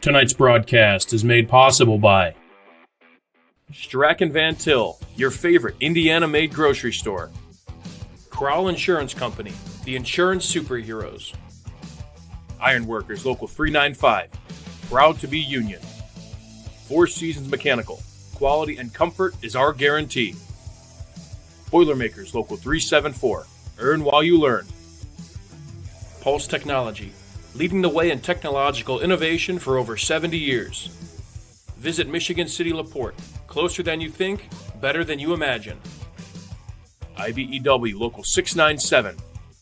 Tonight's broadcast is made possible by Strack & Van Til, your favorite Indiana-made grocery store. Crowell Insurance Company, the insurance superheroes. Ironworkers Local 395, proud to be union. Four Seasons Mechanical, quality and comfort is our guarantee. Boilermakers Local 374, earn while you learn. Pulse Technology, leading the way in technological innovation for over 70 years. Visit Michigan City LaPorte, closer than you think, better than you imagine. IBEW Local 697,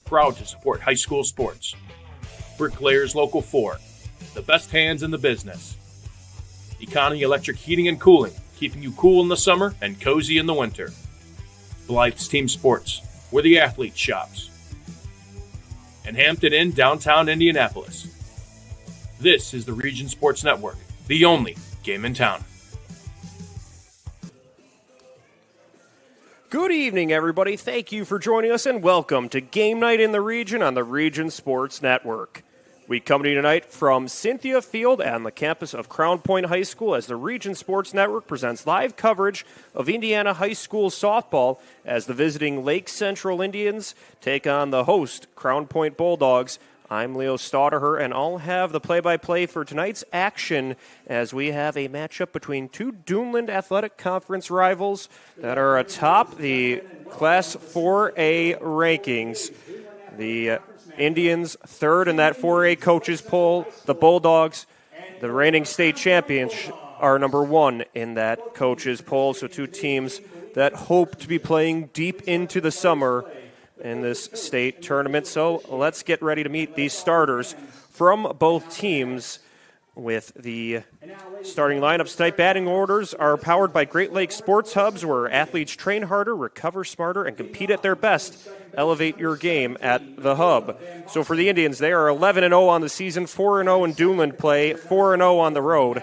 proud to support high school sports. Bricklayers Local 4, the best hands in the business. Economy Electric Heating and Cooling, keeping you cool in the summer and cozy in the winter. Blythe's Team Sports, where the athlete shops. And Hampton Inn, downtown Indianapolis. This is the Region Sports Network, the only game in town. Good evening, everybody. Thank you for joining us, and welcome to Game Night in the Region on the Region Sports Network. We come to you tonight from Cynthia Field on the campus of Crown Point High School as the Region Sports Network presents live coverage of Indiana High School softball as the visiting Lake Central Indians take on the host Crown Point Bulldogs. I'm Leo Staudaher, and I'll have the play-by-play for tonight's action as we have a matchup between two Duneland Athletic Conference rivals that are atop the Class 4A rankings. The Indians third in that 4A coaches poll. The Bulldogs, the reigning state champions, are number one in that coaches poll. So two teams that hope to be playing deep into the summer in this state tournament. So let's get ready to meet these starters from both teams with the starting lineups tonight. Batting orders are powered by Great Lakes Sports Hubs, where athletes train harder, recover smarter, and compete at their best. Elevate your game at the Hub. So for the Indians, they are 11-0 on the season, 4-0 in Duneland play, 4-0 on the road.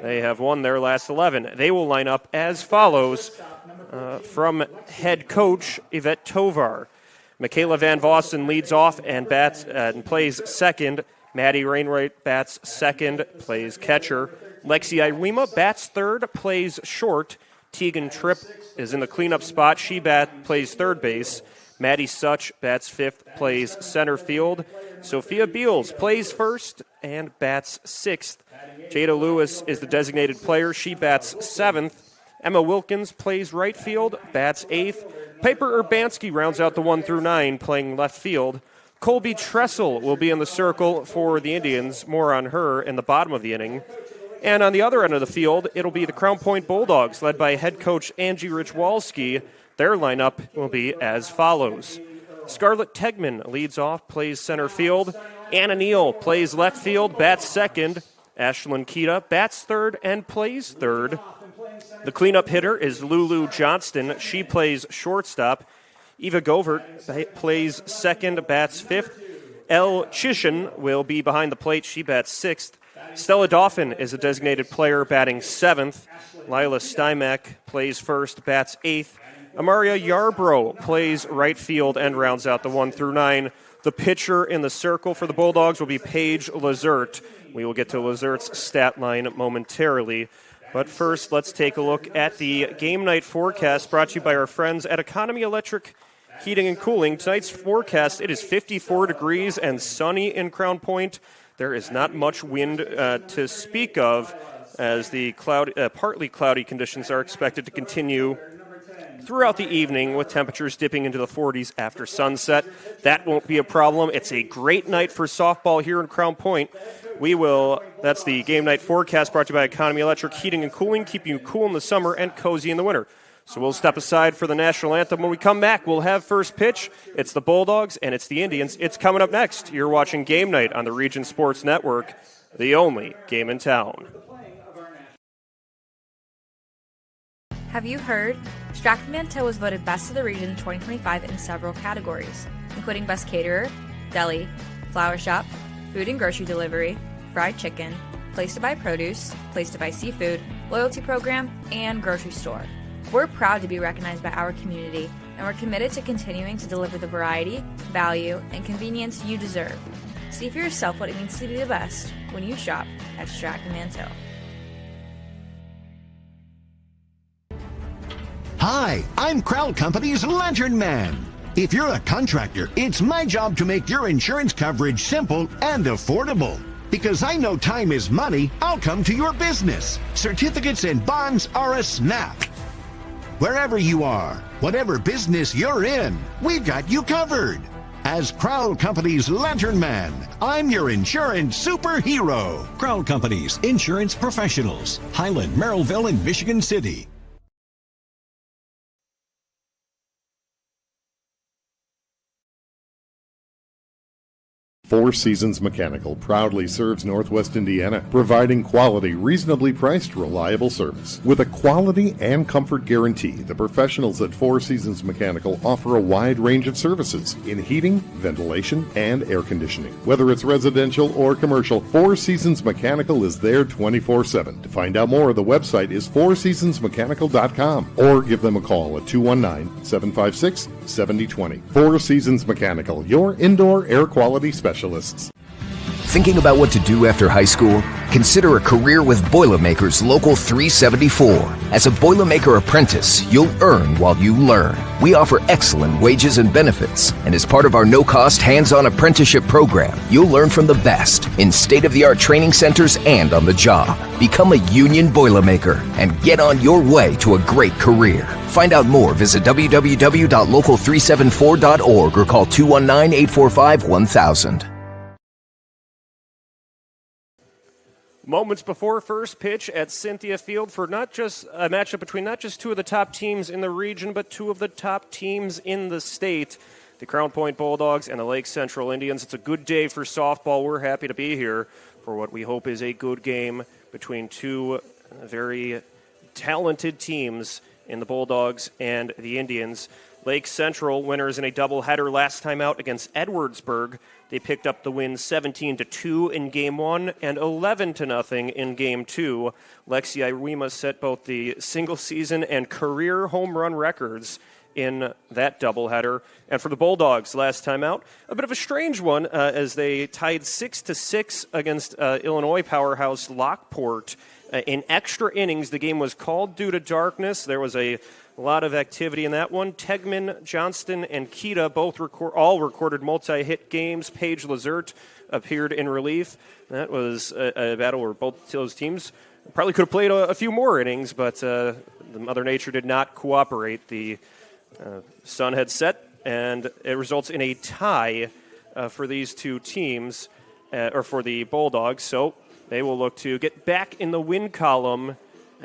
They have won their last 11. They will line up as follows from head coach Yvette Tovar. Michaela Van Vossen leads off and bats and plays second. Maddie Rainwright bats second, plays catcher. Lexi Iwema bats third, plays short. Tegan Tripp is in the cleanup spot. She plays third base. Maddie Such bats fifth, plays center field. Sophia Beals plays first and bats sixth. Jada Lewis is the designated player. She bats seventh. Emma Wilkins plays right field, bats eighth. Piper Urbanski rounds out the 1 through 9, playing left field. Colby Tressel will be in the circle for the Indians. More on her in the bottom of the inning. And on the other end of the field, it'll be the Crown Point Bulldogs, led by head coach Angie Richwalski. Their lineup will be as follows. Scarlett Tegman leads off, plays center field. Anna Neal plays left field, bats second. Ashlyn Kita bats third and plays third. The cleanup hitter is Lulu Johnston. She plays shortstop. Eva Govert plays second, bats fifth. Elle Chishin will be behind the plate. She bats sixth. Stella Dauphin is a designated player, batting seventh. Lila Stymack plays first, bats eighth. Amaria Yarbrough plays right field and rounds out the 1 through 9. The pitcher in the circle for the Bulldogs will be Paige Lazert. We will get to Lazert's stat line momentarily. But first, let's take a look at the game night forecast brought to you by our friends at Economy Electric Heating and Cooling. Tonight's forecast, it is 54 degrees and sunny in Crown Point. There is not much wind to speak of as the partly cloudy conditions are expected to continue throughout the evening with temperatures dipping into the 40s after sunset. That won't be a problem. It's a great night for softball here in Crown Point. That's the game night forecast brought to you by Economy Electric Heating and Cooling, keeping you cool in the summer and cozy in the winter. So we'll step aside for the national anthem. When we come back, we'll have first pitch. It's the Bulldogs and it's the Indians. It's coming up next. You're watching Game Night on the Region Sports Network, the only game in town. Have you heard? Strack & Van Til was voted Best of the Region 2025 in several categories, including Best Caterer, Deli, Flower Shop, Food and Grocery Delivery, Fried Chicken, Place to Buy Produce, Place to Buy Seafood, Loyalty Program, and Grocery Store. We're proud to be recognized by our community, and we're committed to continuing to deliver the variety, value, and convenience you deserve. See for yourself what it means to be the best when you shop at Strachan Van Til. Hi, I'm Crowell Company's Lantern Man. If you're a contractor, it's my job to make your insurance coverage simple and affordable. Because I know time is money, I'll come to your business. Certificates and bonds are a snap. Wherever you are, whatever business you're in, we've got you covered. As Crowell Company's Lantern Man, I'm your insurance superhero. Crowell Companies, insurance professionals. Highland, Merrillville, and Michigan City. Four Seasons Mechanical proudly serves Northwest Indiana, providing quality, reasonably priced, reliable service. With a quality and comfort guarantee, the professionals at Four Seasons Mechanical offer a wide range of services in heating, ventilation, and air conditioning. Whether it's residential or commercial, Four Seasons Mechanical is there 24/7. To find out more, the website is fourseasonsmechanical.com or give them a call at 219-756-7020. Four Seasons Mechanical, your indoor air quality specialist. Thinking about what to do after high school? Consider a career with Boilermakers Local 374. As a Boilermaker apprentice, you'll earn while you learn. We offer excellent wages and benefits, and as part of our no-cost hands-on apprenticeship program, you'll learn from the best in state-of-the-art training centers and on the job. Become a union Boilermaker and get on your way to a great career. Find out more, visit www.local374.org or call 219-845-1000. Moments before first pitch at Cynthia Field for not just a matchup between not just two of the top teams in the region, but two of the top teams in the state, the Crown Point Bulldogs and the Lake Central Indians. It's a good day for softball. We're happy to be here for what we hope is a good game between two very talented teams in the Bulldogs and the Indians. Lake Central, winners in a doubleheader last time out against Edwardsburg. They picked up the win 17-2 in Game 1 and 11-0 in Game 2. Lexi Iwema set both the single-season and career home run records in that doubleheader. And for the Bulldogs last time out, a bit of a strange one as they tied 6-6 against Illinois powerhouse Lockport. In extra innings, the game was called due to darkness. There was a lot of activity in that one. Tegman, Johnston, and Kita both all recorded multi-hit games. Paige Lazert appeared in relief. That was a battle where both those teams probably could have played a few more innings, but the Mother Nature did not cooperate. The sun had set, and it results in a tie for these two teams, or for the Bulldogs. So they will look to get back in the win column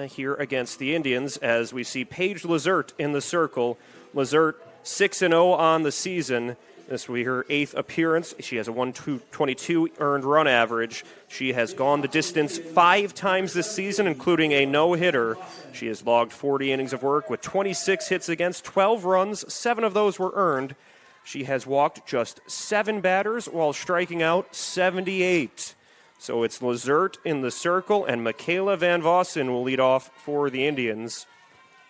here against the Indians, as we see Paige Lazert in the circle. Lazert 6-0 on the season. This will be her 8th appearance. She has a 1.22 earned run average. She has gone the distance 5 times this season, including a no-hitter. She has logged 40 innings of work with 26 hits against, 12 runs, 7 of those were earned. She has walked just 7 batters while striking out 78. So it's Lazert in the circle, and Michaela Van Vossen will lead off for the Indians.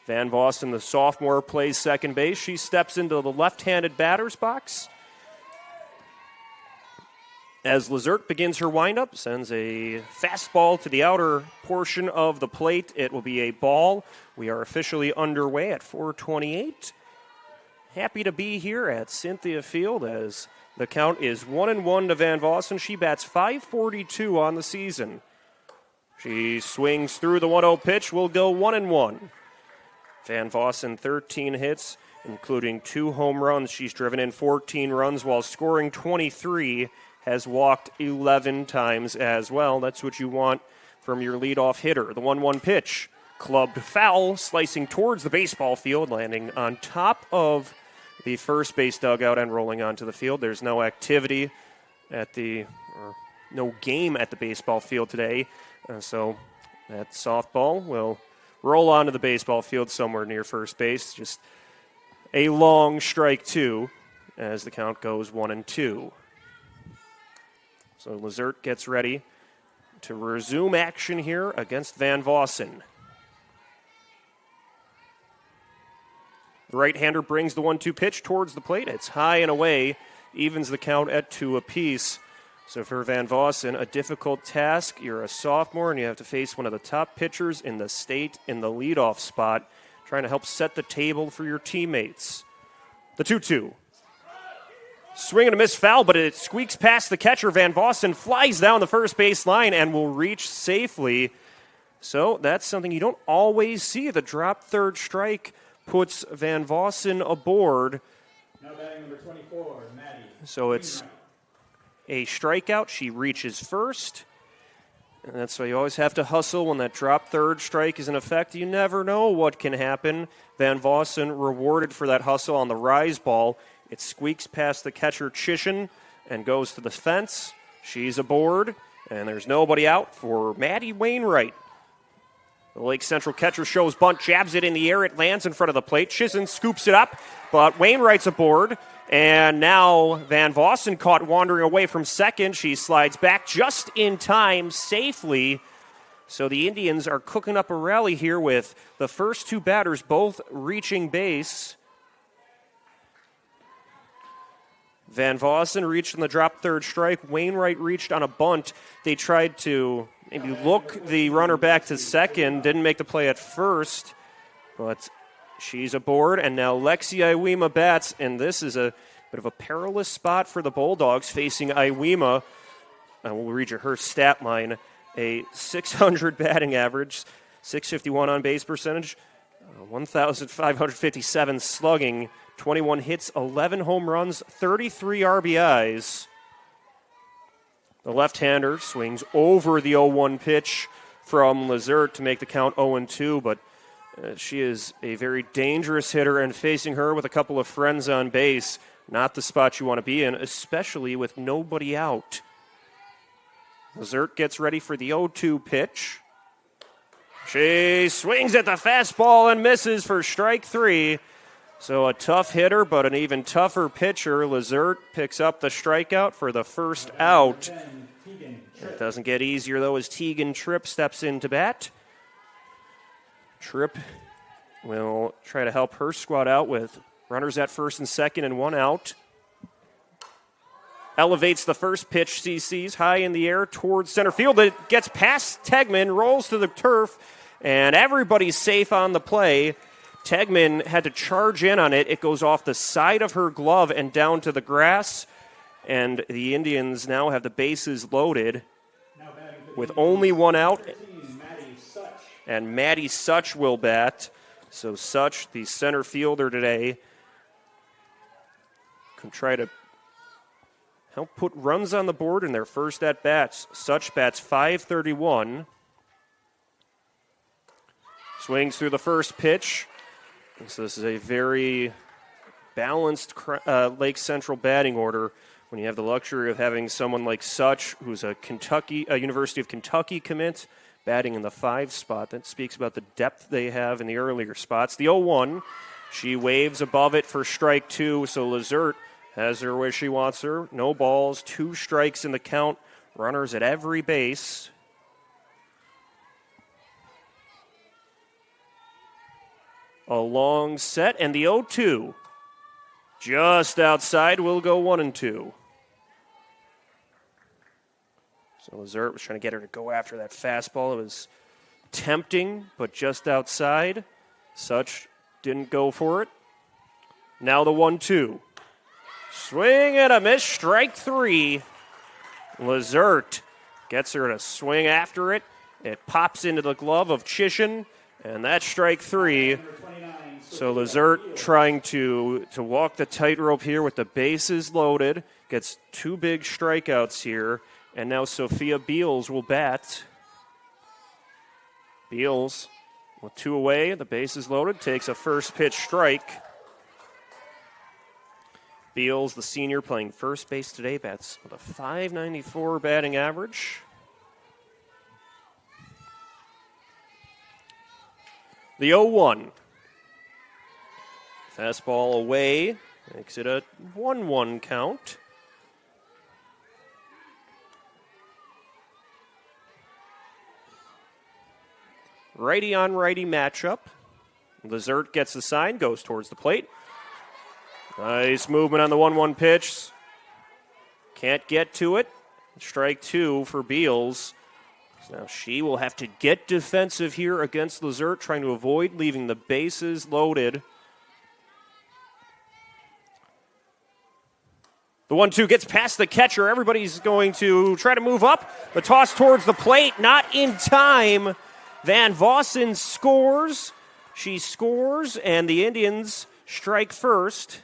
Van Vossen, the sophomore, plays second base. She steps into the left-handed batter's box. As Lazert begins her windup, sends a fastball to the outer portion of the plate. It will be a ball. We are officially underway at 4:28. Happy to be here at Cynthia Field as the count is 1-1 to Van Vossen. She bats .542 on the season. She swings through the 1-0 pitch. Will go 1-1. Van Vossen, 13 hits, including 2 home runs. She's driven in 14 runs while scoring 23. Has walked 11 times as well. That's what you want from your leadoff hitter. The 1-1 pitch, clubbed foul, slicing towards the baseball field, landing on top of the first base dugout and rolling onto the field. There's no activity no game at the baseball field today. So that softball will roll onto the baseball field somewhere near first base. Just a long strike 2 as the count goes 1-2. So Lazert gets ready to resume action here against Van Vossen. The right-hander brings the 1-2 pitch towards the plate. It's high and away, evens the count at 2 apiece. So for Van Vossen, a difficult task. You're a sophomore, and you have to face one of the top pitchers in the state in the leadoff spot, trying to help set the table for your teammates. The 2-2. Swing and a miss foul, but it squeaks past the catcher. Van Vossen flies down the first base line and will reach safely. So that's something you don't always see. The drop third strike puts Van Vossen aboard. Now batting number 24, Maddie. So it's a strikeout. She reaches first. And that's why you always have to hustle when that drop third strike is in effect. You never know what can happen. Van Vossen rewarded for that hustle on the rise ball. It squeaks past the catcher Chisholm and goes to the fence. She's aboard, and there's nobody out for Maddie Wainwright. The Lake Central catcher shows bunt, jabs it in the air. It lands in front of the plate. Chisholm scoops it up, but Wainwright's aboard. And now Van Vossen caught wandering away from second. She slides back just in time safely. So the Indians are cooking up a rally here with the first two batters both reaching base. Van Vossen reached on the drop third strike. Wainwright reached on a bunt. They tried to maybe look the runner back to second. Didn't make the play at first, but she's aboard, and now Lexi Iwema bats, and this is a bit of a perilous spot for the Bulldogs facing Iwema. I will read you her stat line. A 600 batting average, 651 on base percentage, 1,557 slugging, 21 hits, 11 home runs, 33 RBIs. The left-hander swings over the 0-1 pitch from Lazert to make the count 0-2, but she is a very dangerous hitter, and facing her with a couple of friends on base, not the spot you want to be in, especially with nobody out. Lazert gets ready for the 0-2 pitch. She swings at the fastball and misses for strike three. So a tough hitter, but an even tougher pitcher. Lazert picks up the strikeout for the first out. It doesn't get easier, though, as Tegan Tripp steps in to bat. Tripp will try to help her squad out with runners at first and second and one out. Elevates the first pitch, CC's high in the air towards center field. It gets past Tegman, rolls to the turf, and everybody's safe on the play. Tegman had to charge in on it. It goes off the side of her glove and down to the grass, and the Indians now have the bases loaded with only one out. And Maddie Such will bat. So Such, the center fielder today, can try to help put runs on the board in their first at-bats. Such bats .531. Swings through the first pitch. So this is a very balanced Lake Central batting order when you have the luxury of having someone like Such, who's a University of Kentucky commit, batting in the 5 spot. That speaks about the depth they have in the earlier spots. The 0-1, she waves above it for strike two, so Lazert has her where she wants her. No balls, 2 strikes in the count. Runners at every base. A long set, and the 0-2. Just outside, will go 1-2. So Lazert was trying to get her to go after that fastball. It was tempting, but just outside. Such didn't go for it. Now the 1-2. Swing and a miss, strike three. Lazert gets her to swing after it. It pops into the glove of Chisholm, and that's strike three. So Lazert trying to walk the tightrope here with the bases loaded. Gets 2 big strikeouts here. And now Sophia Beals will bat. Beals with 2 away, the bases loaded, takes a first pitch strike. Beals, the senior, playing first base today, bats with a .594 batting average. The 0-1. Fastball away, makes it a 1-1 count. Righty on righty matchup. Lazert gets the sign, goes towards the plate. Nice movement on the 1-1 pitch. Can't get to it. Strike 2 for Beals. So now she will have to get defensive here against Lizert, trying to avoid leaving the bases loaded. The 1-2 gets past the catcher. Everybody's going to try to move up. The toss towards the plate, not in time. Van Vossen scores. She scores, and the Indians strike first.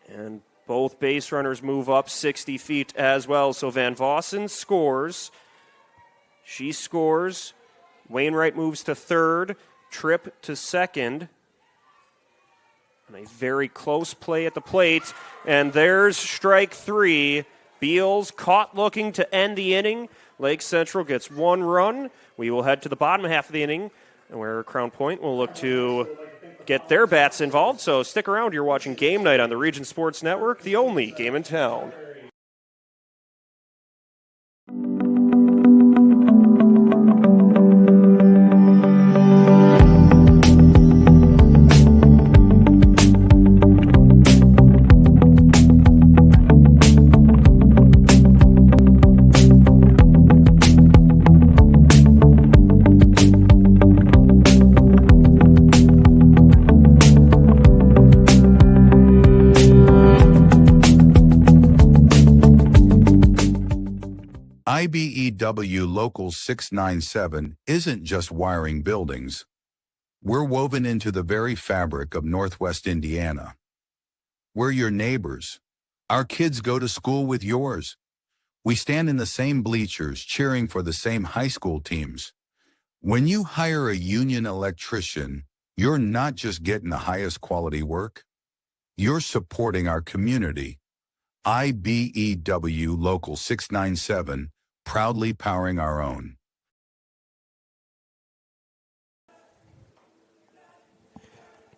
And both base runners move up 60 feet as well. So Van Vossen scores. She scores. Wainwright moves to third. Tripp to second. And a very close play at the plate. And there's strike 3. Beals caught looking to end the inning. Lake Central gets 1 run. We will head to the bottom half of the inning, and where Crown Point will look to get their bats involved. So stick around. You're watching Game Night on the Region Sports Network, the only game in town. IBEW Local 697 isn't just wiring buildings. We're woven into the very fabric of Northwest Indiana. We're your neighbors. Our kids go to school with yours. We stand in the same bleachers cheering for the same high school teams. When you hire a union electrician, you're not just getting the highest quality work. You're supporting our community. IBEW Local 697, proudly powering our own.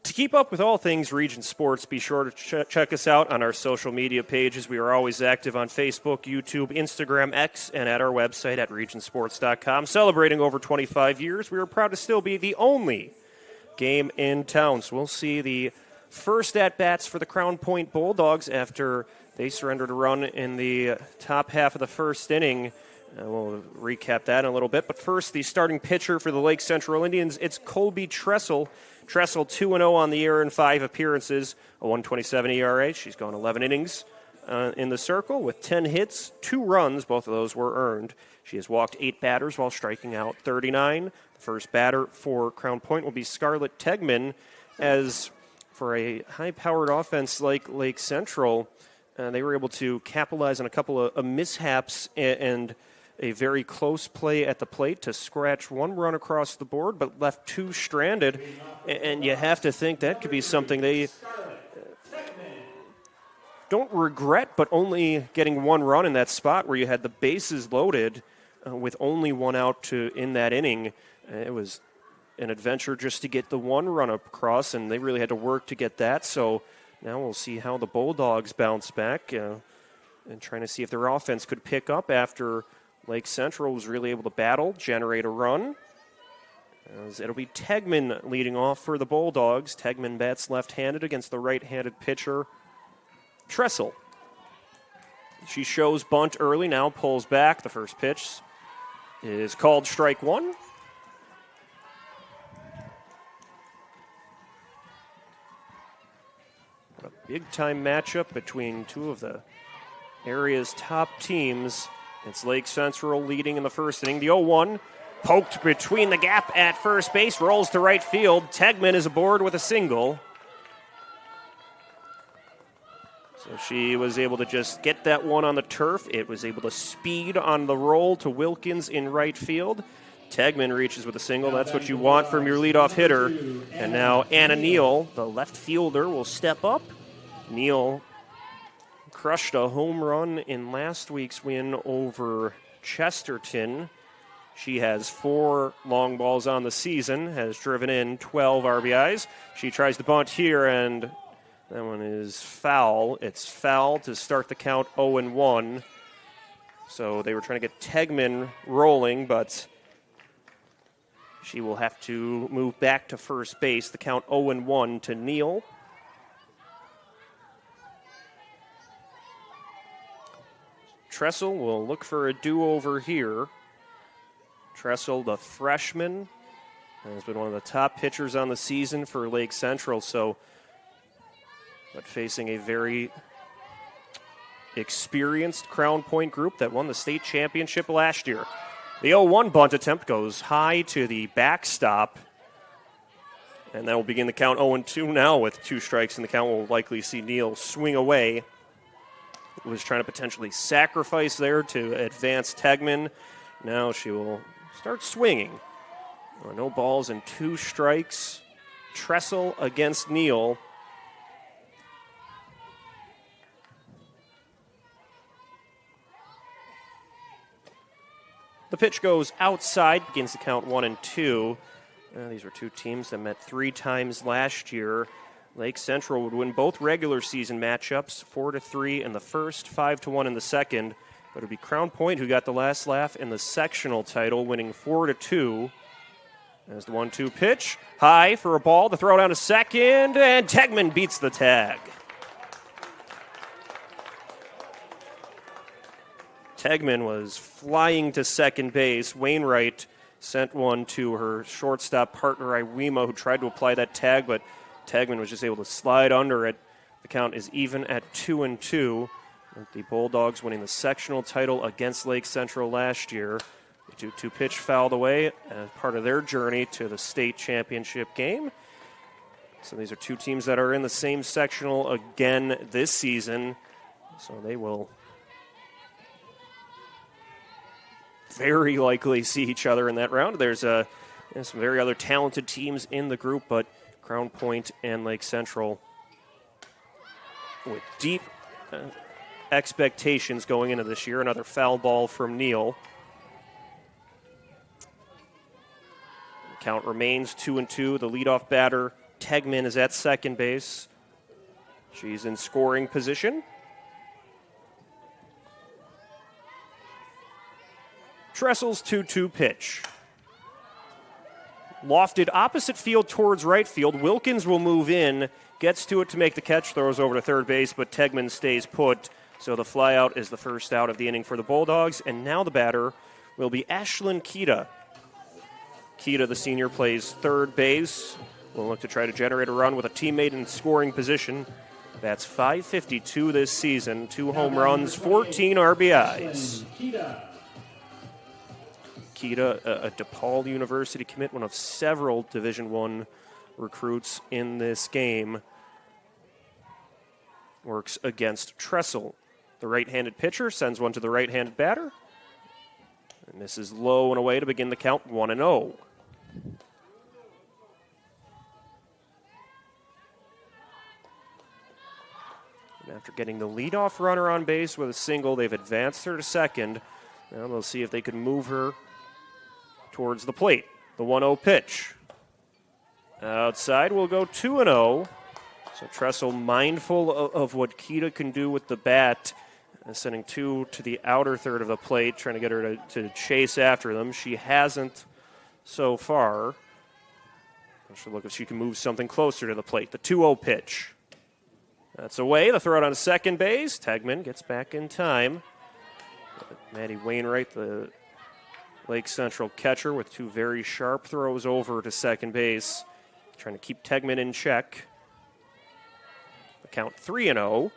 To keep up with all things Region Sports, be sure to check us out on our social media pages. We are always active on Facebook, YouTube, Instagram, X, and at our website at regionsports.com. Celebrating over 25 years, we are proud to still be the only game in town. So we'll see the first at-bats for the Crown Point Bulldogs after they surrendered a run in the top half of the first inning. We'll recap that in a little bit. But first, the starting pitcher for the Lake Central Indians, it's Colby Tressel. Tressel 2-0 on the year in 5 appearances, a 1.27 ERA. She's gone 11 innings in the circle with 10 hits, 2 runs. Both of those were earned. She has walked 8 batters while striking out 39. The first batter for Crown Point will be Scarlett Tegman. As for a high-powered offense like Lake Central, they were able to capitalize on a couple of mishaps and a very close play at the plate to scratch 1 run across the board, but left 2 stranded. And you have to think that could be something they don't regret, but only getting 1 run in that spot where you had the bases loaded with only 1 out in that inning. It was an adventure just to get the 1 run across, and they really had to work to get that. So now we'll see how the Bulldogs bounce back and trying to see if their offense could pick up after Lake Central was really able to battle, generate a run. As it'll be Tegman leading off for the Bulldogs. Tegman bats left-handed against the right-handed pitcher, Tressel. She shows bunt early, now pulls back. The first pitch is called strike 1. A big-time matchup between 2 of the area's top teams. It's Lake Central leading in the first inning. The 0-1 poked between the gap at first base, rolls to right field. Tegman is aboard with a single. So she was able to just get that one on the turf. It was able to speed on the roll to Wilkins in right field. Tegman reaches with a single. That's what you want from your leadoff hitter. And now Anna Neal, the left fielder, will step up. Neal crushed a home run in last week's win over Chesterton. She has 4 long balls on the season, has driven in 12 RBIs. She tries to bunt here, and that one is foul. It's foul to start the count 0-1. So they were trying to get Tegman rolling, but she will have to move back to first base. The count 0-1 to Neal. Tressel will look for a do-over here. Tressel, the freshman, has been one of the top pitchers on the season for Lake Central, but facing a very experienced Crown Point group that won the state championship last year. The 0-1 bunt attempt goes high to the backstop, and that will begin the count 0-2 now with 2 strikes in the count. We'll likely see Neal swing away. He was trying to potentially sacrifice there to advance Tegman. Now she will start swinging. No balls and 2 strikes. Tressel against Neal. The pitch goes outside, begins to count 1-2. These were 2 teams that met 3 times last year. Lake Central would win both regular season matchups, 4-3 in the first, 5-1 in the second. But it would be Crown Point who got the last laugh in the sectional title, winning 4-2. As the 1-2 pitch, high for a ball, the throw down to second, and Tegman beats the tag. Tegman was flying to second base. Wainwright sent one to her shortstop partner, Iwema, who tried to apply that tag, but Tegman was just able to slide under it. The count is even at 2-2. The Bulldogs winning the sectional title against Lake Central last year. The 2-2 pitch fouled away as part of their journey to the state championship game. So these are 2 teams that are in the same sectional again this season. So they will very likely see each other in that round. There's some very other talented teams in the group, but Crown Point and Lake Central with deep expectations going into this year. Another foul ball from Neal. The count remains 2-2. The leadoff batter, Tegman, is at second base. She's in scoring position. Tressel's 2-2 pitch. Lofted opposite field towards right field. Wilkins will move in, gets to it to make the catch, throws over to third base, but Tegman stays put. So the flyout is the first out of the inning for the Bulldogs, and now the batter will be Ashlyn Kita. Kita, the senior, plays third base. Will look to try to generate a run with a teammate in scoring position. That's .552 this season. 2 home runs, 14 RBIs. Kita, a DePaul University commit, one of several Division I recruits in this game, works against Tressel. The right-handed pitcher sends one to the right-handed batter. And this is low and away to begin the count, 1-0. And after getting the leadoff runner on base with a single, they've advanced her to second. Now they'll see if they can move her towards the plate. The 1-0 pitch. Outside will go 2-0. So Tressel mindful of what Kita can do with the bat, sending 2 to the outer third of the plate, trying to get her to chase after them. She hasn't so far. She'll look if she can move something closer to the plate. The 2-0 pitch. That's away. The throw out on second base. Tegman gets back in time. Maddie Wainwright, the Lake Central catcher, with 2 very sharp throws over to second base, trying to keep Tegman in check. The count 3-0.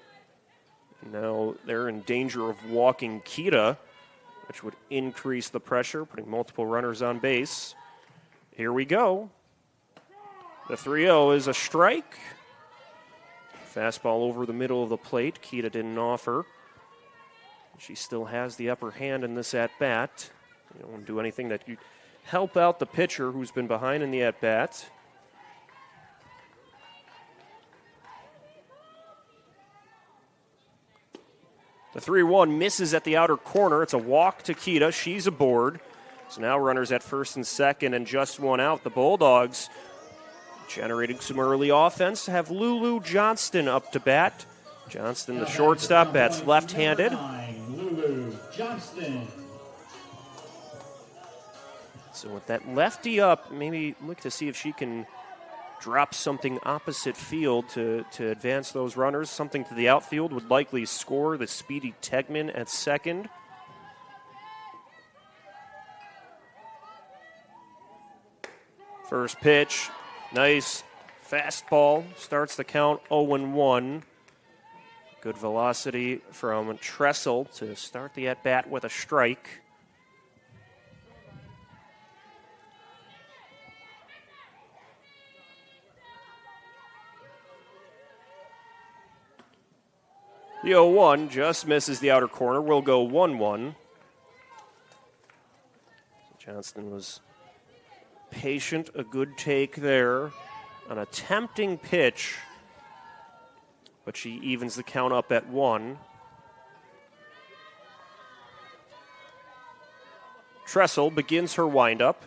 Now they're in danger of walking Kita, which would increase the pressure, putting multiple runners on base. Here we go. The 3-0 is a strike. Fastball over the middle of the plate. Kita didn't offer. She still has the upper hand in this at-bat. You don't want to do anything that you help out the pitcher who's been behind in the at-bat. The 3-1 misses at the outer corner. It's a walk to Kita. She's aboard. So now runners at first and second and just 1 out. The Bulldogs generating some early offense. Have Lulu Johnston up to bat. Johnston, the shortstop, bats left-handed. Lulu Johnston. So with that lefty up, maybe look to see if she can drop something opposite field to advance those runners. Something to the outfield would likely score the speedy Tegman at second. First pitch, nice fastball, starts the count 0-1. Good velocity from Tressel to start the at-bat with a strike. The 0-1 just misses the outer corner. We'll go 1-1. Johnston was patient, a good take there. An attempting pitch, but she evens the count up at 1. Tressel begins her windup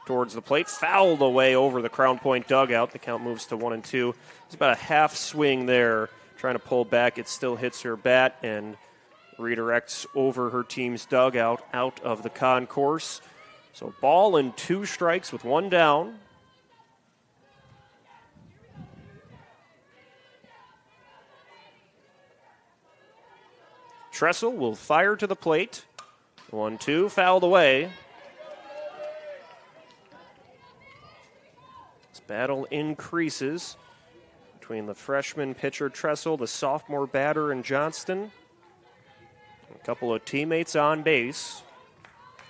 towards the plate, fouled away over the Crown Point dugout. The count moves to 1-2. It's about a half swing there, trying to pull back. It still hits her bat and redirects over her team's dugout out of the concourse. So ball and 2 strikes with 1 down. Tressel will fire to the plate. 1-2, fouled away. This battle increases between the freshman pitcher Tressel, the sophomore batter, and Johnston. A couple of teammates on base.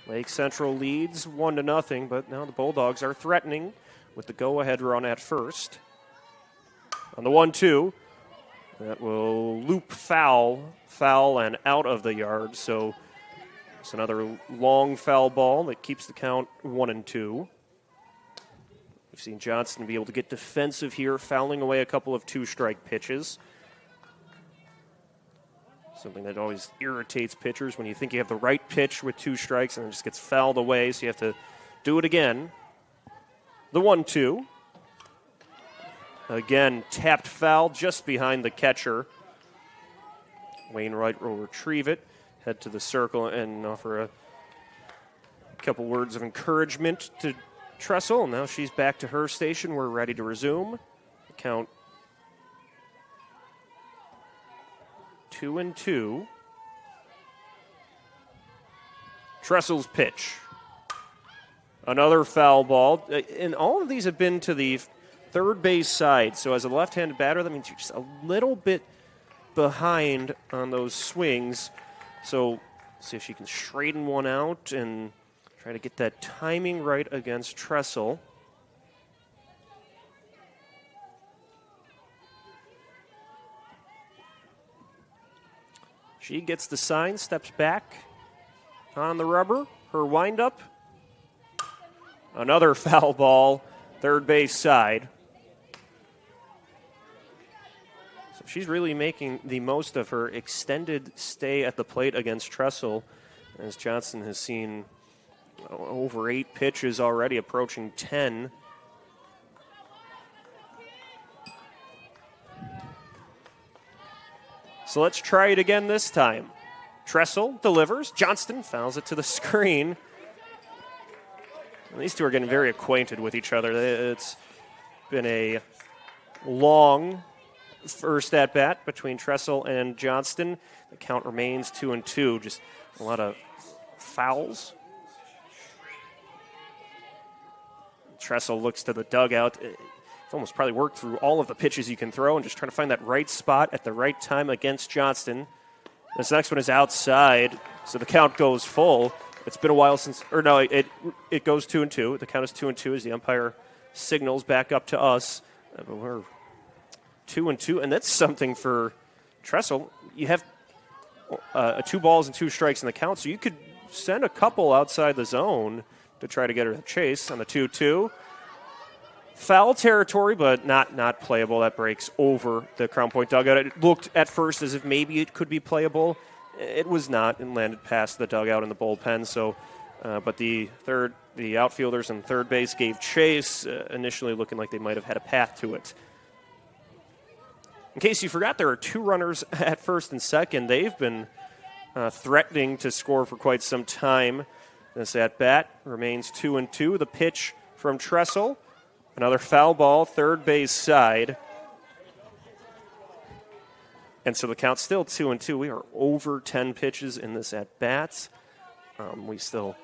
Lake Central leads 1-0, but now the Bulldogs are threatening with the go-ahead run at first. On the 1-2, that will loop foul and out of the yard. So it's another long foul ball that keeps the count 1-2. We've seen Johnston be able to get defensive here, fouling away a couple of 2-strike pitches. Something that always irritates pitchers when you think you have the right pitch with 2 strikes and it just gets fouled away, so you have to do it again. The 1-2. Again, tapped foul just behind the catcher. Wainwright will retrieve it, head to the circle, and offer a couple words of encouragement to Tressel. Now she's back to her station. We're ready to resume. The count 2-2. Tressel's pitch. Another foul ball. And all of these have been to the third base side. So as a left-handed batter, that means you're just a little bit behind on those swings. So see if she can straighten one out and try to get that timing right against Tressel. She gets the sign, steps back on the rubber. Her windup. Another foul ball, third base side. So she's really making the most of her extended stay at the plate against Tressel, as Johnston has seen over 8 pitches already, approaching 10. So let's try it again this time. Tressel delivers. Johnston fouls it to the screen. These two are getting very acquainted with each other. It's been a long first at-bat between Tressel and Johnston. The count remains 2-2. Just a lot of fouls. Tressel looks to the dugout. It's almost probably worked through all of the pitches you can throw and just trying to find that right spot at the right time against Johnston. This next one is outside, so the count goes full. It's been a while since, or no, it goes 2-2. The count is 2-2 as the umpire signals back up to us. But we're 2-2, and that's something for Tressel. You have 2 balls and 2 strikes in the count, so you could send a couple outside the zone to try to get her to chase on the 2-2. Foul territory, but not playable. That breaks over the Crown Point dugout. It looked at first as if maybe it could be playable. It was not, and landed past the dugout and the bullpen. So, but the outfielders and third base gave chase, initially looking like they might have had a path to it. In case you forgot, there are 2 runners at first and second. They've been threatening to score for quite some time. This at bat remains 2-2. The pitch from Tressel. Another foul ball, third base side. And so the count's still 2-2. We are over 10 pitches in this at-bats. We still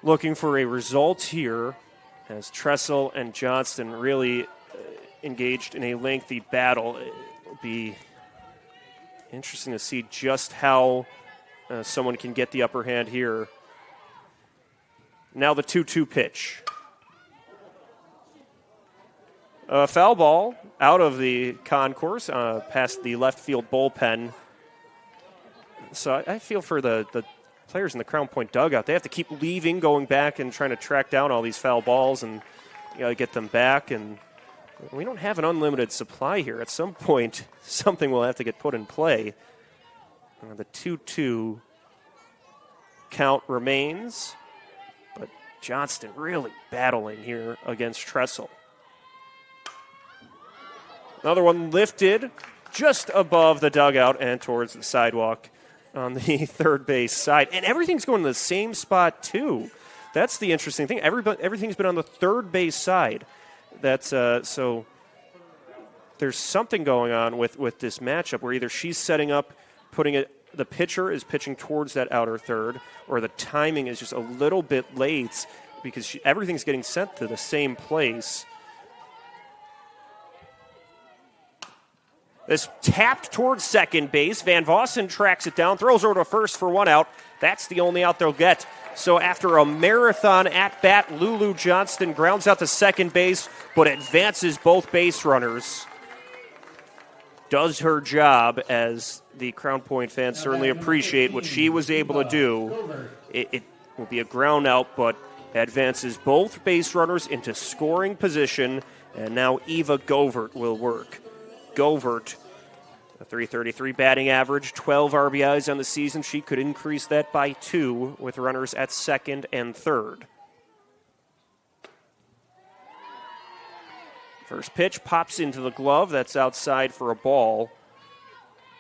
looking for a result here as Tressel and Johnston really engaged in a lengthy battle. It will be interesting to see just how someone can get the upper hand here. Now the 2-2 pitch. Foul ball out of the concourse past the left field bullpen. So I feel for the players in the Crown Point dugout. They have to keep leaving, going back and trying to track down all these foul balls and get them back. And we don't have an unlimited supply here. At some point, something will have to get put in play. The 2-2 count remains, but Johnston really battling here against Tressel. Another one lifted just above the dugout and towards the sidewalk on the third base side. And everything's going to the same spot, too. That's the interesting thing. Everything's been on the third base side. That's so there's something going on with this matchup where either she's setting up, the pitcher is pitching towards that outer third, or the timing is just a little bit late because everything's getting sent to the same place. This tapped towards second base. Van Vossen tracks it down, throws over to first for one out. That's the only out they'll get. So after a marathon at-bat, Lulu Johnston grounds out to second base, but advances both base runners. Does her job, as the Crown Point fans certainly appreciate what she was able to do. It will be a ground out, but advances both base runners into scoring position, and now Eva Govert will work. Govert, a .333 batting average, 12 RBIs on the season. She could increase that by 2 with runners at second and third. First pitch pops into the glove. That's outside for a ball.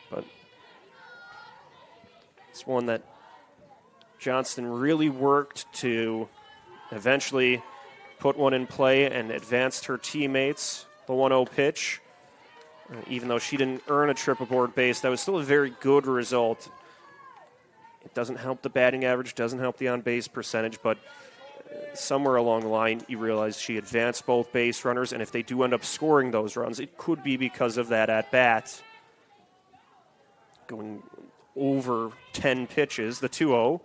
But it's one that Johnston really worked to eventually put one in play and advanced her teammates. The 1-0 pitch. Even though she didn't earn a trip aboard base, that was still a very good result. It doesn't help the batting average, doesn't help the on-base percentage, but somewhere along the line, you realize she advanced both base runners, and if they do end up scoring those runs, it could be because of that at-bat. Going over 10 pitches, the 2-0.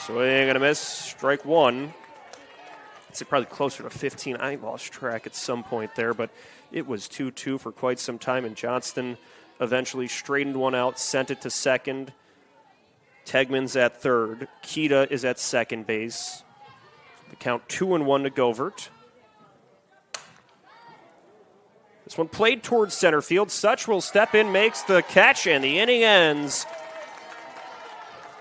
Swing and a miss, strike one. I'd say probably closer to 15. I lost track at some point there, but it was 2-2 for quite some time, and Johnston eventually straightened one out, sent it to second. Tegman's at third. Kita is at second base. The count 2-1 to Govert. This one played towards center field. Such will step in, makes the catch, and the inning ends.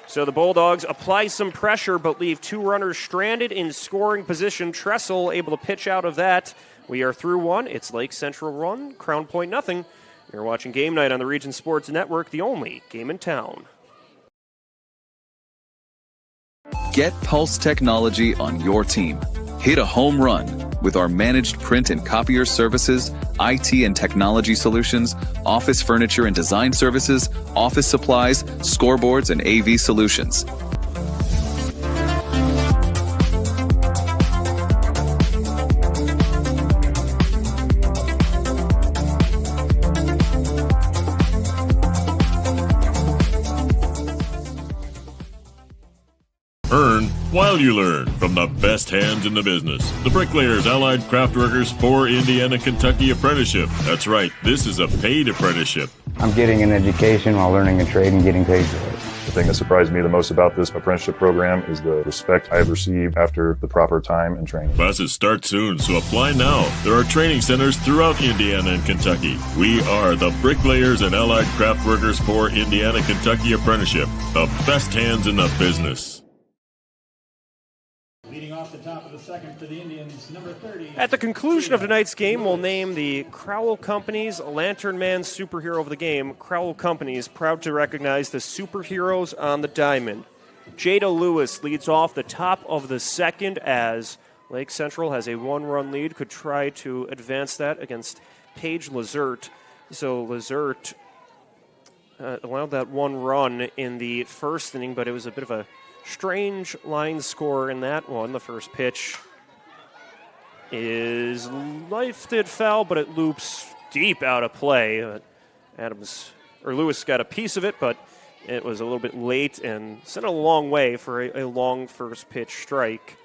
So the Bulldogs apply some pressure but leave 2 runners stranded in scoring position. Tressel able to pitch out of that. We are through 1. It's Lake Central 1, Crown Point nothing. You're watching Game Night on the Region Sports Network, the only game in town. Get Pulse Technology on your team. Hit a home run with our managed print and copier services, IT and technology solutions, office furniture and design services, office supplies, scoreboards, and AV solutions. Earn while you learn from the best hands in the business. The Bricklayers Allied Craftworkers for Indiana, Kentucky Apprenticeship. That's right, this is a paid apprenticeship. I'm getting an education while learning a trade and getting paid for it. The thing that surprised me the most about this apprenticeship program is the respect I've received after the proper time and training. Classes start soon, so apply now. There are training centers throughout Indiana and Kentucky. We are the Bricklayers and Allied Craftworkers for Indiana, Kentucky Apprenticeship. The best hands in the business. Leading off the top of the second for the Indians, number 30. At the conclusion of tonight's game, we'll name the Crowell Companies Lantern Man Superhero of the Game. Crowell Companies proud to recognize the superheroes on the diamond. Jada Lewis leads off the top of the second as Lake Central has a 1-run lead, could try to advance that against Page Lizert. So Lizert allowed that 1 run in the first inning, but it was a bit of a strange line score in that one. The first pitch is lifted foul, but it loops deep out of play. Lewis got a piece of it, but it was a little bit late and sent a long way for a long first pitch strike.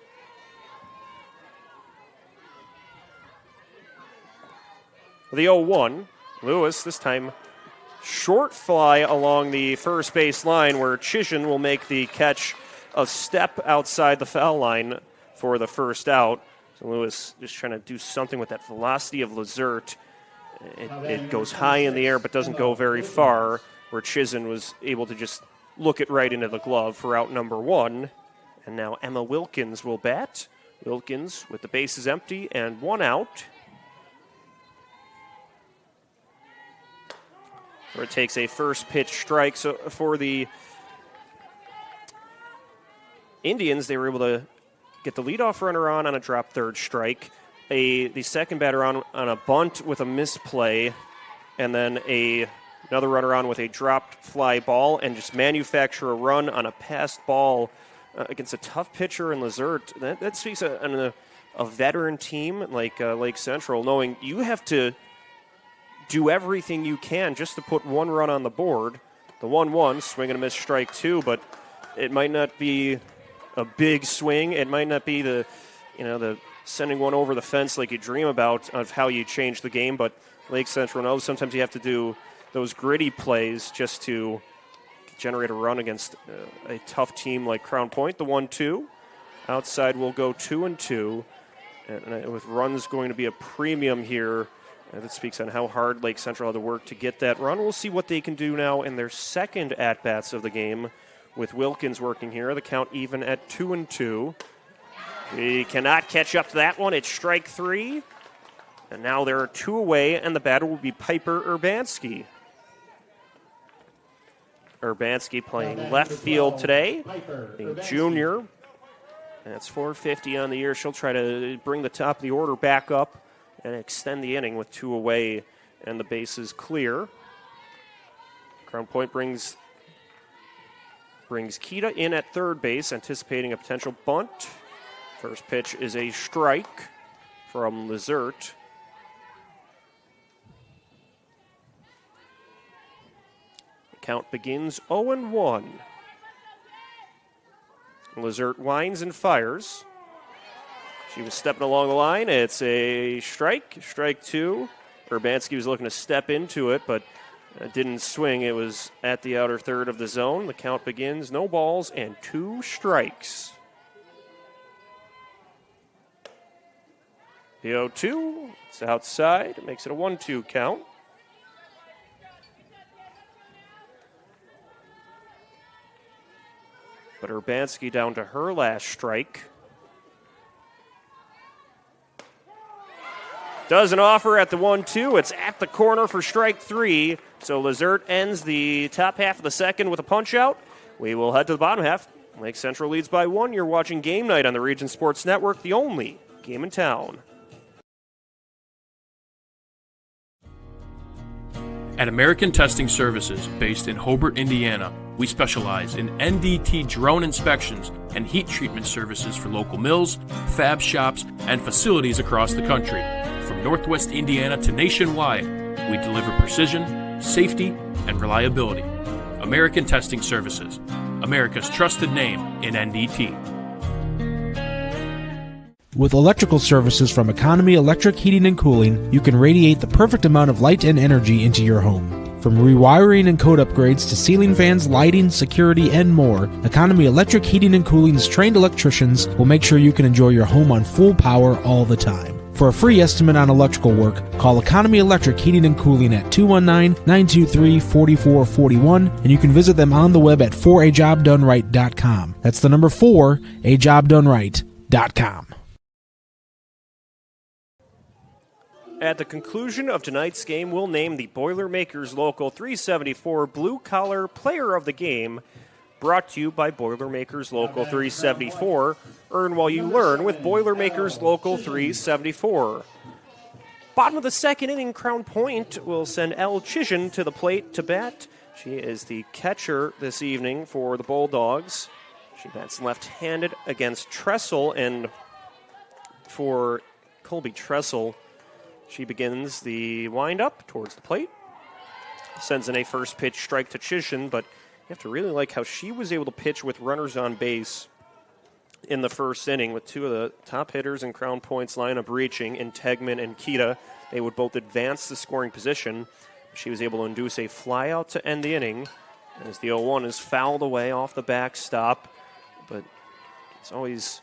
The 0-1, Lewis this time short fly along the first base line where Chisholm will make the catch a step outside the foul line for the first out. So Lewis just trying to do something with that velocity of Lizert. It goes high in the air but doesn't go very far, where Chisholm was able to just look it right into the glove for out number 1. And now Emma Wilkins will bat. Wilkins with the bases empty and 1 out. Where it takes a first pitch strike. So for the Indians, they were able to get the leadoff runner on a drop third strike, the second batter on a bunt with a misplay, and then another runner on with a dropped fly ball, and just manufacture a run on a passed ball against a tough pitcher in Lizert. That speaks of a veteran team like Lake Central, knowing you have to do everything you can just to put 1 run on the board. The 1-1, swing and a miss, strike 2, but it might not be a big swing. It might not be the sending one over the fence like you dream about of how you change the game, but Lake Central knows sometimes you have to do those gritty plays just to generate a run against a tough team like Crown Point. The 1-2. Outside will go 2-2. And with runs going to be a premium here, that speaks on how hard Lake Central had to work to get that run. We'll see what they can do now in their second at-bats of the game with Wilkins working here. The count even at 2-2. He cannot catch up to that one. It's strike 3. And now there are 2 away, and the batter will be Piper Urbanski. Urbanski playing left field today, a junior. That's .450 on the year. She'll try to bring the top of the order back up and extend the inning with 2 away and the bases clear. Crown Point brings Kita in at third base, anticipating a potential bunt. First pitch is a strike from Lizert. The count begins 0-1. Lizert winds and fires. She was stepping along the line. It's a strike, strike 2. Urbanski was looking to step into it, but didn't swing. It was at the outer third of the zone. The count begins, no balls and 2 strikes. The 0-2, it's outside. It makes it a 1-2 count. But Urbanski down to her last strike. Doesn't offer at the 1-2. It's at the corner for strike 3. So Lizert ends the top half of the second with a punch out. We will head to the bottom half. Lake Central leads by 1. You're watching Game Night on the Region Sports Network, the only game in town. At American Testing Services, based in Hobart, Indiana, we specialize in NDT drone inspections and heat treatment services for local mills, fab shops, and facilities across the country. From Northwest Indiana to nationwide, we deliver precision, safety, and reliability. American Testing Services, America's trusted name in NDT. With electrical services from Economy Electric Heating and Cooling, you can radiate the perfect amount of light and energy into your home. From rewiring and code upgrades to ceiling fans, lighting, security, and more, Economy Electric Heating and Cooling's trained electricians will make sure you can enjoy your home on full power all the time. For a free estimate on electrical work, call Economy Electric Heating and Cooling at 219-923-4441, and you can visit them on the web at 4ajobdoneright.com. That's the number 4ajobdoneright.com. At the conclusion of tonight's game, we'll name the Boilermakers Local 374 Blue Collar Player of the Game. Brought to you by Boilermakers Local 374. Earn while you learn with Boilermakers Local 374. Bottom of the second inning, Crown Point will send Elle Chisholm to the plate to bat. She is the catcher this evening for the Bulldogs. She bats left-handed against Tressel, and for Colby Tressel, she begins the windup towards the plate. Sends in a first pitch strike to Chisholm, but you have to really like how she was able to pitch with runners on base in the first inning with two of the top hitters in Crown Point's lineup reaching, in Tegman and Kita. They would both advance the scoring position. She was able to induce a flyout to end the inning as the 0-1 is fouled away off the backstop, but it's always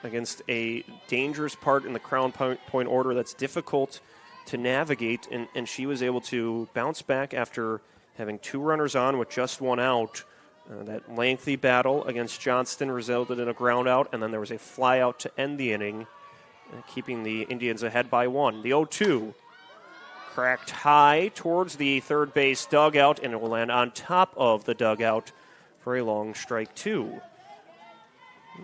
against a dangerous part in the Crown Point order that's difficult to navigate, and she was able to bounce back after having two runners on with just one out. That lengthy battle against Johnston resulted in a ground out, and then there was a fly out to end the inning, keeping the Indians ahead by one. The 0-2 cracked high towards the third base dugout, and it will land on top of the dugout for a long strike two.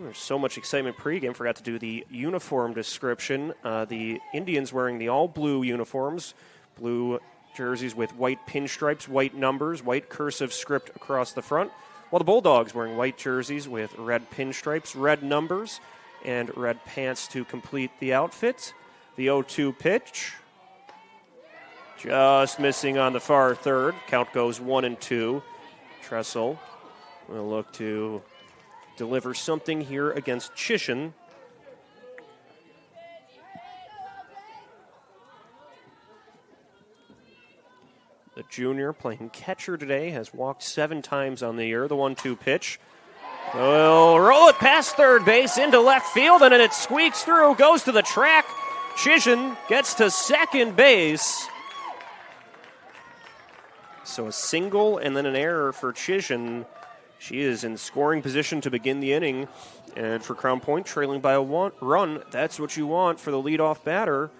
There's so much excitement pregame. Forgot to do the uniform description. The Indians wearing the all-blue uniforms, blue jerseys with white pinstripes, white numbers, white cursive script across the front, while the Bulldogs wearing white jerseys with red pinstripes, red numbers, and red pants to complete the outfit. The 0-2 pitch, just missing on the far third. Count goes 1-2. Tressel will look to deliver something here against Chisholm. The junior playing catcher today has walked 7 times on the year. The 1-2 pitch. They'll roll it past third base into left field, and then it squeaks through, goes to the track. Chisholm gets to second base. So a single and then an error for Chisholm. She is in scoring position to begin the inning. And for Crown Point, trailing by a run, that's what you want for the leadoff batter,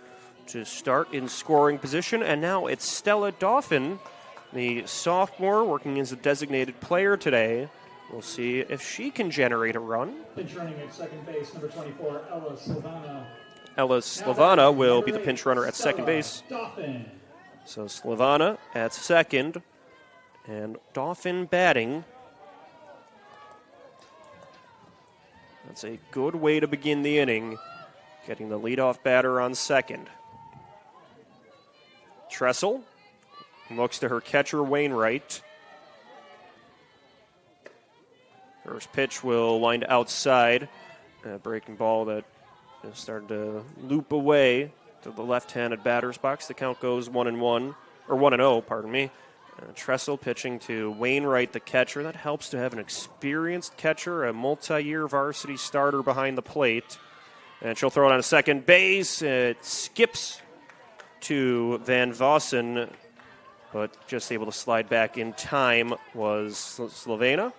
to start in scoring position. And now it's Stella Dauphin, the sophomore, working as a designated player today. We'll see if she can generate a run. Pinch running at second base, number 24, Ella Slavana. Ella Slavana will be the pinch runner at second base. Dauphin. So Slavana at second, and Dauphin batting. That's a good way to begin the inning, getting the leadoff batter on second. Tressel looks to her catcher, Wainwright. First pitch will wind outside. A breaking ball that started to loop away to the left-handed batter's box. The count goes 1-1, or 1-0, pardon me. Tressel pitching to Wainwright, the catcher. That helps to have an experienced catcher, a multi-year varsity starter behind the plate. And she'll throw it on second base. It skips to Van Vossen, but just able to slide back in time was Slavana.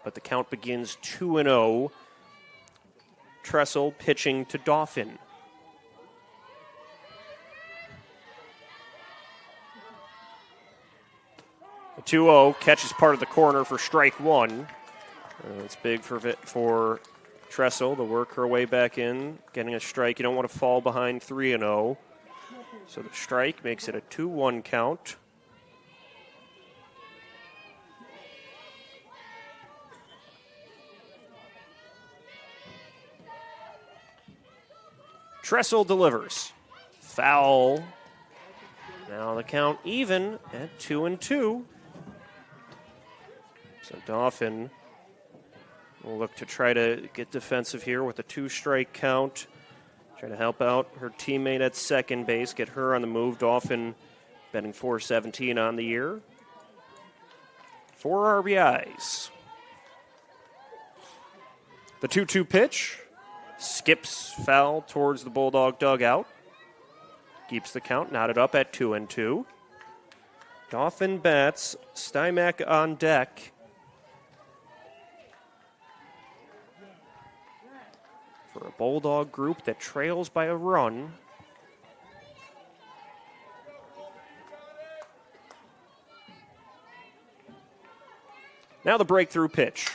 But the count begins 2-0. Tressel pitching to Dauphin. The 2-0 catches part of the corner for strike one. It's big for Tressel to work her way back in, getting a strike. You don't want to fall behind 3-0. So the strike makes it a 2-1 count. Tressel delivers. Foul. Now the count even at 2-2. So Dauphin will look to try to get defensive here with a 2-strike count. Try to help out her teammate at second base, get her on the move. Dauphin betting .417 on the year. 4 RBIs. The 2-2 pitch. Skips foul towards the Bulldog dugout. Keeps the count knotted up at 2-2. Dauphin bats. Stymack on deck. For a Bulldog group that trails by a run. Now the breakthrough pitch.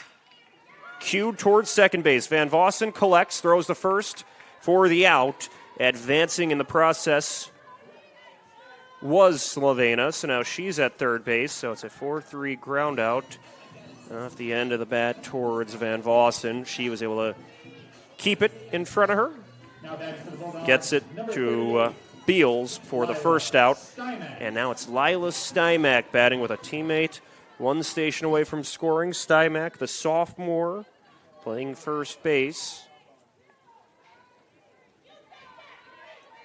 Cued towards second base. Van Vossen collects, throws the first for the out. Advancing in the process was Slavena, so now she's at third base. So it's a 4-3 ground out off the end of the bat towards Van Vossen. She was able to keep it in front of her. Gets it to Beals for the first out. And now it's Lila Stymack batting with a teammate. One station away from scoring. Stymack, the sophomore, playing first base.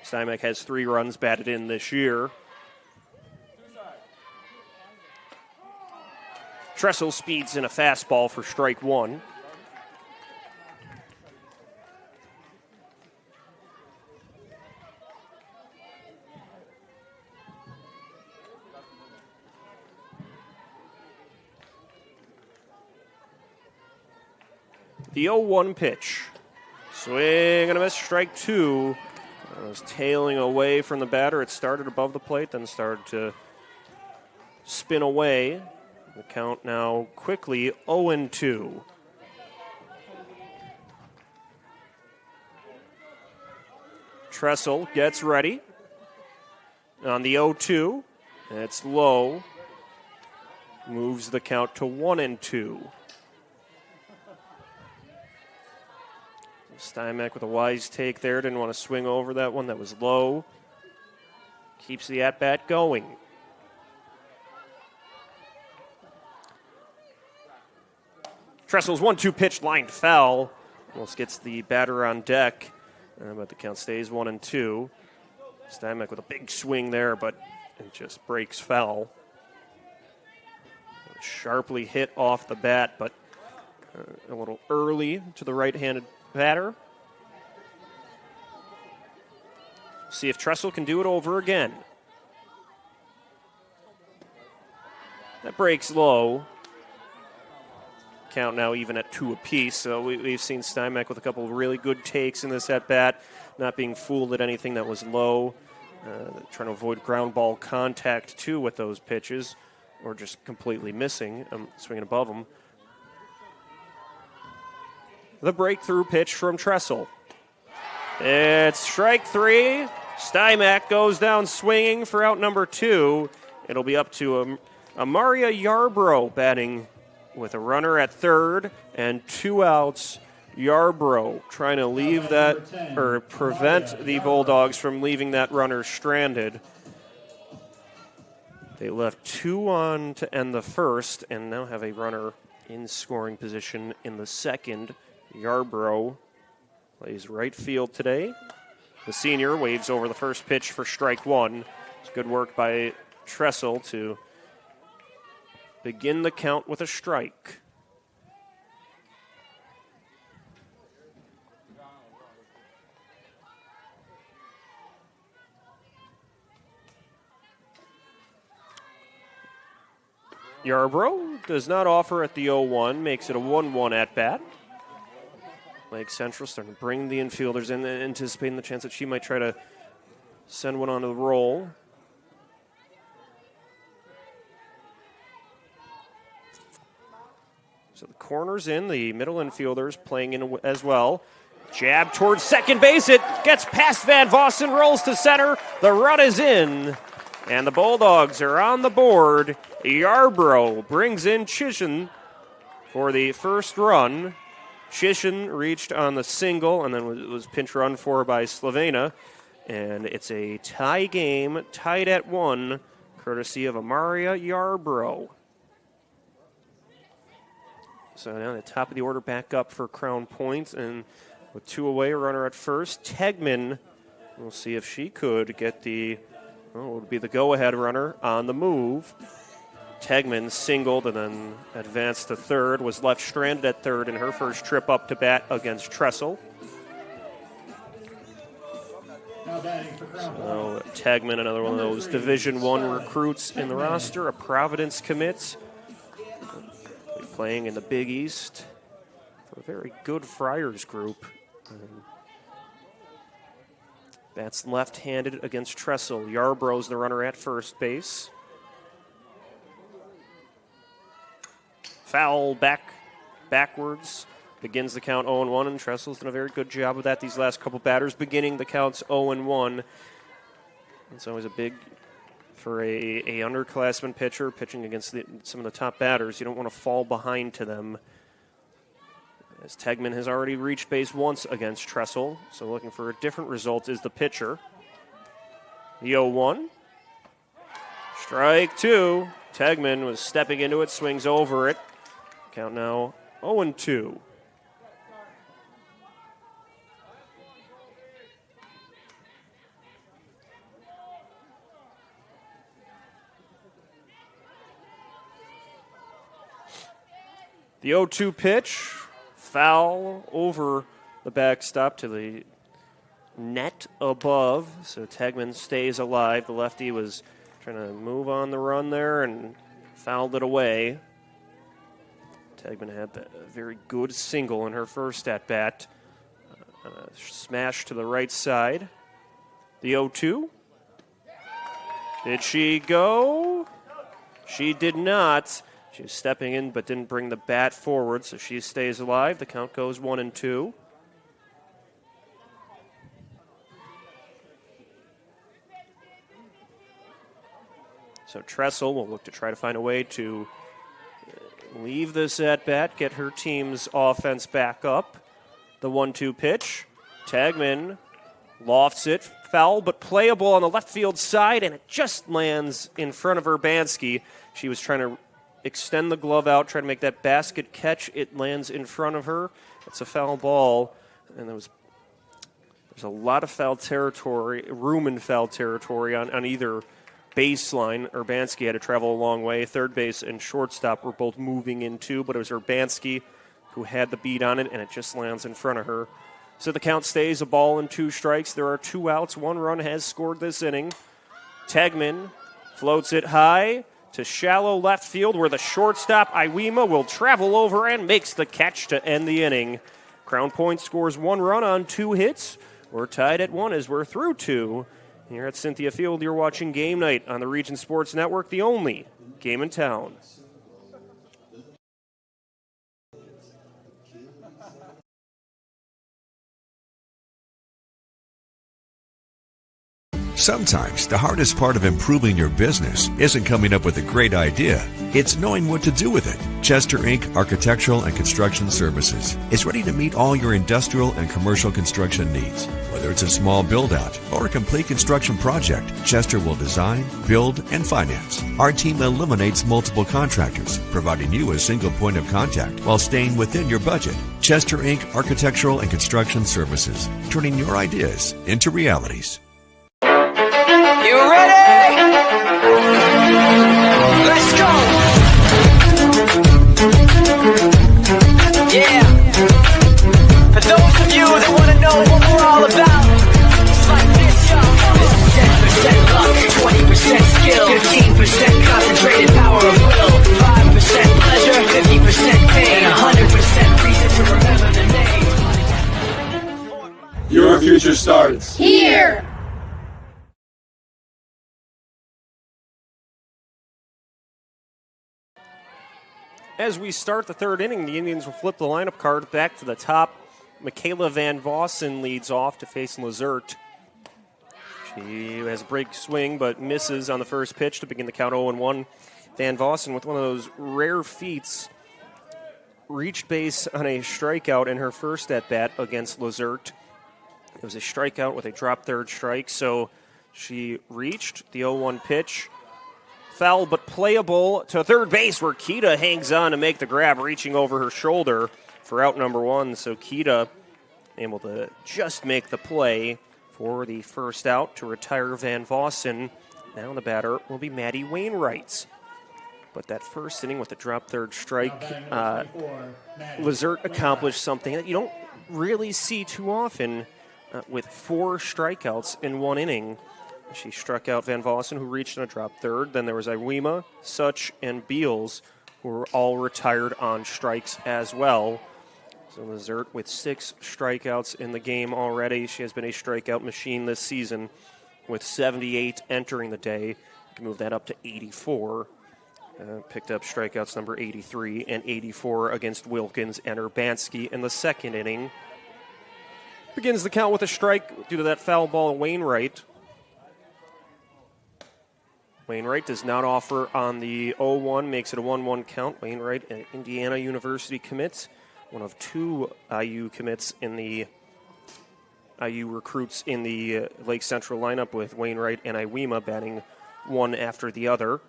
Stymack has 3 runs batted in this year. Tressel speeds in a fastball for strike 1. The 0-1 pitch. Swing and a miss, strike 2. It was tailing away from the batter. It started above the plate, then started to spin away. The count now quickly 0-2. Tressel gets ready on the 0-2. It's low. Moves the count to 1-2. Stymack with a wise take there. Didn't want to swing over that one. That was low. Keeps the at-bat going. Tressel's 1-2 pitch lined foul. Almost gets the batter on deck. But the count stays 1-2. Stymack with a big swing there, but it just breaks foul. Sharply hit off the bat, but a little early to the right-handed batter. See if Tressel can do it over again. That breaks low. Count now even at 2 apiece. So we've seen Stymack with a couple of really good takes in this at-bat, not being fooled at anything that was low. Trying to avoid ground ball contact, too, with those pitches, or just completely missing, swinging above them. The breakthrough pitch from Tressel. It's strike 3. Stymack goes down swinging for out number 2. It'll be up to Amaria Yarbrough batting with a runner at third and 2 outs. Yarbrough trying to leave that, or prevent the Bulldogs from leaving that runner stranded. They left 2 on to end the first and now have a runner in scoring position in the second. Yarbrough plays right field today. The senior waves over the first pitch for strike 1. It's good work by Tressel to begin the count with a strike. Yarbrough does not offer at the 0-1, makes it a 1-1 at bat. Lake Central starting to bring the infielders in, anticipating the chance that she might try to send one onto the roll. So the corner's in, the middle infielders playing in as well. Jab towards second base, it gets past Van Vossen, rolls to center, the run is in, and the Bulldogs are on the board. Yarbrough brings in Chisholm for the first run. Chisholm reached on the single and then was pinch run for by Slavena. And it's a tie game, tied at 1, courtesy of Amaria Yarbrough. So now the top of the order back up for Crown Point. And with 2 away, a runner at first. Tegman, we'll see if she could get would be the go-ahead runner on the move. Tegman singled and then advanced to third, was left stranded at third in her first trip up to bat against Tressel. So Tegman, another one of those Division I recruits in the roster, a Providence commit, playing in the Big East for a very good Friars group. Bats left-handed against Tressel. Yarbrough's the runner at first base. foul backwards. Begins the count 0-1, and Tressel's done a very good job of that these last couple batters, beginning the counts 0-1. It's always a big, for a underclassman pitcher pitching against some of the top batters, you don't want to fall behind to them. As Tegman has already reached base once against Tressel, so looking for a different result is the pitcher. The 0-1. Strike two. Tegman was stepping into it, swings over it. Count now 0-2. The 0-2 pitch, foul over the backstop to the net above, so Tegman stays alive. The lefty was trying to move on the run there and fouled it away. Tegman had a very good single in her first at-bat. Smash to the right side. The 0-2. Did she go? She did not. She was stepping in but didn't bring the bat forward, so she stays alive. The count goes 1-2. So Tressel will look to try to find a way to leave this at-bat, get her team's offense back up. The 1-2 pitch. Tegman lofts it. Foul, but playable on the left field side, and it just lands in front of Urbanski. She was trying to extend the glove out, try to make that basket catch. It lands in front of her. It's a foul ball, and there's a lot of foul territory, room in foul territory on either baseline. Urbanski had to travel a long way. Third base and shortstop were both moving in too, but it was Urbanski who had the beat on it, and it just lands in front of her. So the count stays a ball and 2 strikes. There are 2 outs. 1 run has scored this inning. Tegman floats it high to shallow left field, where the shortstop, Iwema, will travel over and makes the catch to end the inning. Crown Point scores 1 run on 2 hits. We're tied at 1 as we're through 2. Here at Cynthia Field, you're watching Game Night on the Region Sports Network, the only game in town. Sometimes the hardest part of improving your business isn't coming up with a great idea. It's knowing what to do with it. Chester Inc. Architectural and Construction Services is ready to meet all your industrial and commercial construction needs. Whether it's a small build-out or a complete construction project, Chester will design, build, and finance. Our team eliminates multiple contractors, providing you a single point of contact while staying within your budget. Chester Inc. Architectural and Construction Services, turning your ideas into realities. You ready? Let's go! Yeah! For those of you that want to know what we're all about, it's like this, yo. This is 10% luck, 20% skill, 15% concentrated power of will, 5% pleasure, 50% pain, 100% reason to remember the name. Your future starts here! As we start the third inning, the Indians will flip the lineup card back to the top. Michaela Van Vossen leads off to face Lazert. She has a break swing but misses on the first pitch to begin the count 0-1. Van Vossen, with one of those rare feats, reached base on a strikeout in her first at-bat against Lazert. It was a strikeout with a drop third strike, so she reached the 0-1 pitch. Foul but playable to third base, where Kita hangs on to make the grab, reaching over her shoulder for out number 1. So Kita able to just make the play for the first out to retire Van Vossen. Now the batter will be Maddie Wainwright. But that first inning with the drop third strike, Lazert accomplished something that you don't really see too often with 4 strikeouts in 1 inning. She struck out Van Vossen, who reached on a drop third. Then there was Iwema, Such, and Beals, who were all retired on strikes as well. So Lazert with 6 strikeouts in the game already. She has been a strikeout machine this season with 78 entering the day. You can move that up to 84. Picked up strikeouts number 83 and 84 against Wilkins and Urbanski in the second inning. Begins the count with a strike due to that foul ball, Wainwright. Wainwright does not offer on the 0-1, makes it a 1-1 count. Wainwright, an Indiana University commit, one of 2 IU commits in the IU recruits in the Lake Central lineup, with Wainwright and Iwema batting one after the other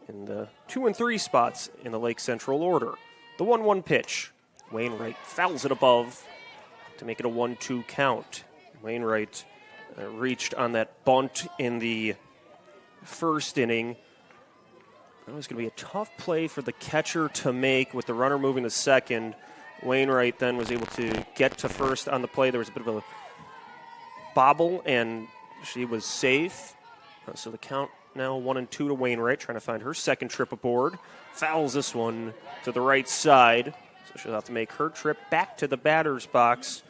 in the 2 and 3 spots in the Lake Central order. The 1-1 pitch. Wainwright fouls it above to make it a 1-2 count. Wainwright reached on that bunt in the first inning. That was going to be a tough play for the catcher to make with the runner moving to second. Wainwright then was able to get to first on the play. There was a bit of a bobble, and she was safe. So the count now 1-2 to Wainwright, trying to find her second trip aboard. Fouls this one to the right side, so she'll have to make her trip back to the batter's box,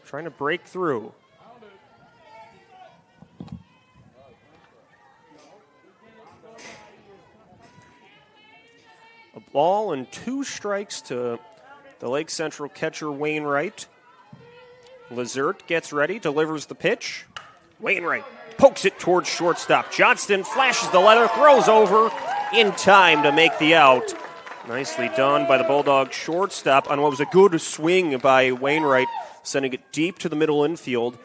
trying to break through. A ball and 2 strikes to the Lake Central catcher, Wainwright. Lazert gets ready, delivers the pitch. Wainwright pokes it towards shortstop. Johnston flashes the letter, throws over in time to make the out. Nicely done by the Bulldog shortstop on what was a good swing by Wainwright, sending it deep to the middle infield.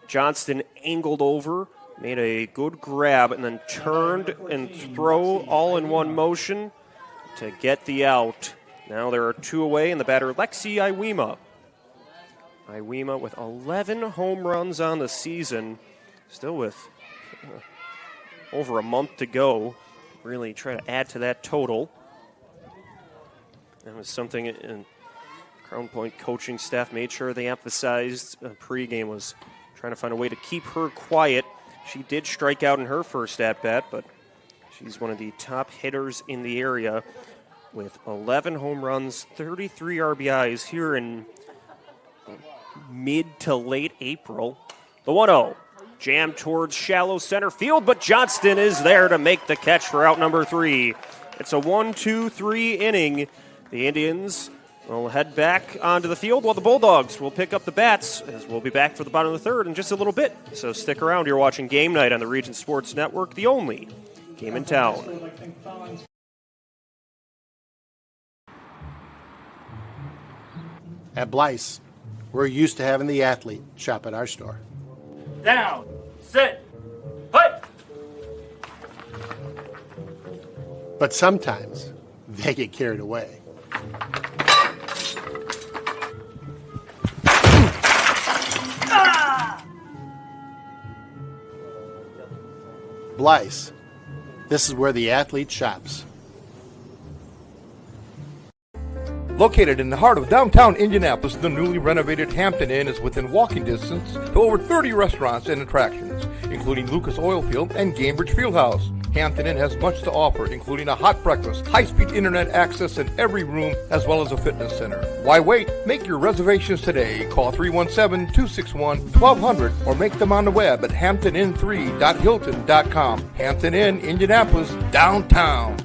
Johnston angled over, made a good grab, and then turned and throw all in one motion to get the out. Now there are 2 away, and the batter, Lexi Iwema. Iwema with 11 home runs on the season, still with over a month to go. Really try to add to that total. That was something in Crown Point coaching staff made sure they emphasized pregame, was trying to find a way to keep her quiet. She did strike out in her first at-bat, but she's one of the top hitters in the area with 11 home runs, 33 RBIs here in mid to late April. The 1-0. Jammed towards shallow center field, but Johnston is there to make the catch for out number 3. It's a 1-2-3 inning. The Indians will head back onto the field while the Bulldogs will pick up the bats, as we'll be back for the bottom of the third in just a little bit. So stick around. You're watching Game Night on the Region Sports Network, the only game in town. At Blyce, we're used to having the athlete shop at our store. Down, sit, put. But sometimes they get carried away. Blyce, this is where the athlete shops. Located in the heart of downtown Indianapolis, the newly renovated Hampton Inn is within walking distance to over 30 restaurants and attractions, including Lucas Oilfield and Gamebridge Fieldhouse. Hampton Inn has much to offer, including a hot breakfast, high-speed internet access in every room, as well as a fitness center. Why wait? Make your reservations today. Call 317-261-1200 or make them on the web at hamptonin3.hilton.com. Hampton Inn, Indianapolis, downtown.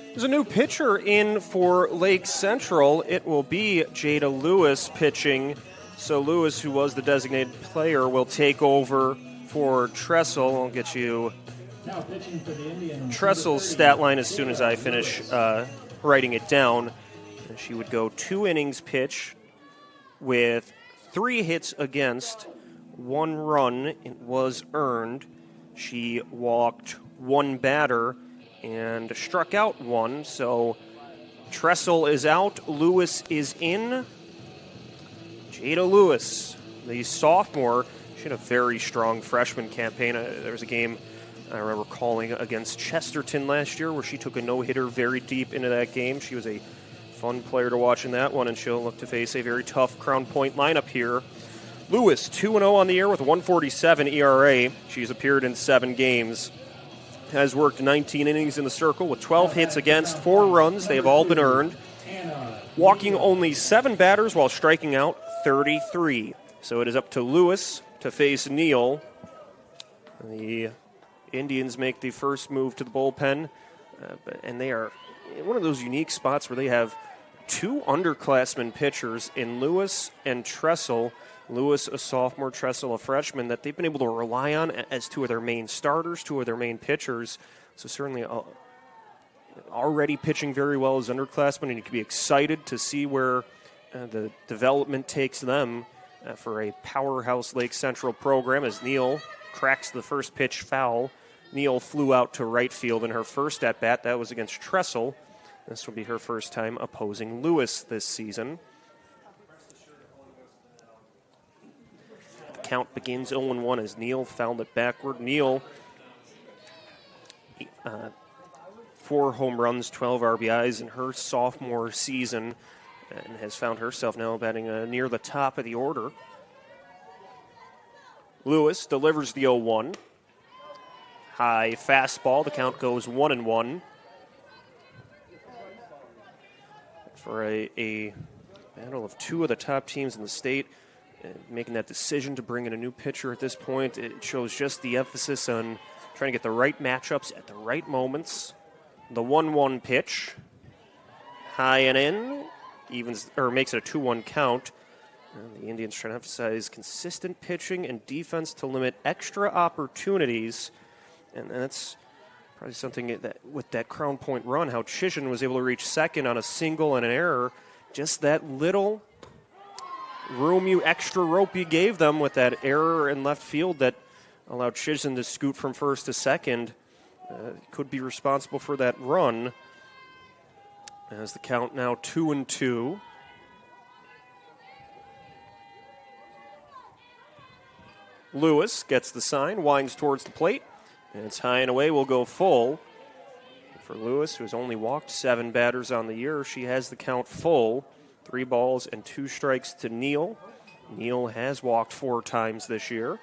There's a new pitcher in for Lake Central. It will be Jada Lewis pitching. So Lewis, who was the designated player, will take over for Tressel. I'll get you Tressel's stat line as soon as I finish writing it down. She would go 2 innings pitch with 3 hits against, 1 run was earned. She walked 1 batter and struck out 1. So Tressel is out, Lewis is in. Jada Lewis, the sophomore, she had a very strong freshman campaign. There was a game I remember calling against Chesterton last year where she took a no-hitter very deep into that game. She was a fun player to watch in that one, and she'll look to face a very tough Crown Point lineup here. Lewis, 2-0 on the year with a 1.47 ERA. She's appeared in 7 games. Has worked 19 innings in the circle with 12 hits against, 4 runs. They have all been earned. Walking only 7 batters while striking out 33. So it is up to Lewis to face Neal The Indians make the first move to the bullpen, and they are in one of those unique spots where they have two underclassmen pitchers in Lewis and Tressel. Lewis, a sophomore, Tressel, a freshman, that they've been able to rely on as two of their main starters, two of their main pitchers. So certainly already pitching very well as underclassmen, and you can be excited to see where the development takes them for a powerhouse Lake Central program as Neal cracks the first pitch foul. Neal flew out to right field in her first at-bat. That was against Tressel. This will be her first time opposing Lewis this season. The count begins 0-1 as Neal fouled it backward. Neal, 4 home runs, 12 RBIs in her sophomore season, and has found herself now batting near the top of the order. Lewis delivers the 0-1. High fastball. The count goes 1-1. For a battle of two of the top teams in the state, making that decision to bring in a new pitcher at this point, it shows just the emphasis on trying to get the right matchups at the right moments. The 1-1 pitch, high and in, evens or makes it a 2-1 count. And the Indians trying to emphasize consistent pitching and defense to limit extra opportunities, and that's probably something that with that Crown Point run, how Chisholm was able to reach second on a single and an error, just that little extra rope you gave them with that error in left field that allowed Chisholm to scoot from first to second, could be responsible for that run. As the count now 2-2. Lewis gets the sign, winds towards the plate, and it's high and away, will go full. For Lewis, who has only walked 7 batters on the year, she has the count full. 3 balls and 2 strikes to Neal. Neal has walked 4 times this year.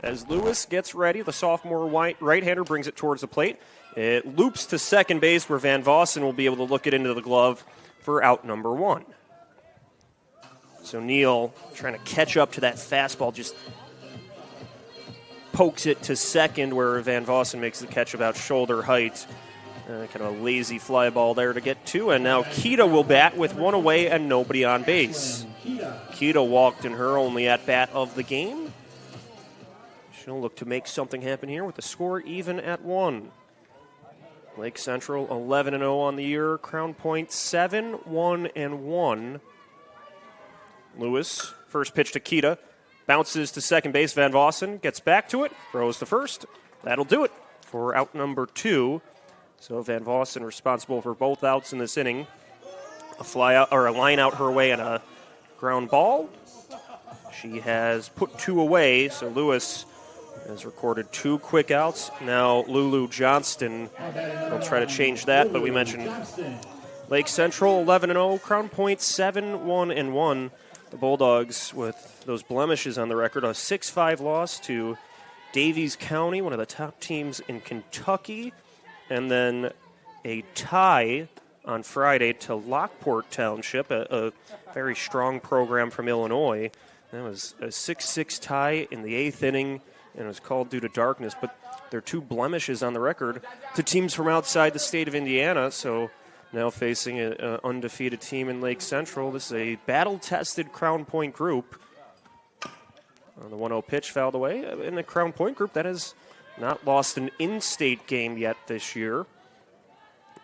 As Lewis gets ready, the sophomore right-hander brings it towards the plate. It loops to second base where Van Vossen will be able to look it into the glove for out number 1. So Neal trying to catch up to that fastball, just pokes it to second where Van Vossen makes the catch about shoulder height. Kind of a lazy fly ball there to get to, and now Kita will bat with 1 away and nobody on base. Kita walked in her only at-bat of the game. She'll look to make something happen here with the score even at 1. Lake Central 11-0 on the year. Crown Point 7-1-1. Lewis, first pitch to Kita, bounces to second base. Van Vossen gets back to it, throws to first. That'll do it for out number 2. So Van Vossen responsible for both outs in this inning. A fly out or a line out her way and a ground ball. She has put 2 away, so Lewis has recorded 2 quick outs. Now Lulu Johnston will try to change that, but we mentioned Lake Central 11-0, Crown Point 7-1-1. The Bulldogs with those blemishes on the record, a 6-5 loss to Davies County, one of the top teams in Kentucky, and then a tie on Friday to Lockport Township, a very strong program from Illinois. That was a 6-6 tie in the 8th inning, and it was called due to darkness, but there are 2 blemishes on the record to teams from outside the state of Indiana, so now facing an undefeated team in Lake Central. This is a battle-tested Crown Point group. The 1-0 pitch fouled away. In the Crown Point group, that has not lost an in-state game yet this year.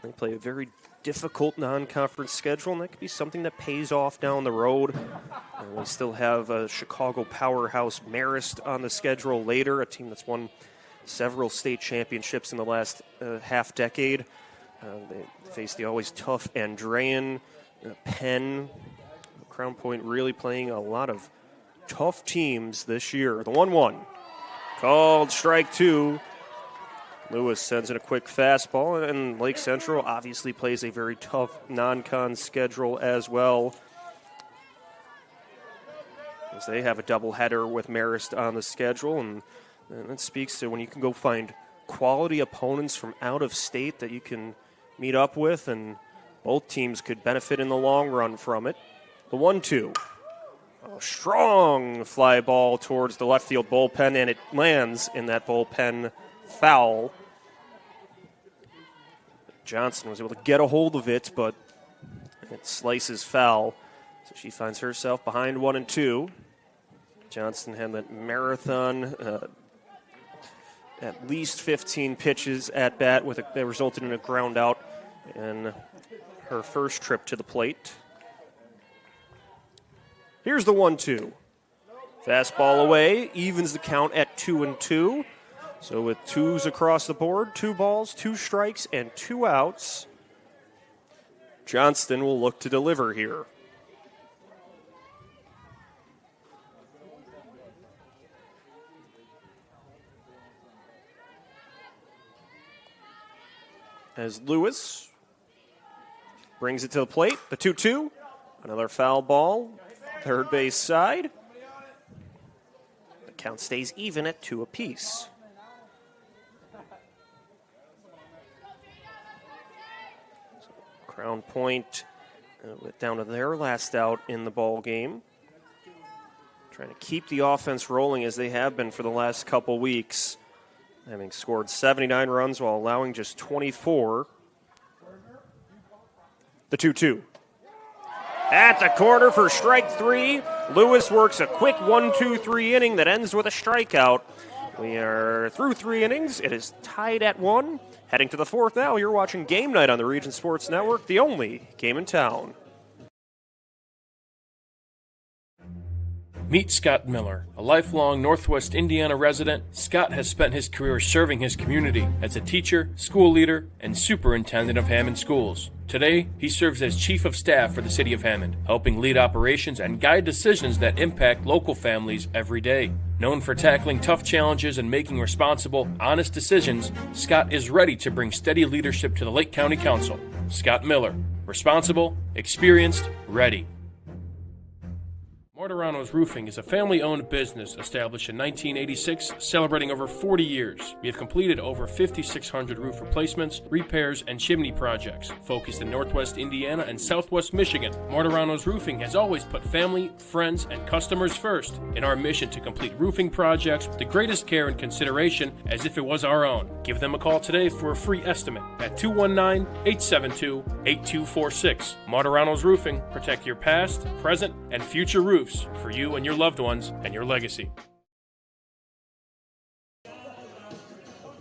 They play a very difficult non-conference schedule, and that could be something that pays off down the road. We still have a Chicago powerhouse Marist on the schedule later, a team that's won several state championships in the last half-decade. They face the always tough Andrean, Penn. Crown Point really playing a lot of tough teams this year. The 1-1. Called strike 2. Lewis sends in a quick fastball, and Lake Central obviously plays a very tough non-con schedule as well, as they have a doubleheader with Marist on the schedule, and that speaks to when you can go find quality opponents from out of state that you can meet up with and Both teams could benefit in the long run from it. The 1-2. A strong fly ball towards the left field bullpen, and it lands in that bullpen foul. Johnson was able to get a hold of it, but it slices foul. So she finds herself behind 1-2. Johnson had that marathon, at least 15 pitches at bat that resulted in a ground out in her first trip to the plate. Here's the 1-2. Fastball away, evens the count at 2-2. So with twos across the board, 2 balls, 2 strikes, and 2 outs, Johnston will look to deliver here. As Lewis brings it to the plate, the 2-2, another foul ball, third base side. The count stays even at 2 apiece. So Crown Point went down to their last out in the ball game. Trying to keep the offense rolling as they have been for the last couple weeks, having scored 79 runs while allowing just 24. The 2-2. At the corner for strike 3. Lewis works a quick 1-2-3 inning that ends with a strikeout. We are through 3 innings. It is tied at 1. Heading to the 4th now. You're watching Game Night on the Region Sports Network, the only game in town. Meet Scott Miller, a lifelong Northwest Indiana resident. Scott has spent his career serving his community as a teacher, school leader, and superintendent of Hammond schools. Today, he serves as Chief of Staff for the City of Hammond, helping lead operations and guide decisions that impact local families every day. Known for tackling tough challenges and making responsible, honest decisions, Scott is ready to bring steady leadership to the Lake County Council. Scott Miller, responsible, experienced, ready. Mortaranos Roofing is a family-owned business established in 1986, celebrating over 40 years. We have completed over 5,600 roof replacements, repairs, and chimney projects, focused in Northwest Indiana and Southwest Michigan. Mortaranos Roofing has always put family, friends, and customers first in our mission to complete roofing projects with the greatest care and consideration as if it was our own. Give them a call today for a free estimate at 219-872-8246. Mortaranos Roofing. Protect your past, present, and future roofs for you and your loved ones and your legacy.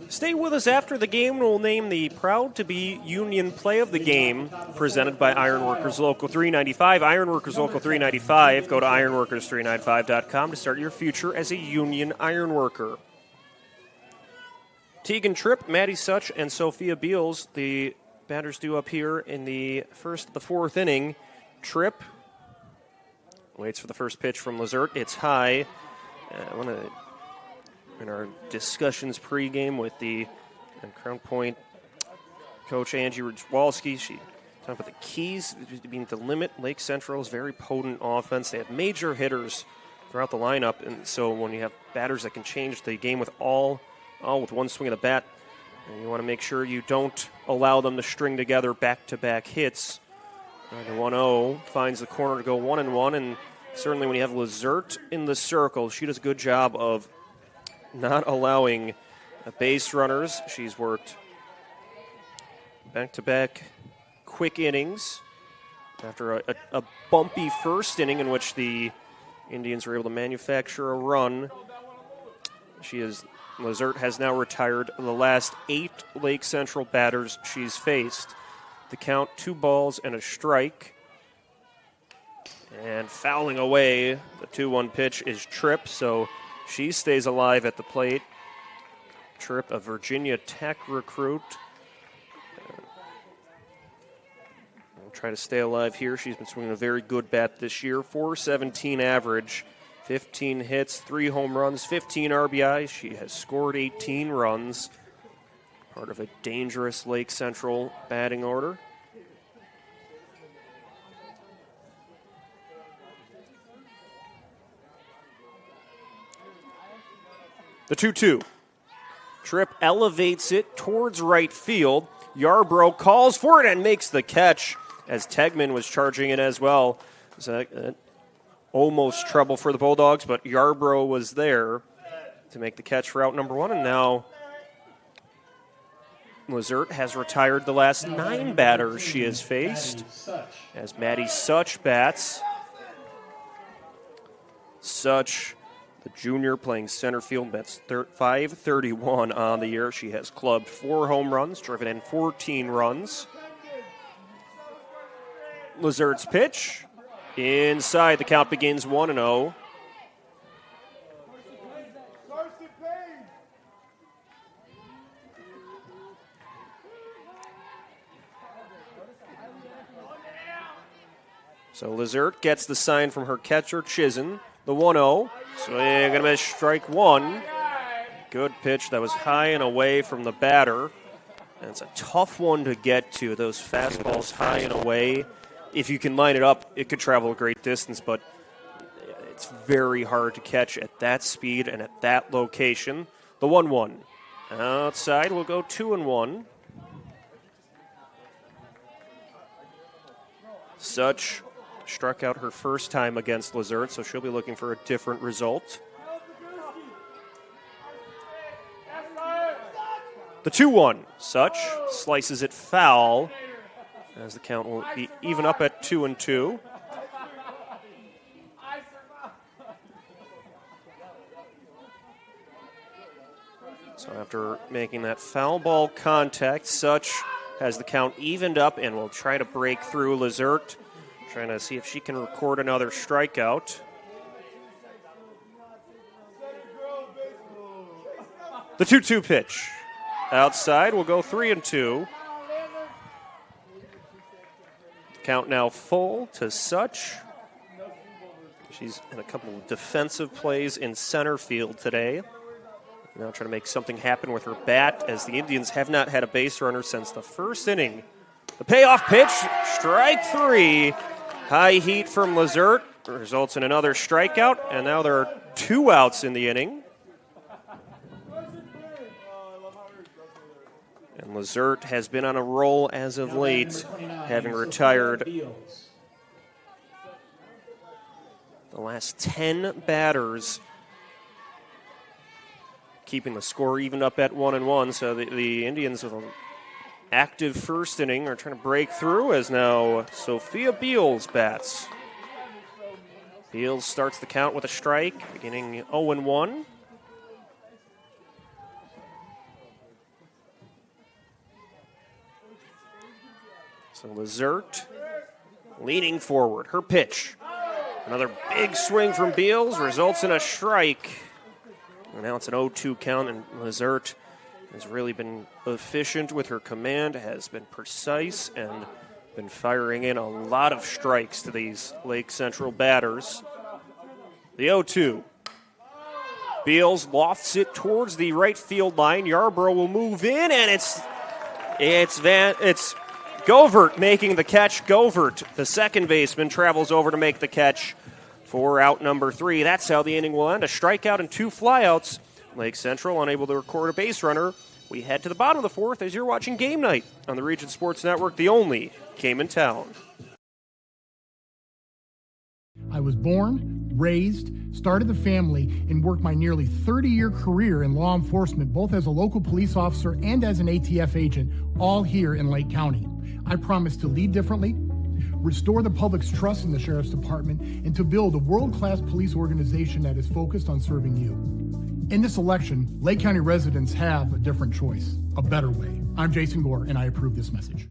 Stay with us after the game. We'll name the proud-to-be Union Play of the Game, presented by Ironworkers Local 395. Ironworkers Local 395. Go to ironworkers395.com to start your future as a Union ironworker. Tegan Tripp, Maddie Such, and Sophia Beals, the batters due up here in the first of the 4th inning. Tripp waits for the first pitch from Lazert. It's high. In our discussions pregame with the Crown Point coach Angie Rajwalski, she talked about the keys being to limit Lake Central's very potent offense. They have major hitters throughout the lineup, and so when you have batters that can change the game with all with one swing of the bat, and you want to make sure you don't allow them to string together back-to-back hits. The 1-0 finds the corner to go 1-1, and certainly when you have Lazert in the circle, she does a good job of not allowing base runners. She's worked back-to-back quick innings after a bumpy first inning in which the Indians were able to manufacture a run. Lazert has now retired the last 8 Lake Central batters she's faced. The count, 2 balls and a strike. And fouling away, the 2-1 pitch is Tripp, so she stays alive at the plate. Tripp, a Virginia Tech recruit. We'll try to stay alive here. She's been swinging a very good bat this year. .417 average, 15 hits, 3 home runs, 15 RBIs. She has scored 18 runs. Part of a dangerous Lake Central batting order. The 2-2. Tripp elevates it towards right field. Yarbrough calls for it and makes the catch. as Tegman was charging in as well. So almost trouble for the Bulldogs, but Yarbrough was there to make the catch for out number 1, and now Lizert has retired the last 9 batters she has faced as Maddie Such bats. Such, the junior, playing center field, bats .531 on the year. She has clubbed 4 home runs, driven in 14 runs. Lizert's pitch. Inside, the count begins 1-0. So Lizert gets the sign from her catcher, Chizen. The 1-0. So they're going to miss strike 1. Good pitch that was high and away from the batter. And it's a tough one to get to, those fastballs high and away. If you can line it up, it could travel a great distance, but it's very hard to catch at that speed and at that location. The 1-1. Outside, we'll go 2-1. Such struck out her first time against Lizert, so she'll be looking for a different result. The 2-1. Such slices it foul, as the count will be even up at 2-2. So after making that foul ball contact, Such has the count evened up and will try to break through Lizert, trying to see if she can record another strikeout. The 2-2 pitch. Outside, we'll go 3-2. Count now full to Such. She's in a couple of defensive plays in center field today. Now trying to make something happen with her bat, as the Indians have not had a base runner since the first inning. The payoff pitch, strike 3. High heat from Lizert results in another strikeout, and now there are 2 outs in the inning. And Lizert has been on a roll as of late, having retired the last 10 batters, keeping the score even up at 1-1. So the Indians with an active first inning are trying to break through, as now Sophia Beals bats. Beals starts the count with a strike, beginning 0-1. So Lizert leaning forward. Her pitch. Another big swing from Beals results in a strike. And now it's an 0-2 count, and Lizert has really been efficient with her command, has been precise, and been firing in a lot of strikes to these Lake Central batters. The 0-2. Beals lofts it towards the right field line. Yarbrough will move in, and it's Govert making the catch. Govert, the second baseman, travels over to make the catch for out number 3. That's how the inning will end. A strikeout and 2 flyouts. Lake Central unable to record a base runner. We head to the bottom of the 4th as you're watching Game Night on the Region Sports Network, the only game in town. I was born, raised, started the family, and worked my nearly 30-year career in law enforcement, both as a local police officer and as an ATF agent, all here in Lake County. I promise to lead differently, restore the public's trust in the Sheriff's Department, and to build a world-class police organization that is focused on serving you. In this election, Lake County residents have a different choice, a better way. I'm Jason Gore, and I approve this message.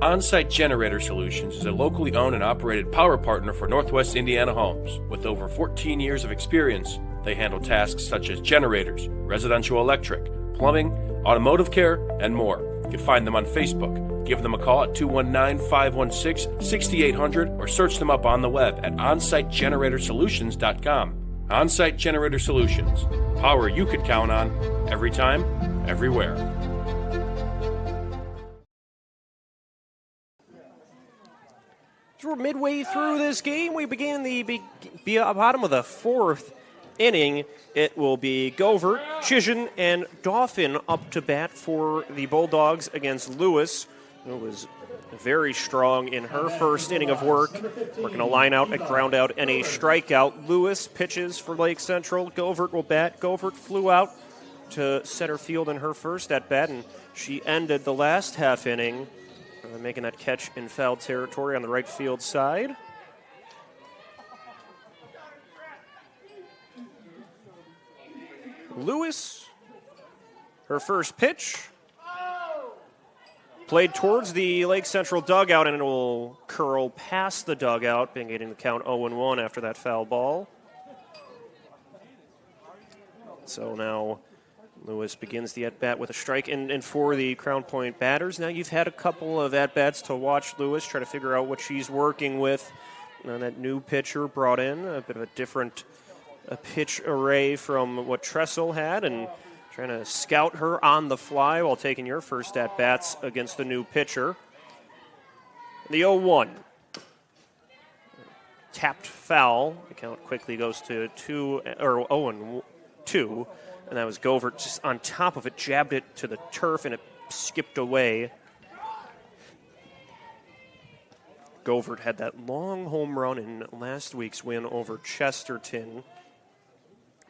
On-Site Generator Solutions is a locally owned and operated power partner for Northwest Indiana Homes. With over 14 years of experience, they handle tasks such as generators, residential electric, plumbing, automotive care, and more. You can find them on Facebook. Give them a call at 219-516-6800 or search them up on the web at onsitegeneratorsolutions.com. On-Site Generator Solutions. Power you could count on, every time, everywhere. So we're midway through this game. We begin the bottom of the 4th inning. It will be Govert, Chizen, and Dauphin up to bat for the Bulldogs against Lewis, who was very strong in her first inning of work, working a line out, a ground out, and a strikeout. Lewis pitches for Lake Central. Govert will bat. Govert flew out to center field in her first at bat, and she ended the last half inning making that catch in foul territory on the right field side. Lewis, her first pitch, played towards the Lake Central dugout, and it will curl past the dugout, being getting the count 0-1 after that foul ball. So now Lewis begins the at-bat with a strike. And for the Crown Point batters, now you've had a couple of at-bats to watch Lewis, try to figure out what she's working with. And that new pitcher brought in a bit of a different pitch array from what Tressel had, and trying to scout her on the fly while taking your first at-bats against the new pitcher. The 0-1. Tapped foul. The count quickly goes to 0-2. And that was Govert just on top of it, jabbed it to the turf, and it skipped away. Govert had that long home run in last week's win over Chesterton,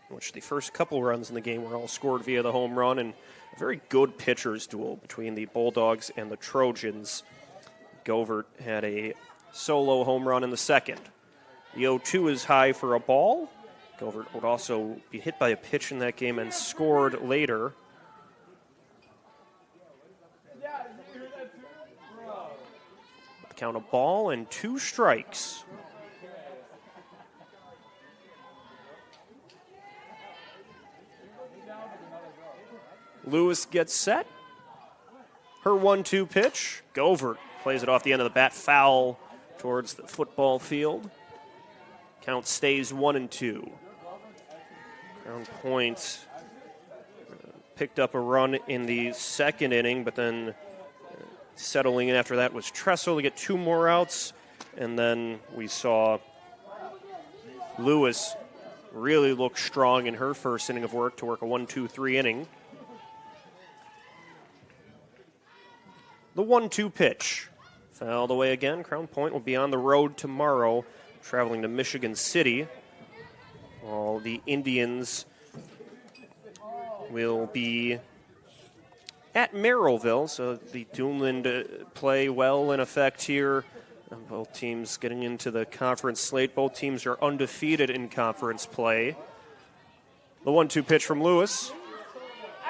which the first couple runs in the game were all scored via the home run, and a very good pitchers duel between the Bulldogs and the Trojans. Govert had a solo home run in the second. The 0-2 is high for a ball. Govert would also be hit by a pitch in that game and scored later. The count a ball and 2 strikes. Lewis gets set. Her 1-2 pitch. Govert plays it off the end of the bat, foul towards the football field. Count stays 1-2. Crown Point picked up a run in the second inning, but then settling in after that was Tressel to get 2 more outs. And then we saw Lewis really look strong in her first inning of work to work a 1-2-3 inning. The 1-2 pitch. Fouled away again. Crown Point will be on the road tomorrow, traveling to Michigan City. While the Indians will be at Merrillville, so the Duneland play well in effect here. Both teams getting into the conference slate. Both teams are undefeated in conference play. The 1-2 pitch from Lewis.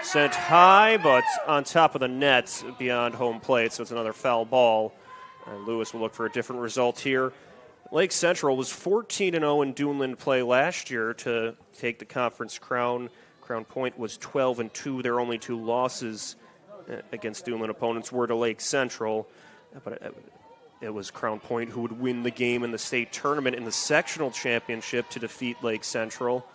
Sent high, but on top of the net beyond home plate, so it's another foul ball. And Lewis will look for a different result here. Lake Central was 14-0 in Duneland play last year to take the conference crown. Crown Point was 12-2. Their only 2 losses against Duneland opponents were to Lake Central. But it was Crown Point who would win the game in the state tournament in the sectional championship to defeat Lake Central.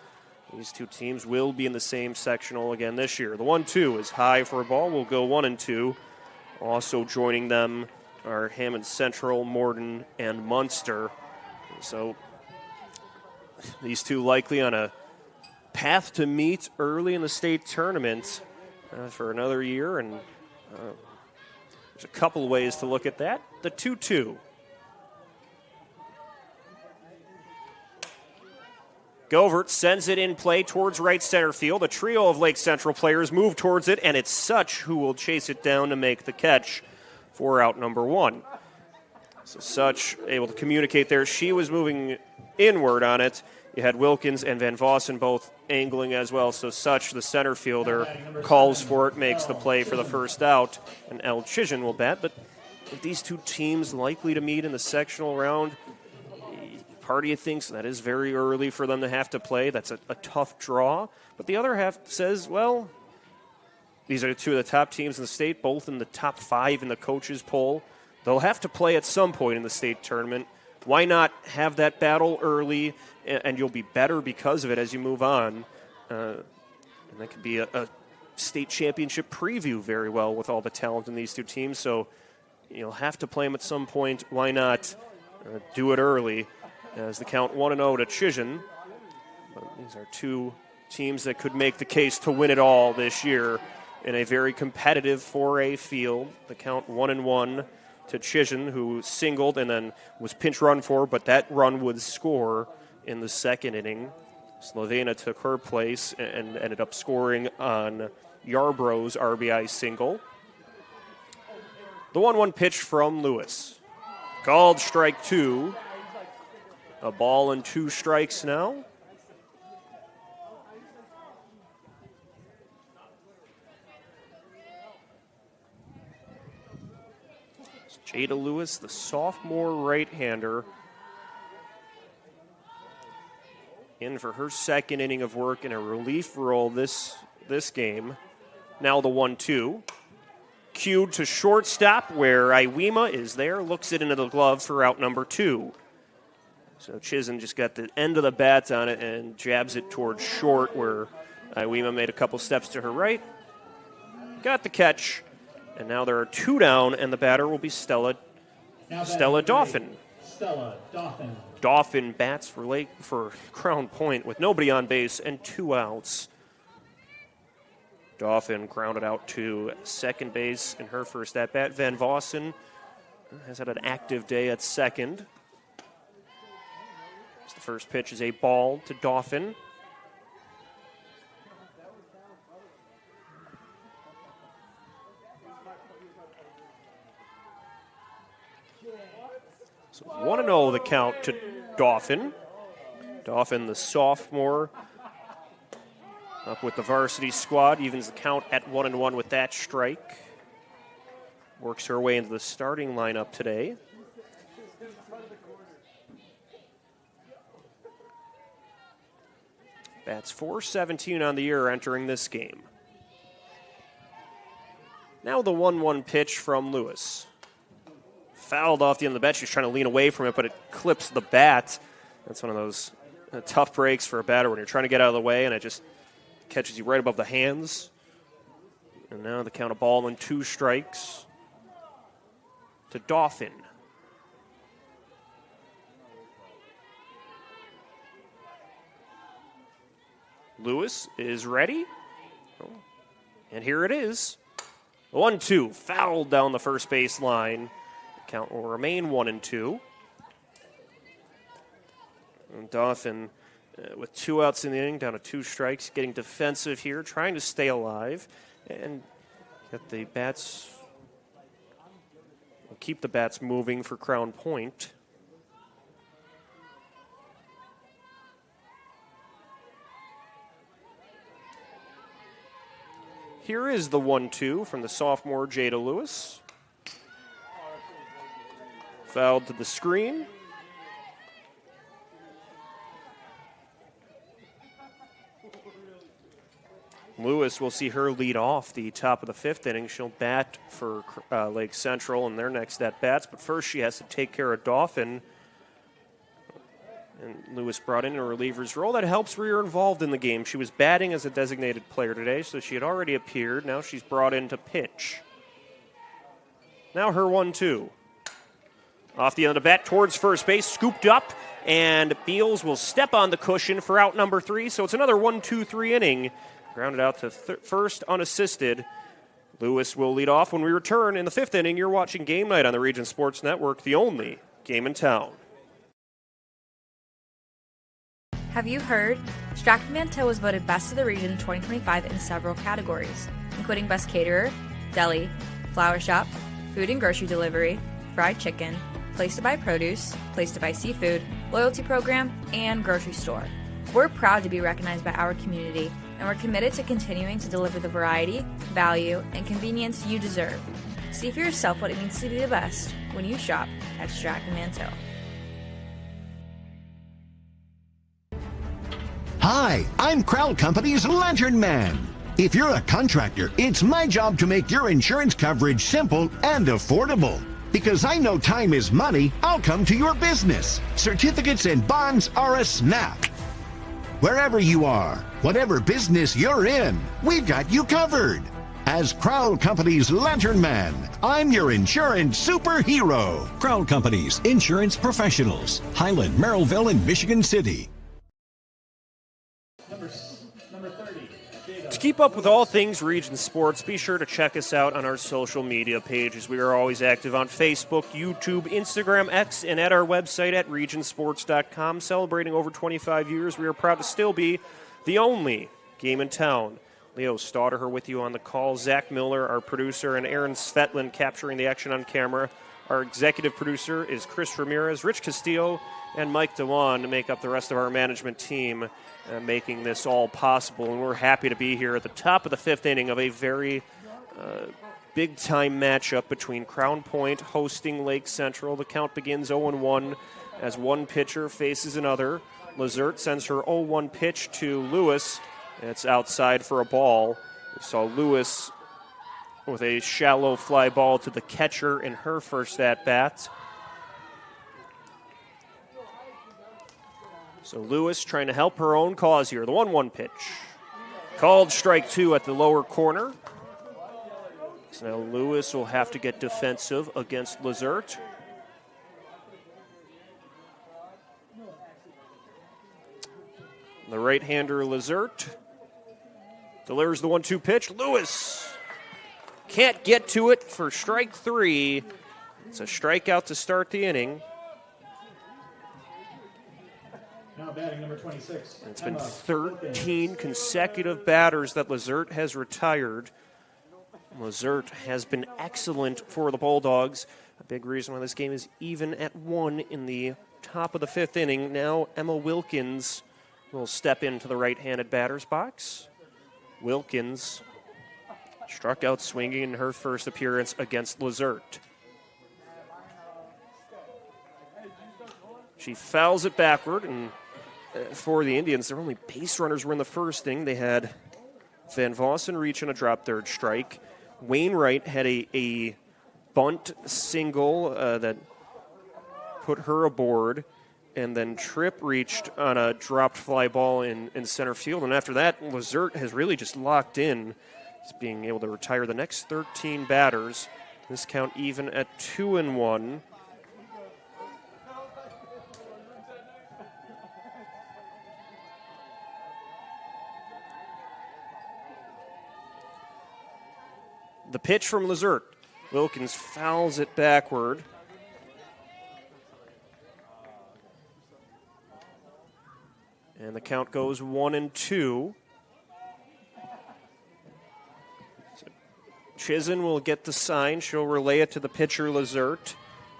These 2 teams will be in the same sectional again this year. The 1-2 is high for a ball. Will go 1-2. Also joining them are Hammond Central, Morden, and Munster. So these 2 likely on a path to meet early in the state tournament for another year, and there's a couple of ways to look at that. The 2-2. Govert sends it in play towards right center field. A trio of Lake Central players move towards it, and it's Such who will chase it down to make the catch for out number 1. So Such able to communicate there. She was moving inward on it. You had Wilkins and Van Vossen both angling as well. So Such, the center fielder, calls for it, makes the play for the first out, and El Chision will bat. But with these 2 teams likely to meet in the sectional round, part of you thinks that is very early for them to have to play. That's a tough draw. But the other half says, well, these are 2 of the top teams in the state, both in the top 5 in the coaches poll. They'll have to play at some point in the state tournament. Why not have that battle early, and you'll be better because of it as you move on. And that could be a state championship preview very well with all the talent in these 2 teams. So you'll have to play them at some point. Why not do it early as the count 1-0 to Chision. But these are 2 teams that could make the case to win it all this year in a very competitive 4A field. The count 1-1 to Chisin, who singled and then was pinch run for, but that run would score in the second inning. Slovena took her place and ended up scoring on Yarbrough's RBI single. The 1-1 pitch from Lewis. Called strike 2. A ball and 2 strikes now. Jada Lewis, the sophomore right-hander, in for her second inning of work in a relief role this game. Now the 1-2. Cued to shortstop where Iwema is there, looks it into the glove for out number 2. So Chisin just got the end of the bat on it and jabs it towards short where Iwema made a couple steps to her right. Got the catch. And now there are 2 down, and the batter will be Stella Dauphin. Stella Dauphin. Dauphin bats for Crown Point with nobody on base and 2 outs. Dauphin grounded out to second base in her first at-bat. Van Vossen has had an active day at second. The first pitch is a ball to Dauphin. So 1-0 the count to Dauphin. Dauphin, the sophomore, up with the varsity squad, evens the count at 1-1 with that strike. Works her way into the starting lineup today. Bats .417 on the year entering this game. Now the 1-1 pitch from Lewis. Fouled off the end of the bat. She's trying to lean away from it, but it clips the bat. That's one of those tough breaks for a batter when you're trying to get out of the way and it just catches you right above the hands. And now the count of ball and 2 strikes to Dauphin. Lewis is ready. And here it is. 1-2, fouled down the first base line. Count will remain 1-2. And Dauphin, with 2 outs in the inning, down to 2 strikes, getting defensive here, trying to stay alive, and get the bats, keep the bats moving for Crown Point. Here is the 1-2 from the sophomore Jada Lewis. Fouled to the screen. Lewis will see her lead off the top of the 5th inning. She'll bat for Lake Central in their next at-bats, but first she has to take care of Dauphin. And Lewis brought in a reliever's role that helps her involved in the game. She was batting as a designated player today, so she had already appeared. Now she's brought in to pitch. Now her 1-2. Off the end of the bat towards first base, scooped up, and Beals will step on the cushion for out number 3. So it's another 1-2-3 inning. Grounded out to first unassisted. Lewis will lead off when we return in the 5th inning. You're watching Game Night on the Region Sports Network, the only game in town. Have you heard? Strachan Manteau was voted Best of the Region 2025 in several categories, including Best Caterer, Deli, Flower Shop, Food and Grocery Delivery, Fried Chicken, Place to Buy Produce, Place to Buy Seafood, Loyalty Program, and Grocery Store. We're proud to be recognized by our community, and we're committed to continuing to deliver the variety, value, and convenience you deserve. See for yourself what it means to be the best when you shop at Strachan Manteau. Hi, I'm Crowell Company's Lantern Man. If you're a contractor, it's my job to make your insurance coverage simple and affordable. Because I know time is money, I'll come to your business. Certificates and bonds are a snap. Wherever you are, whatever business you're in, we've got you covered. As Crowell Company's Lantern Man, I'm your insurance superhero. Crowell Company's Insurance Professionals, Highland, Merrillville, and Michigan City. Number 30. To keep up with all things Region Sports, be sure to check us out on our social media pages. We are always active on Facebook, YouTube, Instagram, X, and at our website at regionsports.com. Celebrating over 25 years, we are proud to still be the only game in town. Leo Staudaher with you on the call. Zach Miller, our producer, and Aaron Svetlin capturing the action on camera. Our executive producer is Chris Ramirez. Rich Castillo and Mike DeWan make up the rest of our management team, making this all possible. And we're happy to be here at the top of the fifth inning of a very big-time matchup between Crown Point hosting Lake Central. The count begins 0-1 as one pitcher faces another. Lazert sends her 0-1 pitch to Lewis. It's outside for a ball. We saw Lewis with a shallow fly ball to the catcher in her first at-bat. So Lewis trying to help her own cause here. The 1-1 pitch. Called strike two at the lower corner. So now Lewis will have to get defensive against Lazert. The right-hander Lazert delivers the 1-2 pitch. Lewis can't get to it for strike three. It's a strikeout to start the inning. Now batting number 26. It's been 13 consecutive batters that Lazert has retired. Lazert has been excellent for the Bulldogs. A big reason why this game is even at 1 in the top of the fifth inning. Now Emma Wilkins will step into the right-handed batter's box. Wilkins struck out swinging in her first appearance against Lazert. She fouls it backward, and for the Indians, their only base runners were in the first inning. They had Van Vossen reach on a drop third strike. Wainwright had a bunt single that put her aboard, and then Tripp reached on a dropped fly ball in center field. And after that, Lazert has really just locked in. He's being able to retire the next 13 batters. This count even at 2-1. The pitch from Lazert. Wilkins fouls it backward. And the count goes 1-2. So Chizen will get the sign. She'll relay it to the pitcher, Lazert.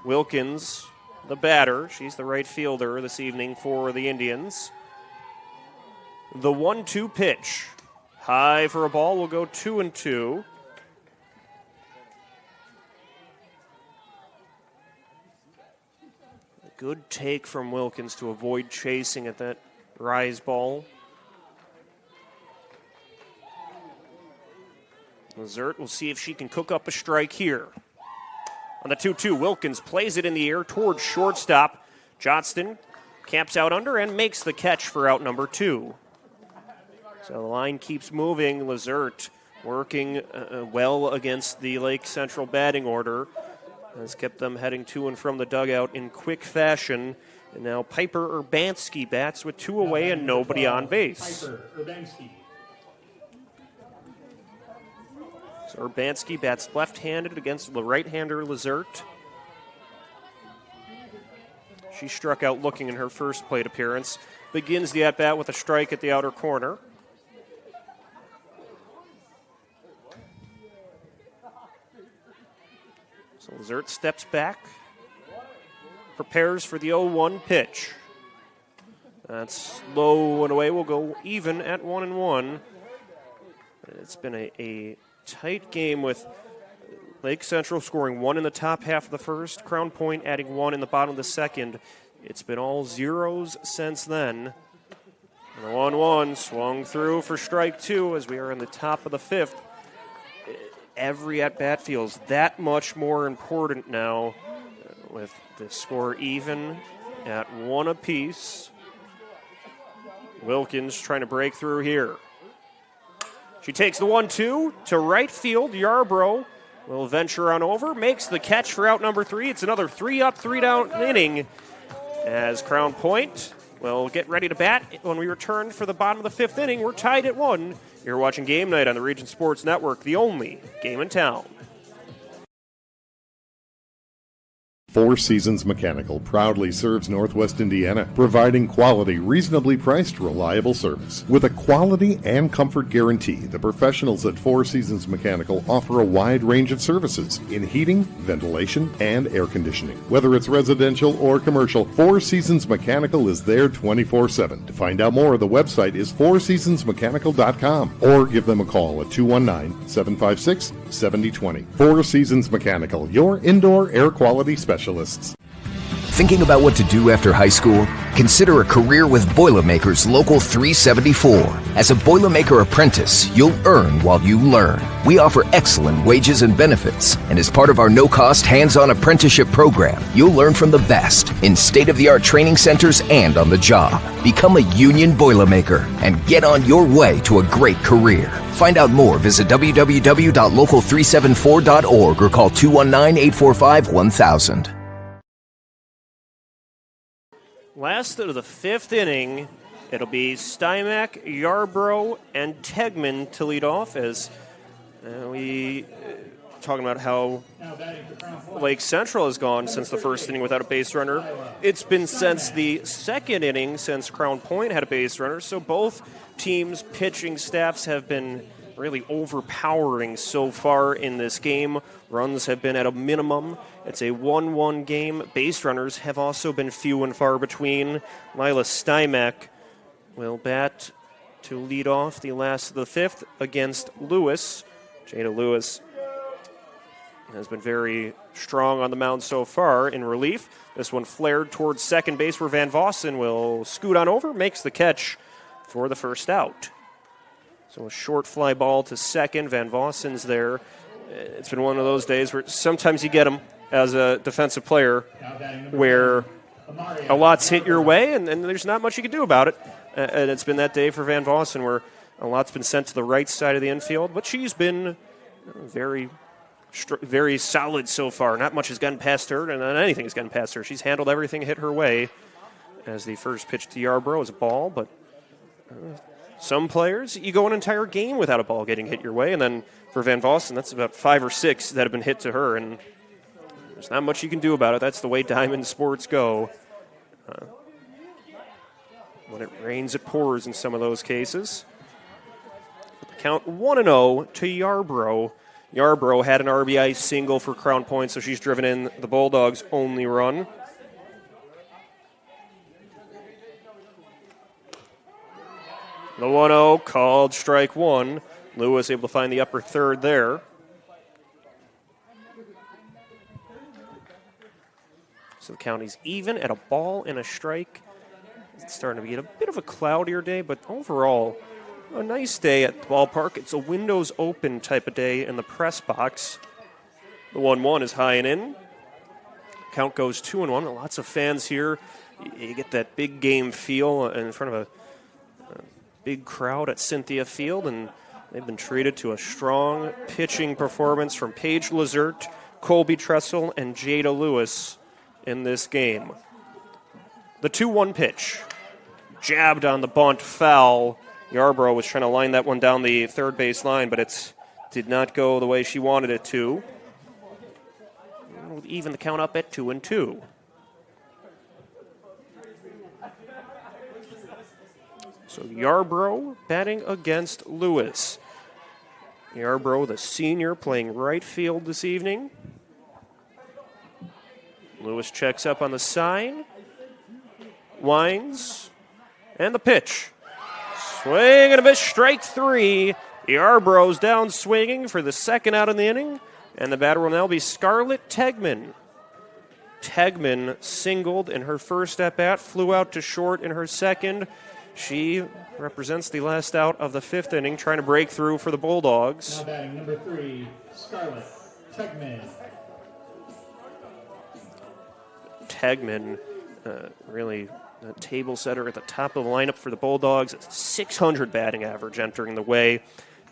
Wilkins, the batter. She's the right fielder this evening for the Indians. The 1-2 pitch. High for a ball. Will go 2-2. Good take from Wilkins to avoid chasing at that rise ball. Lazert will see if she can cook up a strike here. On the 2-2, Wilkins plays it in the air towards shortstop. Johnston camps out under and makes the catch for out number 2. So the line keeps moving. Lazert working well against the Lake Central batting order. Has kept them heading to and from the dugout in quick fashion. And now Piper Urbanski bats with 2 away and nobody on base. Piper Urbanski. So Urbanski bats left-handed against the right-hander Lazert. She struck out looking in her first plate appearance. Begins the at-bat with a strike at the outer corner. So Lazert steps back, prepares for the 0-1 pitch. That's low and away. We'll go even at 1-1. It's been a tight game with Lake Central scoring 1 in the top half of the first, Crown Point adding 1 in the bottom of the second. It's been all zeros since then. And the 1-1 swung through for strike 2 as we are in the top of the fifth. Every at-bat feels that much more important now with the score even at 1 apiece. Wilkins trying to break through here. She takes the 1-2 to right field. Yarbrough will venture on over, makes the catch for out number 3. It's another 3-up, 3-down inning as Crown Point will get ready to bat when we return for the bottom of the fifth inning. We're tied at 1. You're watching Game Night on the Region Sports Network, the only game in town. Four Seasons Mechanical proudly serves Northwest Indiana, providing quality, reasonably priced, reliable service. With a quality and comfort guarantee, the professionals at Four Seasons Mechanical offer a wide range of services in heating, ventilation, and air conditioning. Whether it's residential or commercial, Four Seasons Mechanical is there 24/7. To find out more, the website is fourseasonsmechanical.com or give them a call at 219-756-7020. Four Seasons Mechanical, your indoor air quality specialist. Thinking about what to do after high school? Consider a career with Boilermakers Local 374. As a Boilermaker apprentice, you'll earn while you learn. We offer excellent wages and benefits, and as part of our no-cost hands-on apprenticeship program, you'll learn from the best in state-of-the-art training centers and on the job. Become a union Boilermaker and get on your way to a great career. Find out more, visit www.local374.org or call 219-845-1000. Last of the fifth inning, it'll be Steinmack, Yarbrough, and Tegman to lead off as we talking about how Lake Central has gone since the first inning without a base runner. It's been since the second inning since Crown Point had a base runner, so both teams' pitching staffs have been really overpowering so far in this game. Runs have been at a minimum. It's a 1-1 game. Base runners have also been few and far between. Lila Steinmack will bat to lead off the last of the fifth against Lewis. Jada Lewis has been very strong on the mound so far in relief. This one flared towards second base where Van Vossen will scoot on over, makes the catch for the first out. So a short fly ball to second. Van Vossen's there. It's been one of those days where sometimes you get them as a defensive player where a lot's hit your way and there's not much you can do about it. And it's been that day for Van Vossen where a lot's been sent to the right side of the infield, but she's been very solid so far. Not much has gotten past her, and anything has gotten past her. She's handled everything hit her way as the first pitch to Yarbrough is a ball, but some players, you go an entire game without a ball getting hit your way, and then for Van Vossen, that's about 5 or 6 that have been hit to her, and there's not much you can do about it. That's the way diamond sports go. When it rains, it pours in some of those cases. Count 1-0 to Yarbrough. Yarbrough had an RBI single for Crown Point, so she's driven in the Bulldogs' only run. The 1-0 called strike one. Lewis able to find the upper third there. So the county's even at a ball and a strike. It's starting to get a bit of a cloudier day, but overall, a nice day at the ballpark. It's a windows open type of day in the press box. The 1-1 is high and in. Count goes 2-1. Lots of fans here. You get that big game feel in front of a big crowd at Cynthia Field, and they've been treated to a strong pitching performance from Paige Lazert, Colby Tressel, and Jada Lewis in this game. The 2-1 pitch. Jabbed on the bunt, foul. Yarbrough was trying to line that one down the third base line, but it did not go the way she wanted it to. We'll even the count up at 2-2. So Yarbrough batting against Lewis. Yarbrough, the senior, playing right field this evening. Lewis checks up on the sign. Winds. And the pitch. Swing and a miss, strike three. Yarbrough's down swinging for the second out in the inning. And the batter will now be Scarlett Tegman. Tegman singled in her first at-bat, flew out to short in her second. She represents the last out of the fifth inning, trying to break through for the Bulldogs. Now batting number 3, Scarlett Tegman. Tegman, really a table setter at the top of the lineup for the Bulldogs. 600 batting average entering the way.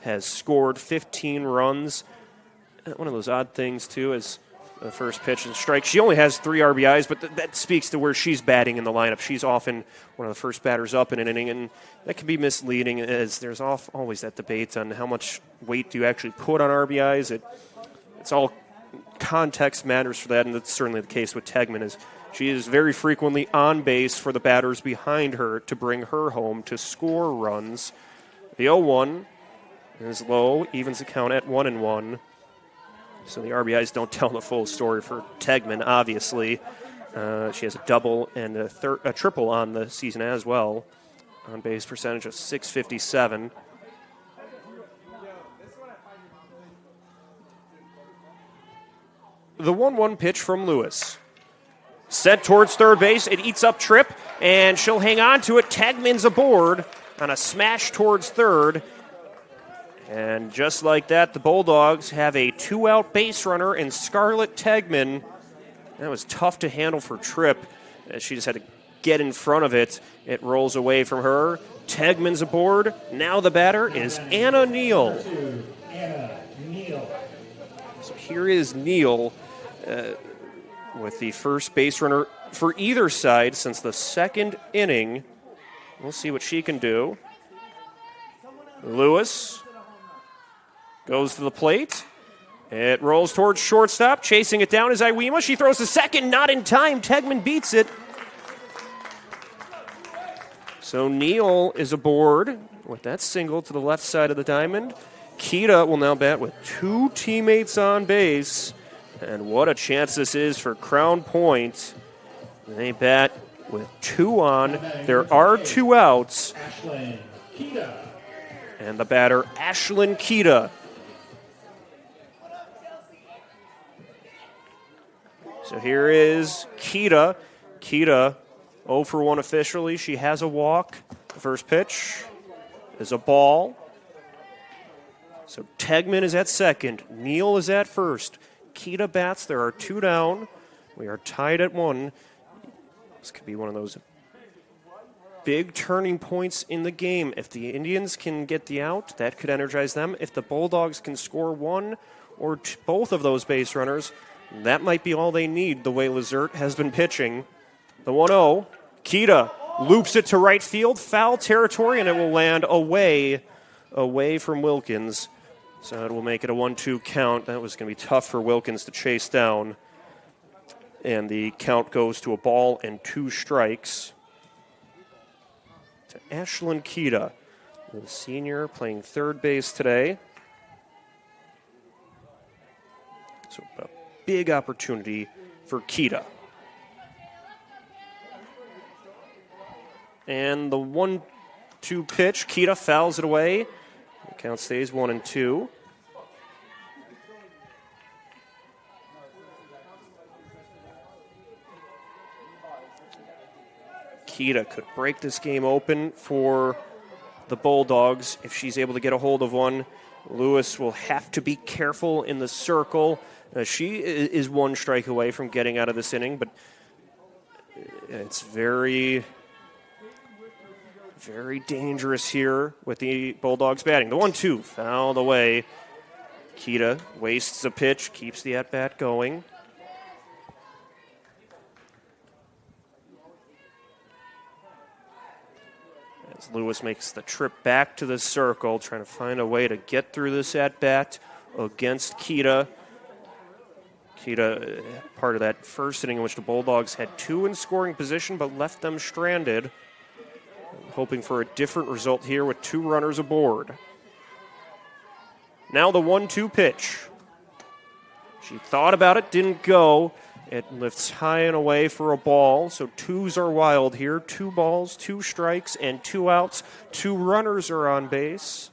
Has scored 15 runs. One of those odd things, too, is The first pitch and strike. She only has 3 RBIs, but that speaks to where she's batting in the lineup. She's often one of the first batters up in an inning, and that can be misleading as there's always that debate on how much weight do you actually put on RBIs. It's all context matters for that, and that's certainly the case with Tegman. Is she is very frequently on base for the batters behind her to bring her home to score runs. The 0-1 is low, evens the count at 1-1. So the RBIs don't tell the full story for Tegman, obviously. She has a double and a triple on the season as well. On base percentage of .657. The 1-1 pitch from Lewis. Set towards third base. It eats up Tripp, and she'll hang on to it. Tegman's aboard on a smash towards third. And just like that, the Bulldogs have a 2-out base runner in Scarlett Tegman. That was tough to handle for Tripp. She just had to get in front of it. It rolls away from her. Tegman's aboard. Now the batter is Anna Neal. So here is Neal with the first base runner for either side since the second inning. We'll see what she can do. Lewis goes to the plate. It rolls towards shortstop. Chasing it down is Iwema. She throws the second, not in time. Tegman beats it. So Neal is aboard with that single to the left side of the diamond. Kita will now bat with 2 teammates on base. And what a chance this is for Crown Point. They bat with 2 on. There are 2 outs. And the batter, Ashlyn Kita. So here is Kita. Kita 0 for 1 officially. She has a walk. The first pitch is a ball. So Tegman is at second. Neal is at first. Kita bats. There are 2 down. We are tied at 1. This could be one of those big turning points in the game. If the Indians can get the out, that could energize them. If the Bulldogs can score 1 or both of those base runners, that might be all they need, the way Lazert has been pitching. The 1-0, Kita loops it to right field, foul territory, and it will land away from Wilkins. So it will make it a 1-2 count. That was going to be tough for Wilkins to chase down. And the count goes to a ball and 2 strikes. To Ashlyn Kita, the senior playing third base today. So a big opportunity for Kita. And the 1-2 pitch, Kita fouls it away. The count stays 1-2. Kita could break this game open for the Bulldogs if she's able to get a hold of one. Lewis will have to be careful in the circle. She is 1 strike away from getting out of this inning, but it's very, very dangerous here with the Bulldogs batting. The 1-2 fouled away. Kita wastes a pitch, keeps the at-bat going. As Lewis makes the trip back to the circle, trying to find a way to get through this at-bat against Kita. Kita, part of that first inning in which the Bulldogs had 2 in scoring position but left them stranded. Hoping for a different result here with 2 runners aboard. Now the 1-2 pitch. She thought about it, didn't go. It lifts high and away for a ball, so 2s are wild here. 2 balls, 2 strikes, and 2 outs. 2 runners are on base.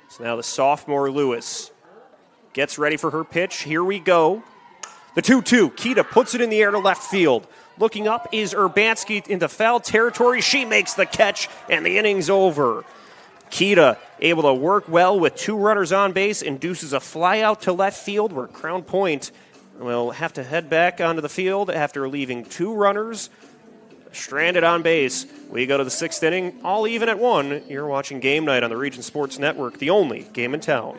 So now the sophomore Lewis gets ready for her pitch. Here we go. The 2-2. Kita puts it in the air to left field. Looking up is Urbanski into foul territory. She makes the catch, and the inning's over. Kita able to work well with 2 runners on base, induces a fly out to left field where Crown Point will have to head back onto the field after leaving 2 runners stranded on base. We go to the 6th inning, all even at 1. You're watching Game Night on the Region Sports Network, the only game in town.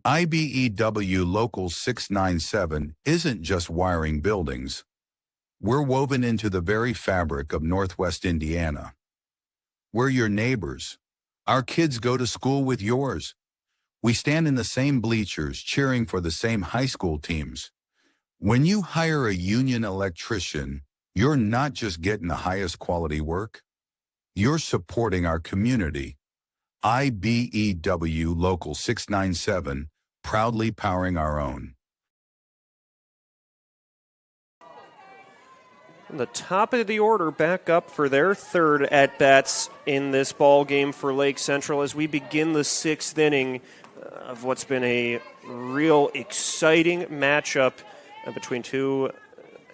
IBEW Local 697 isn't just wiring buildings. We're woven into the very fabric of Northwest Indiana. We're your neighbors. Our kids go to school with yours. We stand in the same bleachers cheering for the same high school teams. When you hire a union electrician, you're not just getting the highest quality work. You're supporting our community. IBEW Local 697, proudly powering our own. The top of the order back up for their third at-bats in this ball game for Lake Central as we begin the 6th inning of what's been a real exciting matchup between two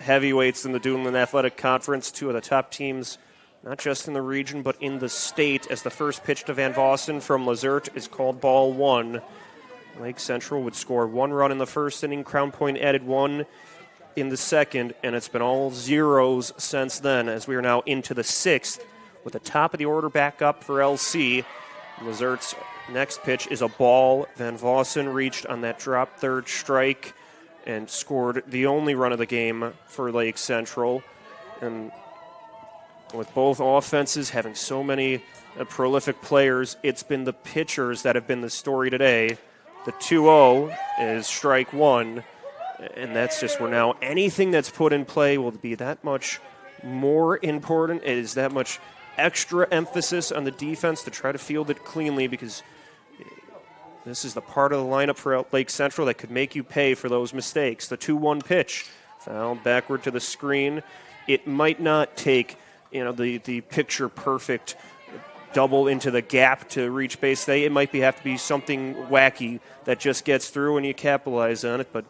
heavyweights in the Duneland Athletic Conference, two of the top teams not just in the region but in the state, as the first pitch to Van Vossen from Lizert is called ball 1. Lake Central would score 1 run in the first inning. Crown Point added 1 in the second, and it's been all zeros since then as we are now into the 6th with the top of the order back up for LC. Lizert's next pitch is a ball. Van Vossen reached on that drop third strike and scored the only run of the game for Lake Central. And with both offenses having so many prolific players, it's been the pitchers that have been the story today. The 2-0 is strike 1, and that's just where now anything that's put in play will be that much more important. It is that much extra emphasis on the defense to try to field it cleanly, because this is the part of the lineup for Lake Central that could make you pay for those mistakes. The 2-1 pitch, fouled backward to the screen. It might not take the picture-perfect double into the gap to reach base. It might have to be something wacky that just gets through and you capitalize on it, but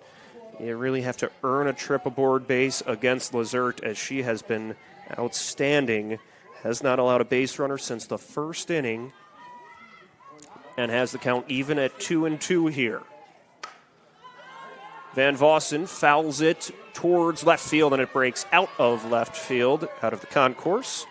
you really have to earn a trip aboard base against Lizert, as she has been outstanding, has not allowed a base runner since the first inning, and has the count even at 2-2 here. Van Vossen fouls it towards left field, and it breaks out of left field, out of the concourse.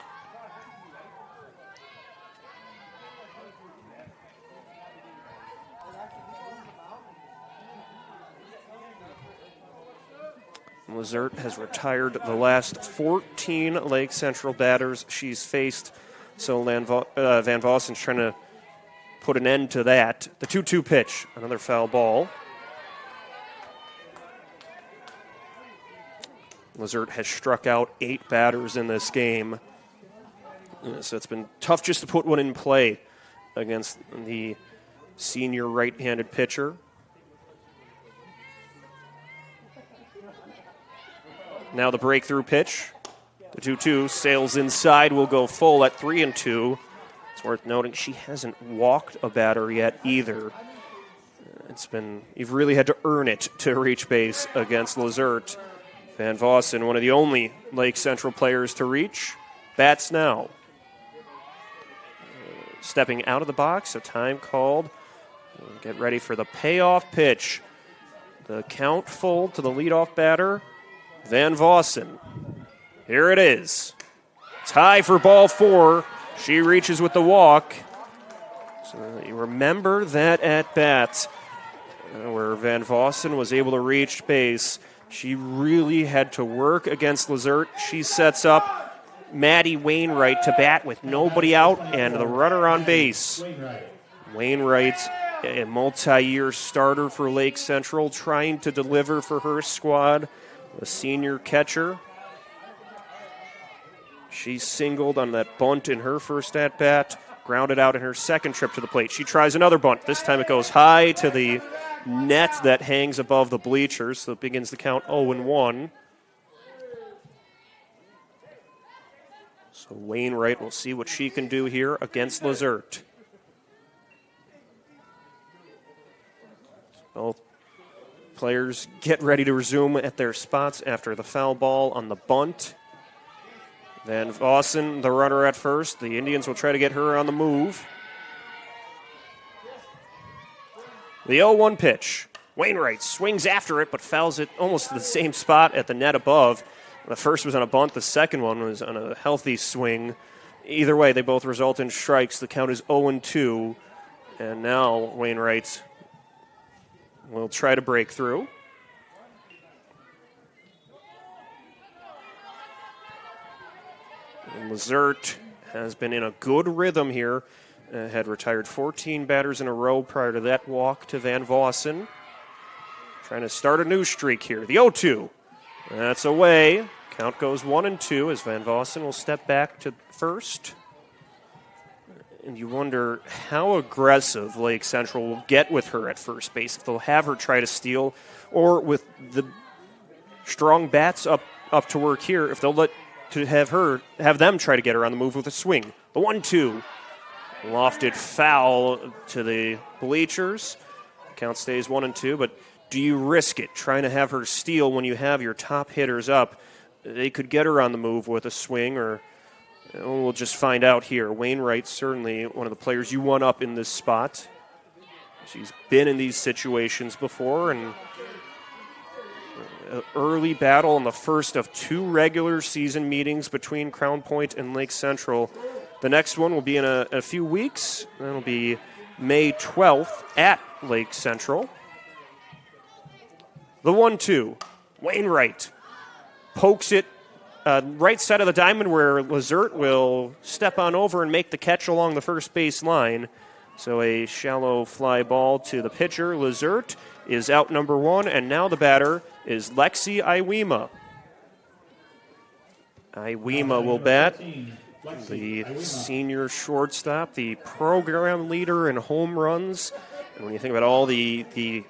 Lizert has retired the last 14 Lake Central batters she's faced, so Van Vossen's trying to put an end to that. The 2-2 pitch, another foul ball. Lizert has struck out 8 batters in this game, so it's been tough just to put one in play against the senior right-handed pitcher. Now the breakthrough pitch. The 2-2 sails inside, will go full at 3-2. It's worth noting she hasn't walked a batter yet either. You've really had to earn it to reach base against Lizert. Van Vossen, one of the only Lake Central players to reach, bats now. Stepping out of the box, a time called. Get ready for the payoff pitch. The count full to the leadoff batter, Van Vossen. Here it is. It's high for ball 4. She reaches with the walk. So you remember that at bat where Van Vossen was able to reach base. She really had to work against Lizert. She sets up Maddie Wainwright to bat with nobody out and the runner on base. Wainwright, a multi-year starter for Lake Central, trying to deliver for her squad. The senior catcher. She singled on that bunt in her first at-bat, grounded out in her second trip to the plate. She tries another bunt. This time it goes high to the net that hangs above the bleachers, so it begins the count 0-1. So Wainwright will see what she can do here against Lazert. Both players get ready to resume at their spots after the foul ball on the bunt. Van Vossen, the runner at first. The Indians will try to get her on the move. The 0-1 pitch. Wainwright swings after it, but fouls it almost to the same spot at the net above. The first was on a bunt. The second one was on a healthy swing. Either way, they both result in strikes. The count is 0-2. And now Wainwright will try to break through. And Lazert has been in a good rhythm here. Had retired 14 batters in a row prior to that walk to Van Vossen. Trying to start a new streak here. The 0-2. That's away. Count goes 1-2 as Van Vossen will step back to first. And you wonder how aggressive Lake Central will get with her at first base. If they'll have her try to steal, or with the strong bats up to work here, if they'll have them try to get her on the move with a swing. The 1-2. Lofted foul to the bleachers. Count stays 1-2, but do you risk it trying to have her steal when you have your top hitters up? They could get her on the move with a swing, or we'll just find out here. Wainwright, certainly one of the players you want up in this spot. She's been in these situations before, and an early battle in the first of 2 regular season meetings between Crown Point and Lake Central. The next one will be in a few weeks. That'll be May 12th at Lake Central. The 1-2. Wainwright pokes it right side of the diamond where Lazert will step on over and make the catch along the first base line. So a shallow fly ball to the pitcher. Lazert is out number 1, and now the batter is Lexi Iwema. Iwema will bat. The senior shortstop, the program leader in home runs. And when you think about all the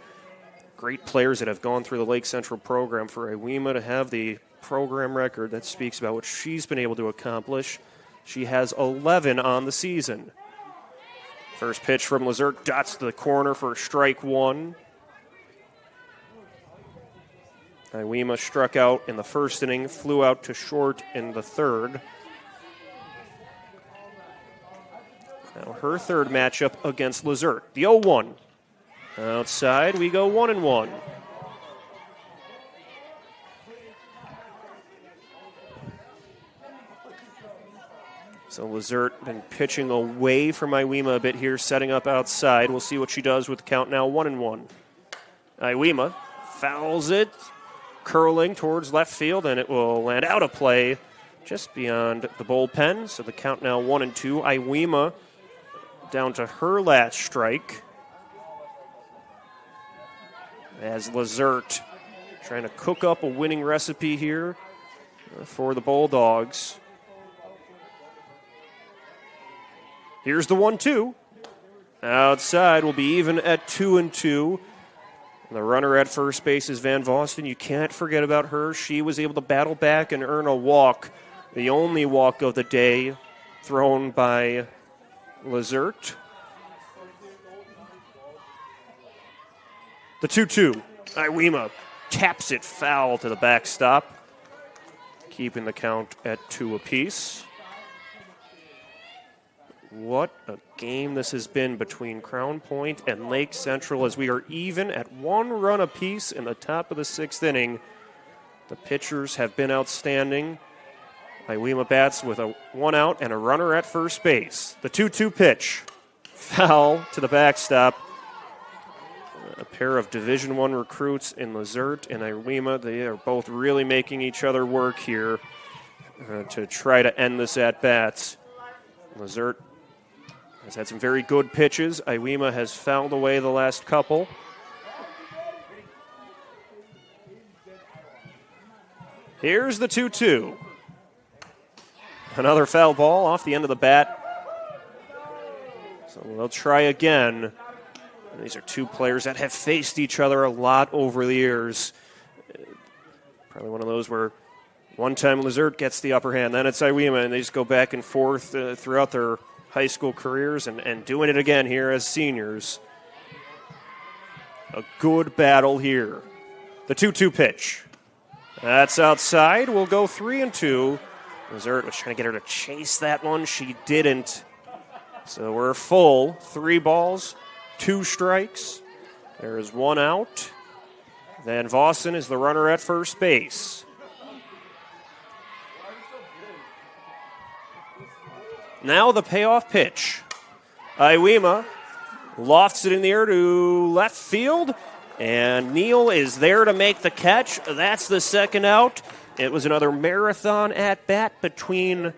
great players that have gone through the Lake Central program, for Iwema to have the program record, that speaks about what she's been able to accomplish. She has 11 on the season. First pitch from Lazert, dots to the corner for strike 1. Iwema struck out in the first inning, flew out to short in the third. Now her third matchup against Lazert. The 0-1. Outside, we go 1-1. So Lazert been pitching away from Iwema a bit here, setting up outside. We'll see what she does with the count now 1-1. Iwema fouls it, curling towards left field, and it will land out of play just beyond the bullpen. So the count now 1-2. Iwema down to her last strike. As Lazert trying to cook up a winning recipe here for the Bulldogs. Here's the 1-2. Outside will be even at 2-2. The runner at first base is Van Vossen. You can't forget about her. She was able to battle back and earn a walk. The only walk of the day thrown by Lazert. The 2-2. Iwema taps it foul to the backstop, keeping the count at 2 apiece. What a game this has been between Crown Point and Lake Central, as we are even at 1 run apiece in the top of the 6th inning. The pitchers have been outstanding. Iwema bats with a 1 out and a runner at first base. The 2-2 pitch. Foul to the backstop. A pair of Division I recruits in Lazert and Iwema. They are both really making each other work here to try to end this at-bats. Lazert has had some very good pitches. Iwema has fouled away the last couple. Here's the 2-2. Another foul ball off the end of the bat. So they'll try again. These are 2 players that have faced each other a lot over the years. Probably one of those where One time Lizert gets the upper hand, then it's Iwema, and they just go back and forth throughout their high school careers and doing it again here as seniors. A good battle here. The 2-2 pitch. That's outside. We'll go 3-2. Lizert was trying to get her to chase that one. She didn't. So we're full. 3 balls, 2 strikes. There is 1 out. Van Vossen is the runner at first base. Now the payoff pitch. Iwema lofts it in the air to left field, and Neal is there to make the catch. That's the second out. It was another marathon at bat between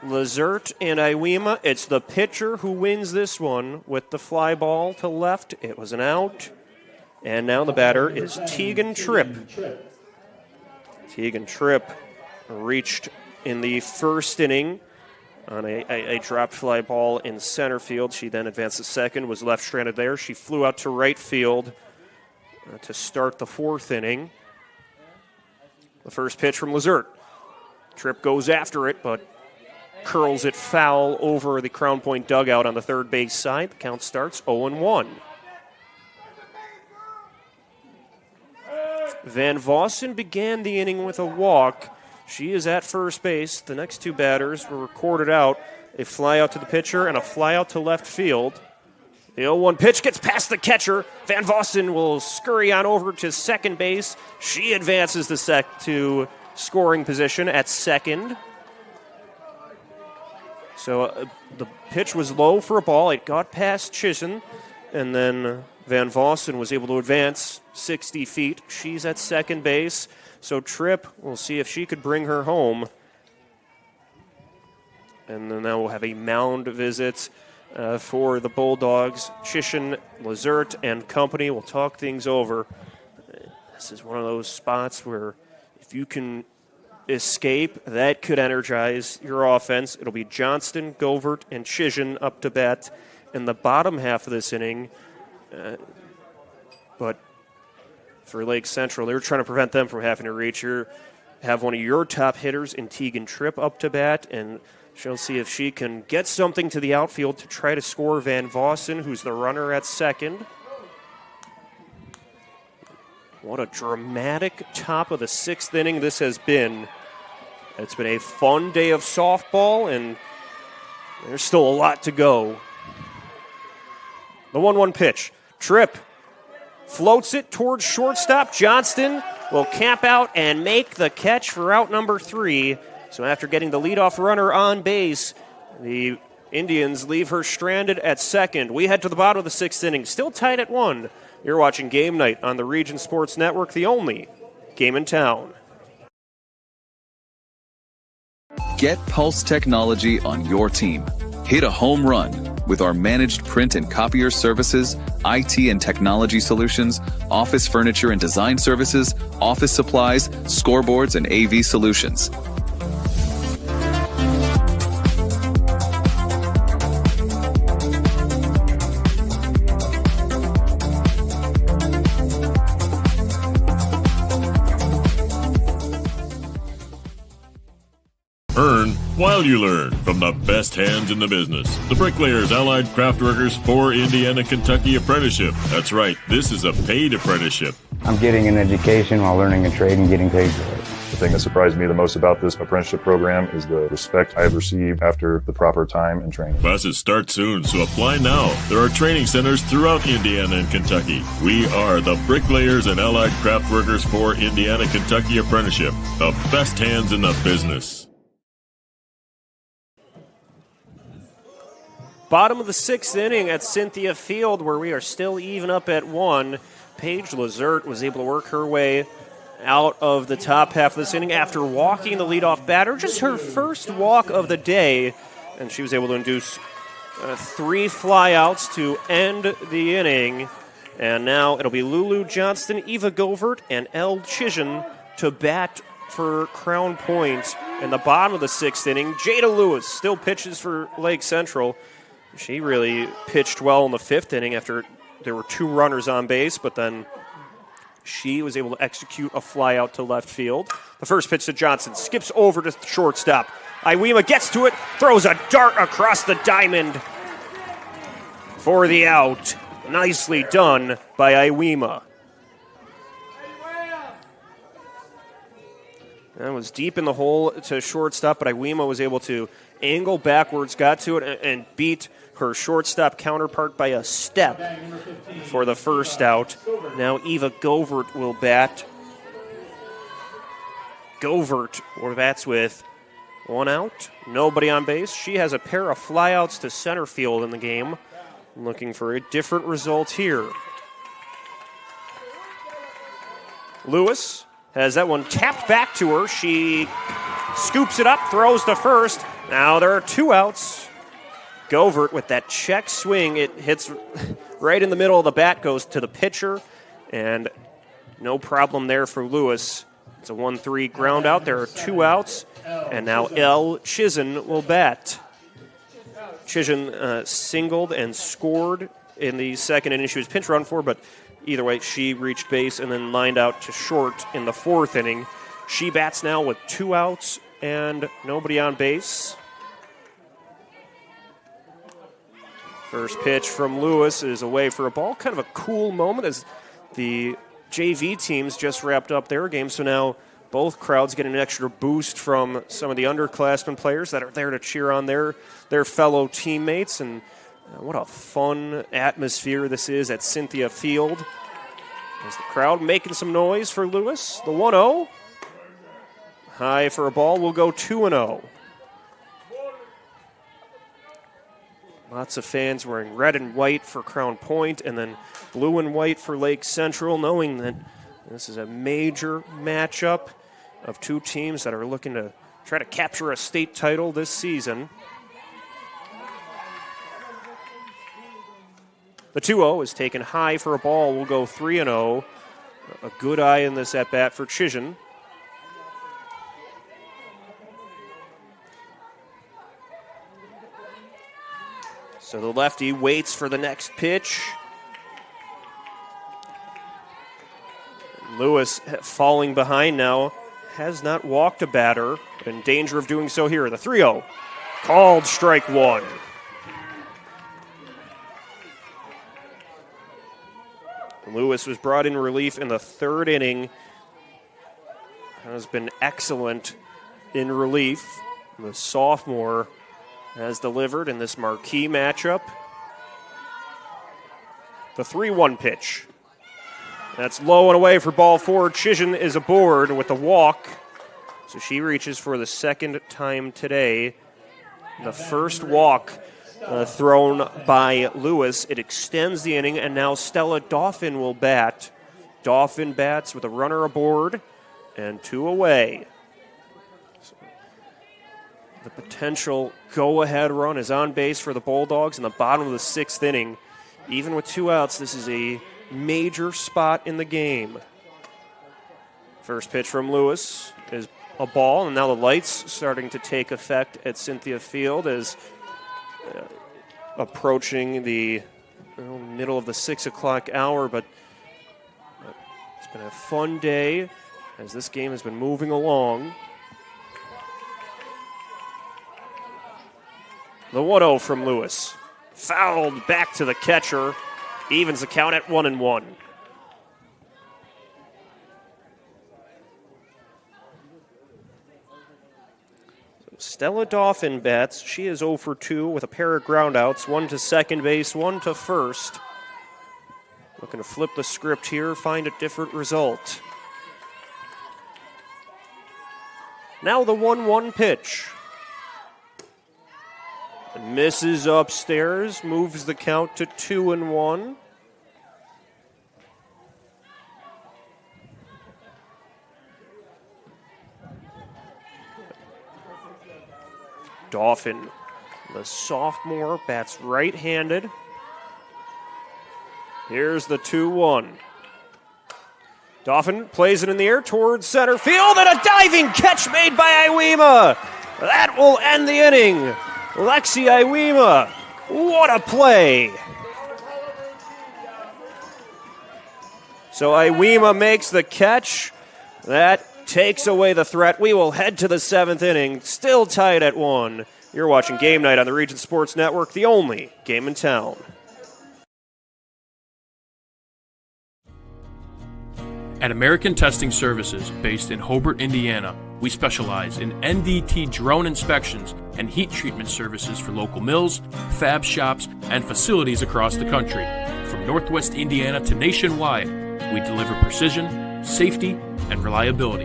Lizert and Iwema. It's the pitcher who wins this one with the fly ball to left. It was an out. And now the batter is Tegan Tripp. Tegan Tripp reached in the first inning on a dropped fly ball in center field. She then advanced to second, was left stranded there. She flew out to right field to start the 4th inning. The first pitch from Lizert. Tripp goes after it, but curls it foul over the Crown Point dugout on the third base side. The count starts 0-1. Van Vossen began the inning with a walk. She is at first base. The next 2 batters were recorded out. A fly out to the pitcher and a fly out to left field. The 0-1 pitch gets past the catcher. Van Vossen will scurry on over to second base. She advances to scoring position at second. So the pitch was low for a ball. It got past Chisholm, and then Van Vossen was able to advance 60 feet. She's at second base. So Tripp, we'll see if she could bring her home. And then now we'll have a mound visit for the Bulldogs. Chisholm, Lizert, and company will talk things over. This is one of those spots where if you can escape, that could energize your offense. It'll be Johnston, Govert, and Chisholm up to bat in the bottom half of this inning. But for Lake Central, they were trying to prevent them from having to reach her. Have one of your top hitters in Tegan Tripp up to bat, and she'll see if she can get something to the outfield to try to score Van Vossen, who's the runner at second. What a dramatic top of the 6th inning this has been. It's been a fun day of softball, and there's still a lot to go. The 1-1 pitch. Tripp floats it towards shortstop. Johnston will camp out and make the catch for out number 3. So after getting the leadoff runner on base, the Indians leave her stranded at second. We head to the bottom of the 6th inning, still tied at 1. You're watching Game Night on the Region Sports Network, the only game in town. Get Pulse technology on your team. Hit a home run with our managed print and copier services, IT and technology solutions, office furniture and design services, office supplies, scoreboards, and AV solutions. Earn while you learn from the best hands in the business. The Bricklayers Allied Craftworkers for Indiana Kentucky Apprenticeship. That's right, this is a paid apprenticeship. I'm getting an education while learning a trade and getting paid for it. The thing that surprised me the most about this apprenticeship program is the respect I've received after the proper time and training. Classes start soon, so apply now. There are training centers throughout Indiana and Kentucky. We are the Bricklayers and Allied Craftworkers for Indiana Kentucky Apprenticeship. The best hands in the business. Bottom of the 6th inning at Cynthia Field, where we are still even up at 1. Paige Lizert was able to work her way out of the top half of this inning after walking the leadoff batter. Just her first walk of the day, and she was able to induce 3 flyouts to end the inning. And now it'll be Lulu Johnston, Eva Govert, and Elle Chisholm to bat for Crown Point. In the bottom of the 6th inning, Jada Lewis still pitches for Lake Central. She really pitched well in the 5th inning after there were 2 runners on base, but then she was able to execute a fly out to left field. The first pitch to Johnson, skips over to shortstop. Iwema gets to it, throws a dart across the diamond for the out. Nicely done by Iwema. That was deep in the hole to shortstop, but Iwema was able to angle backwards, got to it, and beat her shortstop counterpart by a step for the first out. Now Eva Govert will bat. Govert bats with one out, nobody on base. She has a pair of flyouts to center field in the game. Looking for a different result here. Lewis has that one tapped back to her. She scoops it up, throws to first. Now there are 2 outs. Govert with that check swing. It hits right in the middle of the bat, goes to the pitcher, and no problem there for Lewis. It's a 1-3 ground out. There are 2 outs, and now Elle Chizen will bat. Chizen singled and scored in the second inning. She was pinch run for, but either way, she reached base and then lined out to short in the 4th inning. She bats now with 2 outs and nobody on base. First pitch from Lewis is away for a ball. Kind of a cool moment as the JV teams just wrapped up their game, so now both crowds get an extra boost from some of the underclassmen players that are there to cheer on their fellow teammates. And what a fun atmosphere this is at Cynthia Field. As the crowd making some noise for Lewis. The 1-0. High for a ball. Will go 2-0. Lots of fans wearing red and white for Crown Point and then blue and white for Lake Central, knowing that this is a major matchup of 2 teams that are looking to try to capture a state title this season. The 2-0 is taken high for a ball. Will go 3-0. A good eye in this at-bat for Chizen. So the lefty waits for the next pitch. Lewis falling behind now. Has not walked a batter, but in danger of doing so here. The 3-0. Called strike 1. Lewis was brought in relief in the 3rd inning. Has been excellent in relief. The sophomore has delivered in this marquee matchup. The 3-1 pitch. That's low and away for ball 4. Chizen is aboard with the walk. So she reaches for the 2nd time today. The first walk thrown by Lewis. It extends the inning, and now Stella Dauphin will bat. Dauphin bats with a runner aboard and 2 away. So the potential go-ahead run is on base for the Bulldogs in the bottom of the 6th inning. Even with 2 outs, this is a major spot in the game. First pitch from Lewis is a ball, and now the lights starting to take effect at Cynthia Field as approaching the middle of the 6 o'clock hour, but it's been a fun day as this game has been moving along. The 1-0 from Lewis. Fouled back to the catcher. Evens the count at 1-1. Stella Dauphin bats. She is 0 for 2 with a pair of groundouts, 1 to second base, 1 to first. Looking to flip the script here, find a different result. Now the 1-1 pitch. Misses upstairs, moves the count to 2-1. Dauphin, the sophomore, bats right-handed. Here's the 2-1. Dauphin plays it in the air towards center field, and a diving catch made by Iwema. That will end the inning. Lexi Iwema, what a play. So Iwema makes the catch. That takes away the threat. We will head to the 7th inning, still tied at 1. You're watching Game Night on the Region Sports Network, the only game in town. At American Testing Services, based in Hobart, Indiana, we specialize in NDT drone inspections and heat treatment services for local mills, fab shops, and facilities across the country. From Northwest Indiana to nationwide, we deliver precision, safety, and reliability.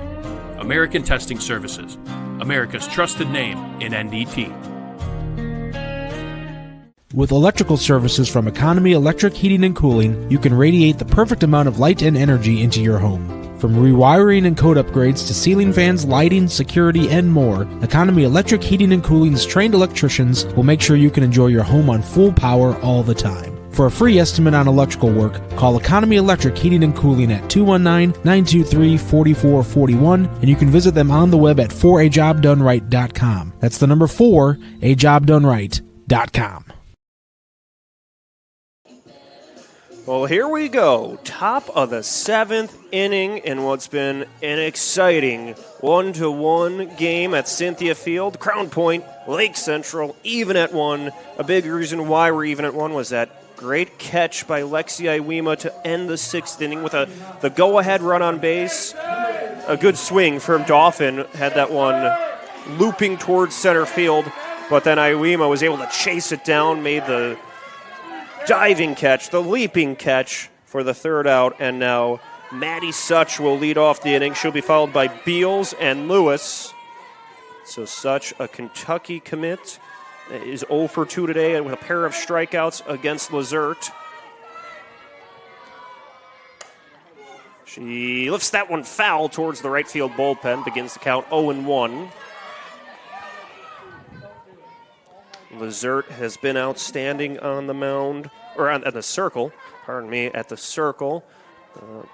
American Testing Services, America's trusted name in NDT. With electrical services from Economy Electric Heating and Cooling, you can radiate the perfect amount of light and energy into your home. From rewiring and code upgrades to ceiling fans, lighting, security, and more, Economy Electric Heating and Cooling's trained electricians will make sure you can enjoy your home on full power all the time. For a free estimate on electrical work, call Economy Electric Heating and Cooling at 219-923-4441, and you can visit them on the web at 4ajobdoneright.com. That's the number 4ajobdoneright.com. Well, here we go. Top of the 7th inning in what's been an exciting 1-1 game at Cynthia Field. Crown Point, Lake Central, even at 1. A big reason why we're even at 1 was that great catch by Lexi Iwema to end the 6th inning with the go-ahead run on base. A good swing from Dauphin, had that one looping towards center field, but then Iwema was able to chase it down, made the diving catch, the leaping catch for the 3rd out, and now Maddie Such will lead off the inning. She'll be followed by Beals and Lewis. So Such, a Kentucky commit, is 0 for 2 today with a pair of strikeouts against Lizert. She lifts that one foul towards the right field bullpen, begins the count 0-1. Lizert has been outstanding on the mound, or at the circle, at the circle,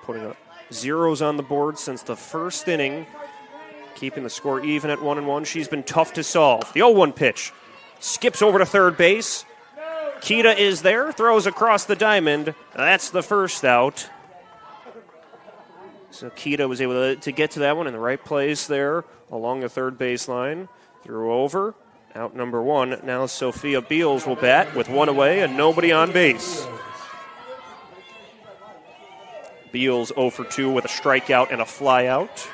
putting up zeros on the board since the 1st inning, keeping the score even at 1-1. She's been tough to solve. The 0-1 pitch skips over to third base. Kita is there, throws across the diamond. That's the 1st out. So Kita was able to get to that one in the right place there along the third baseline. Threw over. Out number 1. Now Sophia Beals will bat with 1 away and nobody on base. Beals 0 for 2 with a strikeout and a flyout.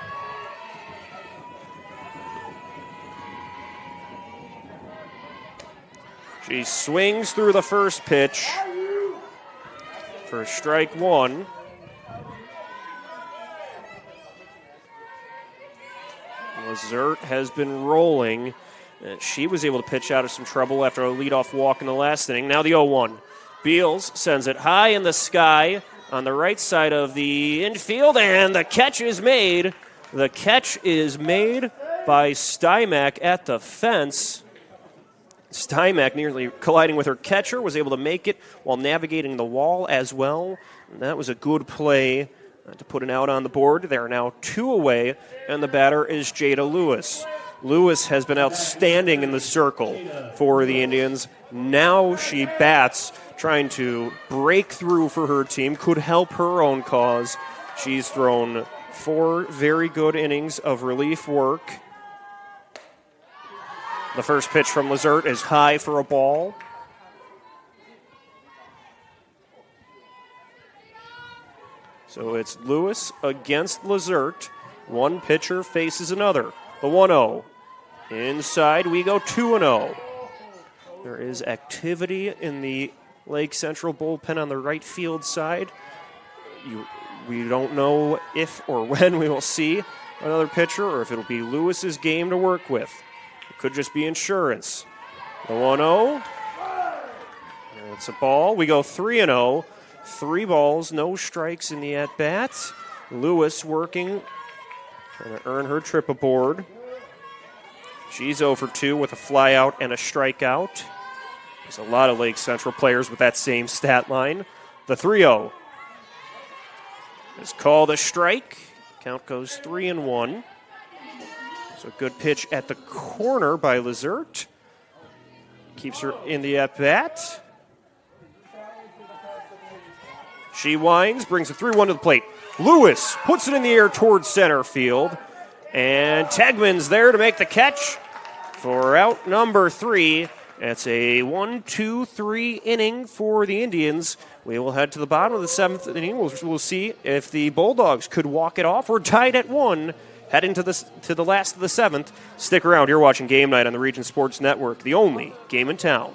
She swings through the first pitch for strike 1. Lizert has been rolling. She was able to pitch out of some trouble after a leadoff walk in the last inning. Now the 0-1. Beals sends it high in the sky on the right side of the infield, and the catch is made. The catch is made by Stymack at the fence. Stymack nearly colliding with her catcher, was able to make it while navigating the wall as well. And that was a good play to put an out on the board. They are now 2 away, and the batter is Jada Lewis. Lewis has been outstanding in the circle for the Indians. Now she bats, trying to break through for her team, could help her own cause. She's thrown 4 very good innings of relief work. The first pitch from Lizert is high for a ball. So it's Lewis against Lizert. One pitcher faces another. The 1-0. Inside we go 2-0. There is activity in the Lake Central bullpen on the right field side. We don't know if or when we will see another pitcher or if it'll be Lewis's game to work with. It could just be insurance. The 1-0. It's a ball. We go 3-0. 3 balls, no strikes in the at-bat. Lewis working, trying to earn her trip aboard. She's 0 for 2 with a flyout and a strikeout. There's a lot of Lake Central players with that same stat line. The 3-0 is called a strike. Count goes 3-1. So good pitch at the corner by Lizert. Keeps her in the at-bat. She winds, brings a 3-1 to the plate. Lewis puts it in the air towards center field. And Tegman's there to make the catch for out number 3. It's a 1-2-3 inning for the Indians. We will head to the bottom of the 7th inning. We'll see if the Bulldogs could walk it off. We're tied at 1. Heading to the last of the 7th. Stick around. You're watching Game Night on the Region Sports Network, the only game in town.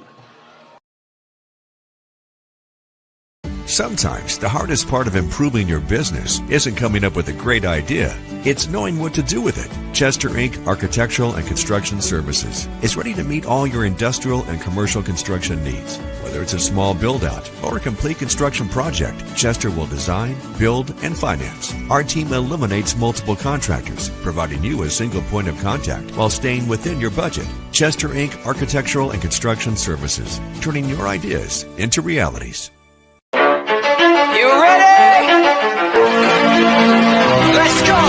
Sometimes the hardest part of improving your business isn't coming up with a great idea. It's knowing what to do with it. Chester Inc. Architectural and Construction Services is ready to meet all your industrial and commercial construction needs. Whether it's a small build-out or a complete construction project, Chester will design, build, and finance. Our team eliminates multiple contractors, providing you a single point of contact while staying within your budget. Chester Inc. Architectural and Construction Services, turning your ideas into realities. You ready? Let's go!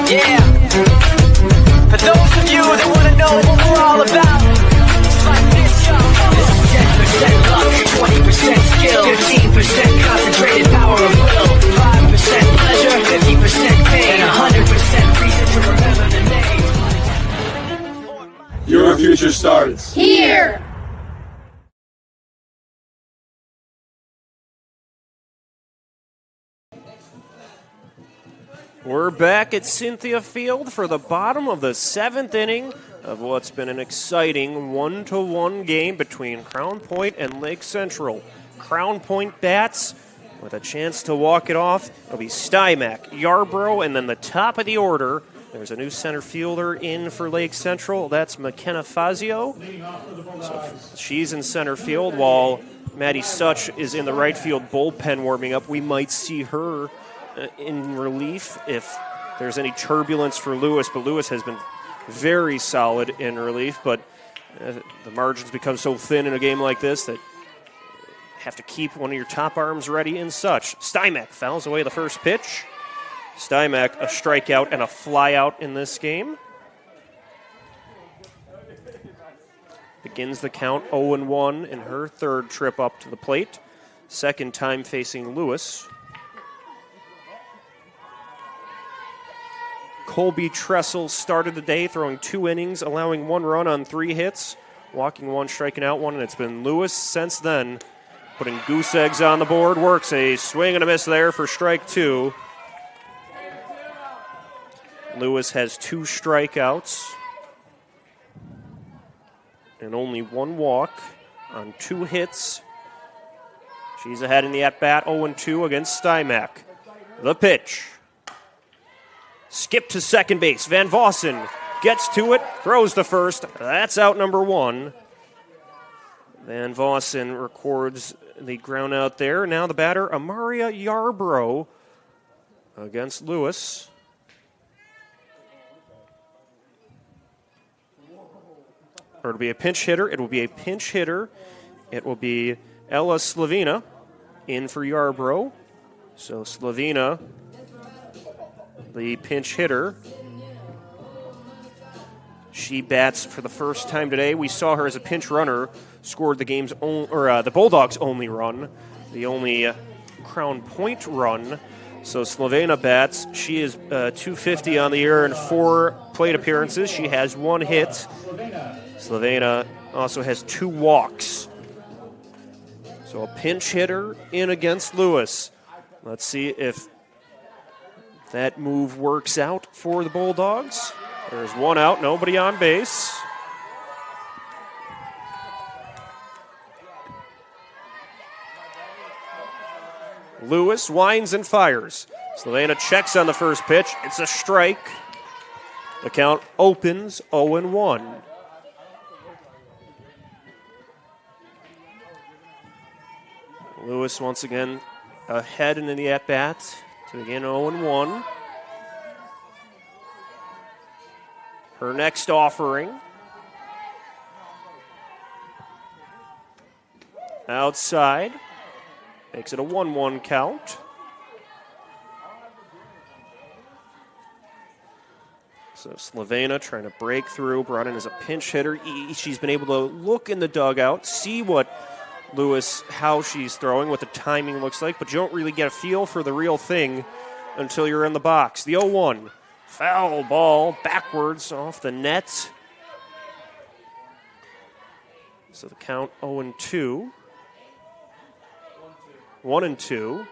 Yeah. For those of you that want to know what we're all about, it's like this, y'all. This is 10% luck, 20% skill, 15% concentrated power of will, 5% pleasure, 50% pain, and 100% reason to remember the name. Your future starts here! We're back at Cynthia Field for the bottom of the 7th inning of what's been an exciting 1-1 game between Crown Point and Lake Central. Crown Point bats with a chance to walk it off. It'll be Stymack, Yarbrough, and then the top of the order. There's a new center fielder in for Lake Central. That's McKenna Fazio. So she's in center field while Maddie Such is in the right field bullpen warming up. We might see her in relief if there's any turbulence for Lewis, but Lewis has been very solid in relief, but the margins become so thin in a game like this that you have to keep one of your top arms ready and such. Stymack fouls away the first pitch. Stymack, a strikeout and a flyout in this game. Begins the count 0-1 in her third trip up to the plate. Second time facing Lewis. Colby Tressel started the day throwing 2 innings, allowing 1 run on 3 hits, walking 1, striking out 1, and it's been Lewis since then, putting goose eggs on the board. Works a swing and a miss there for strike 2. Lewis has 2 strikeouts and only 1 walk on 2 hits. She's ahead in the at-bat, 0-2 against Stymack. The pitch. Skip to second base. Van Vossen gets to it, throws to first. That's out number 1. Van Vossen records the ground out there. Now the batter, Amaria Yarbrough, against Lewis. Or it'll be a pinch hitter. It will be a pinch hitter. It will be Ella Slavina in for Yarbrough. So Slavina, the pinch hitter. She bats for the first time today. We saw her as a pinch runner, scored the game's the Bulldogs' only run, the only Crown Point run. So Slavina bats. She is 250 on the year in 4 plate appearances. She has 1 hit. Slavina also has 2 walks. So a pinch hitter in against Lewis. Let's see if that move works out for the Bulldogs. There's 1 out, nobody on base. Lewis winds and fires. Slavina checks on the first pitch. It's a strike. The count opens 0-1. Lewis once again ahead in the at-bat to begin 0-1. Her next offering. Outside. Makes it a 1-1 count. So Slavina trying to break through, brought in as a pinch hitter. She's been able to look in the dugout, see what Lewis how she's throwing, what the timing looks like, but you don't really get a feel for the real thing until you're in the box. The 0-1. Foul ball backwards off the net. So the count 0-2. 1-2.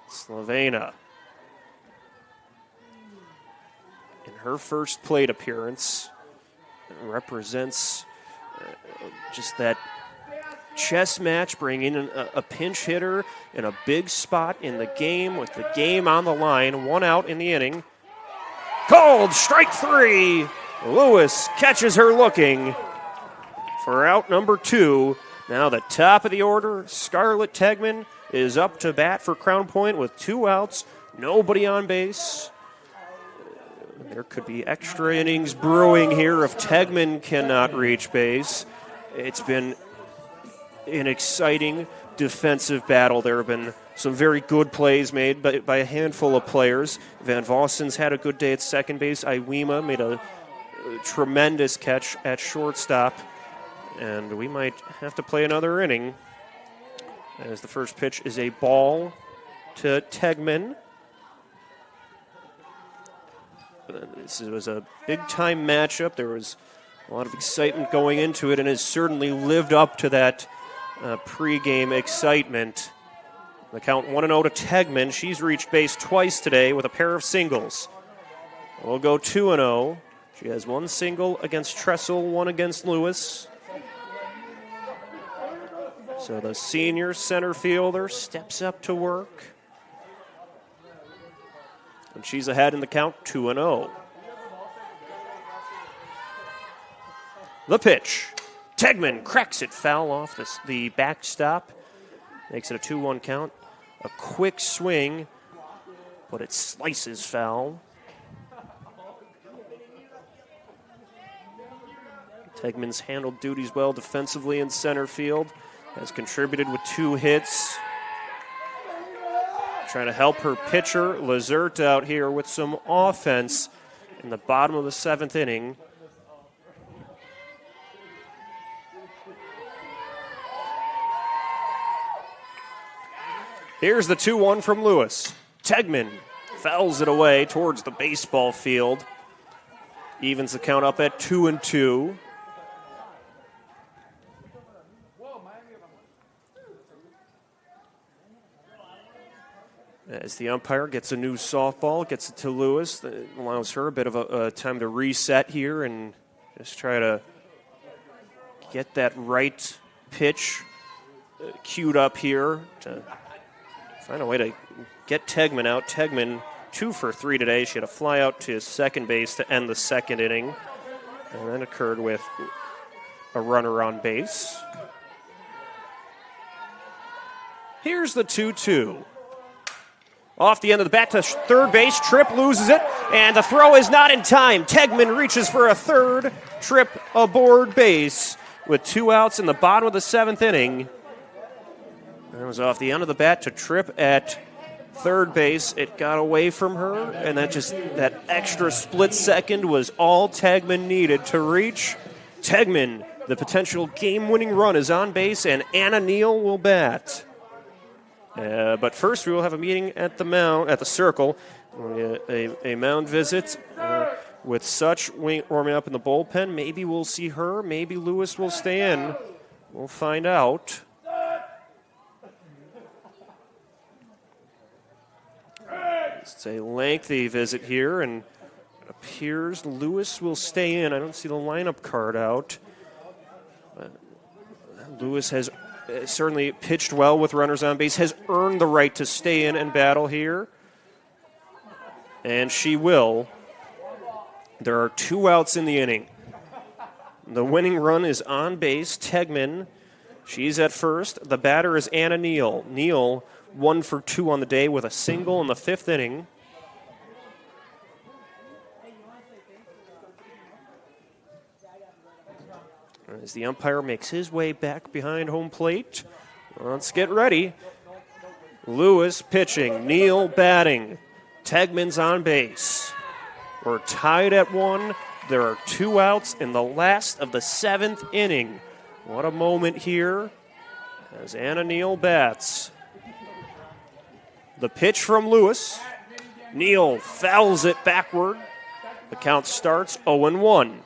Slavena. In her first plate appearance, represents just that chess match, bringing in a pinch hitter in a big spot in the game with the game on the line. 1 out in the inning. Called strike 3. Lewis catches her looking for out number 2. Now the top of the order, Scarlett Tegman is up to bat for Crown Point with 2 outs, nobody on base. There could be extra innings brewing here if Tegman cannot reach base. It's been an exciting defensive battle. There have been some very good plays made by a handful of players. Van Vossen's had a good day at second base. Iwema made a tremendous catch at shortstop. And we might have to play another inning, as the first pitch is a ball to Tegman. This was a big-time matchup. There was a lot of excitement going into it, and has certainly lived up to that pregame excitement. The count 1-0 to Tegman. She's reached base twice today with a pair of singles. We'll go 2-0. She has 1 single against Tressel, 1 against Lewis. So the senior center fielder steps up to work. And she's ahead in the count, 2-0. The pitch. Tegman cracks it foul off the backstop. Makes it a 2-1 count. A quick swing, but it slices foul. Tegman's handled duties well defensively in center field. Has contributed with 2 hits. Trying to help her pitcher, Lazert, out here with some offense in the bottom of the 7th inning. Here's the 2-1 from Lewis. Tegman fouls it away towards the baseball field. Evens the count up at 2-2. As the umpire gets a new softball, gets it to Lewis, that allows her a bit of a time to reset here and just try to get that right pitch queued up here to find a way to get Tegman out. Tegman 2 for 3 today. She had a fly out to second base to end the 2nd inning, and that occurred with a runner on base. Here's the 2-2. Off the end of the bat to third base. Tripp loses it, and the throw is not in time. Tegman reaches for a third. Tripp aboard base with 2 outs in the bottom of the 7th inning. That was off the end of the bat to Tripp at third base. It got away from her, and that extra split second was all Tegman needed to reach. Tegman, the potential game-winning run, is on base, and Anna Neal will bat. But first, we will have a meeting at the mound, at the circle, a mound visit with Such warming up in the bullpen. Maybe we'll see her. Maybe Lewis will stay in. We'll find out. It's a lengthy visit here, and it appears Lewis will stay in. I don't see the lineup card out. Lewis has certainly pitched well with runners on base, has earned the right to stay in and battle here. And she will. There are 2 outs in the inning. The winning run is on base. Tegman, she's at first. The batter is Anna Neal. Neal 1 for 2 on the day with a single in the 5th inning. As the umpire makes his way back behind home plate, let's get ready. Lewis pitching, Neal batting, Tegman's on base. We're tied at 1. There are 2 outs in the last of the 7th inning. What a moment here as Anna Neal bats. The pitch from Lewis. Neal fouls it backward. The count starts 0-1.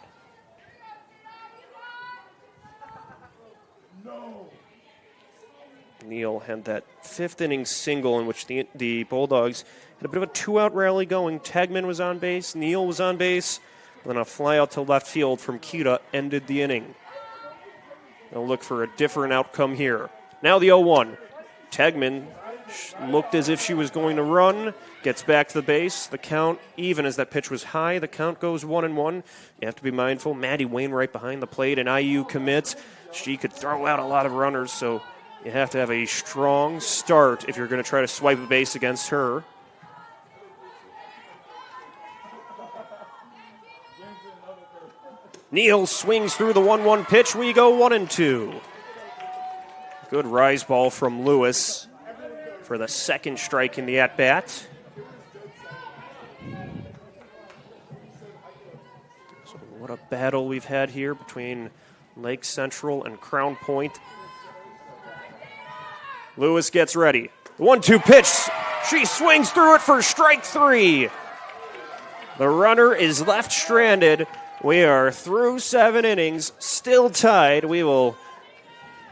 Neal had that 5th inning single in which the Bulldogs had a bit of a 2-out rally going. Tegman was on base, Neal was on base, and then a fly out to left field from Kita ended the inning. They'll look for a different outcome here. Now the 0-1. Tegman looked as if she was going to run, gets back to the base. The count, even as that pitch was high, the count goes 1-1. You have to be mindful. Maddie Wainwright behind the plate, and IU commits. She could throw out a lot of runners, so you have to have a strong start if you're going to try to swipe a base against her. Neal swings through the 1-1 pitch. We go 1-2. Good rise ball from Lewis for the second strike in the at-bat. So what a battle we've had here between Lake Central and Crown Point. Lewis gets ready. 1-2 pitch. She swings through it for strike 3. The runner is left stranded. We are through 7 innings, still tied. We will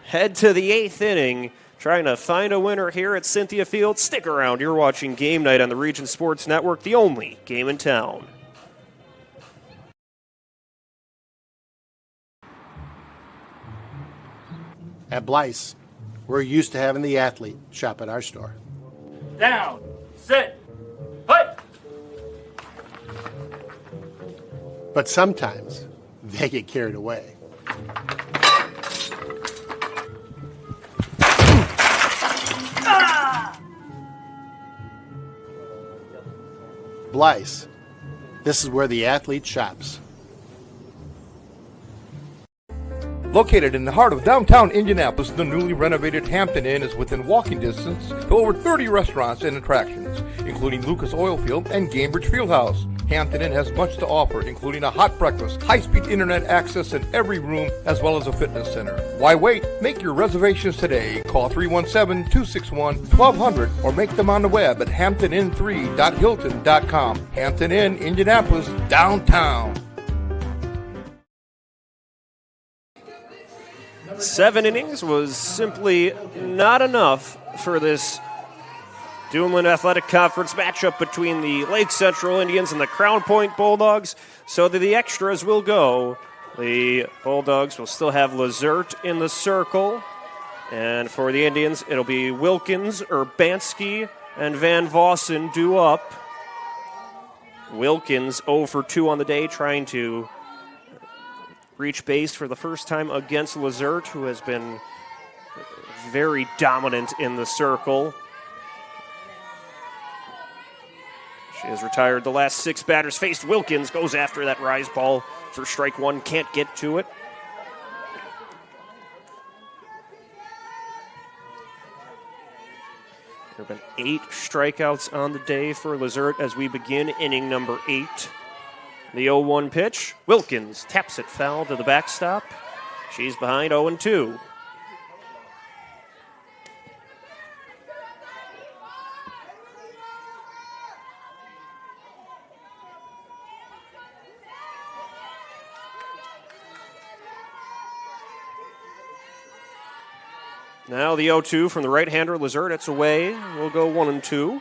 head to the 8th inning, trying to find a winner here at Cynthia Field. Stick around. You're watching Game Night on the Region Sports Network, the only game in town. At Blyce, we're used to having the athlete shop at our store. Down, sit, put. But sometimes they get carried away. Blyce, this is where the athlete shops. Located in the heart of downtown Indianapolis, the newly renovated Hampton Inn is within walking distance to over 30 restaurants and attractions, including Lucas Oilfield and Gamebridge Fieldhouse. Hampton Inn has much to offer, including a hot breakfast, high-speed internet access in every room, as well as a fitness center. Why wait? Make your reservations today. Call 317-261-1200 or make them on the web at hamptonin3.hilton.com. Hampton Inn, Indianapolis, downtown. 7 innings was simply not enough for this Duneland Athletic Conference matchup between the Lake Central Indians and the Crown Point Bulldogs, so that the extras will go. The Bulldogs will still have Lazert in the circle, and for the Indians, it'll be Wilkins, Urbanski, and Van Vossen due up. Wilkins 0 for 2 on the day, trying to reach base for the first time against Lazert, who has been very dominant in the circle. She has retired the last 6 batters faced. Wilkins goes after that rise ball for strike 1, can't get to it. There have been 8 strikeouts on the day for Lazert as we begin inning number 8. The 0-1 pitch. Wilkins taps it foul to the backstop. She's behind 0-2. Now the 0-2 from the right-hander, Lazert. It's away. We'll go 1-2.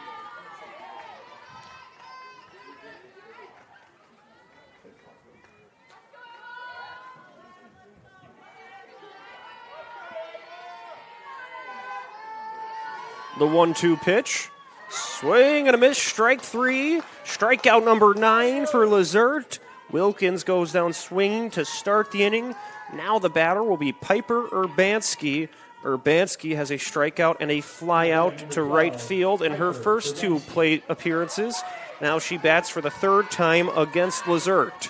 The 1-2 pitch. Swing and a miss. Strike 3. Strikeout number 9 for Lazert. Wilkins goes down swinging to start the inning. Now the batter will be Piper Urbanski. Urbanski has a strikeout and a fly out to right field in her first 2 plate appearances. Now she bats for the 3rd time against Lazert.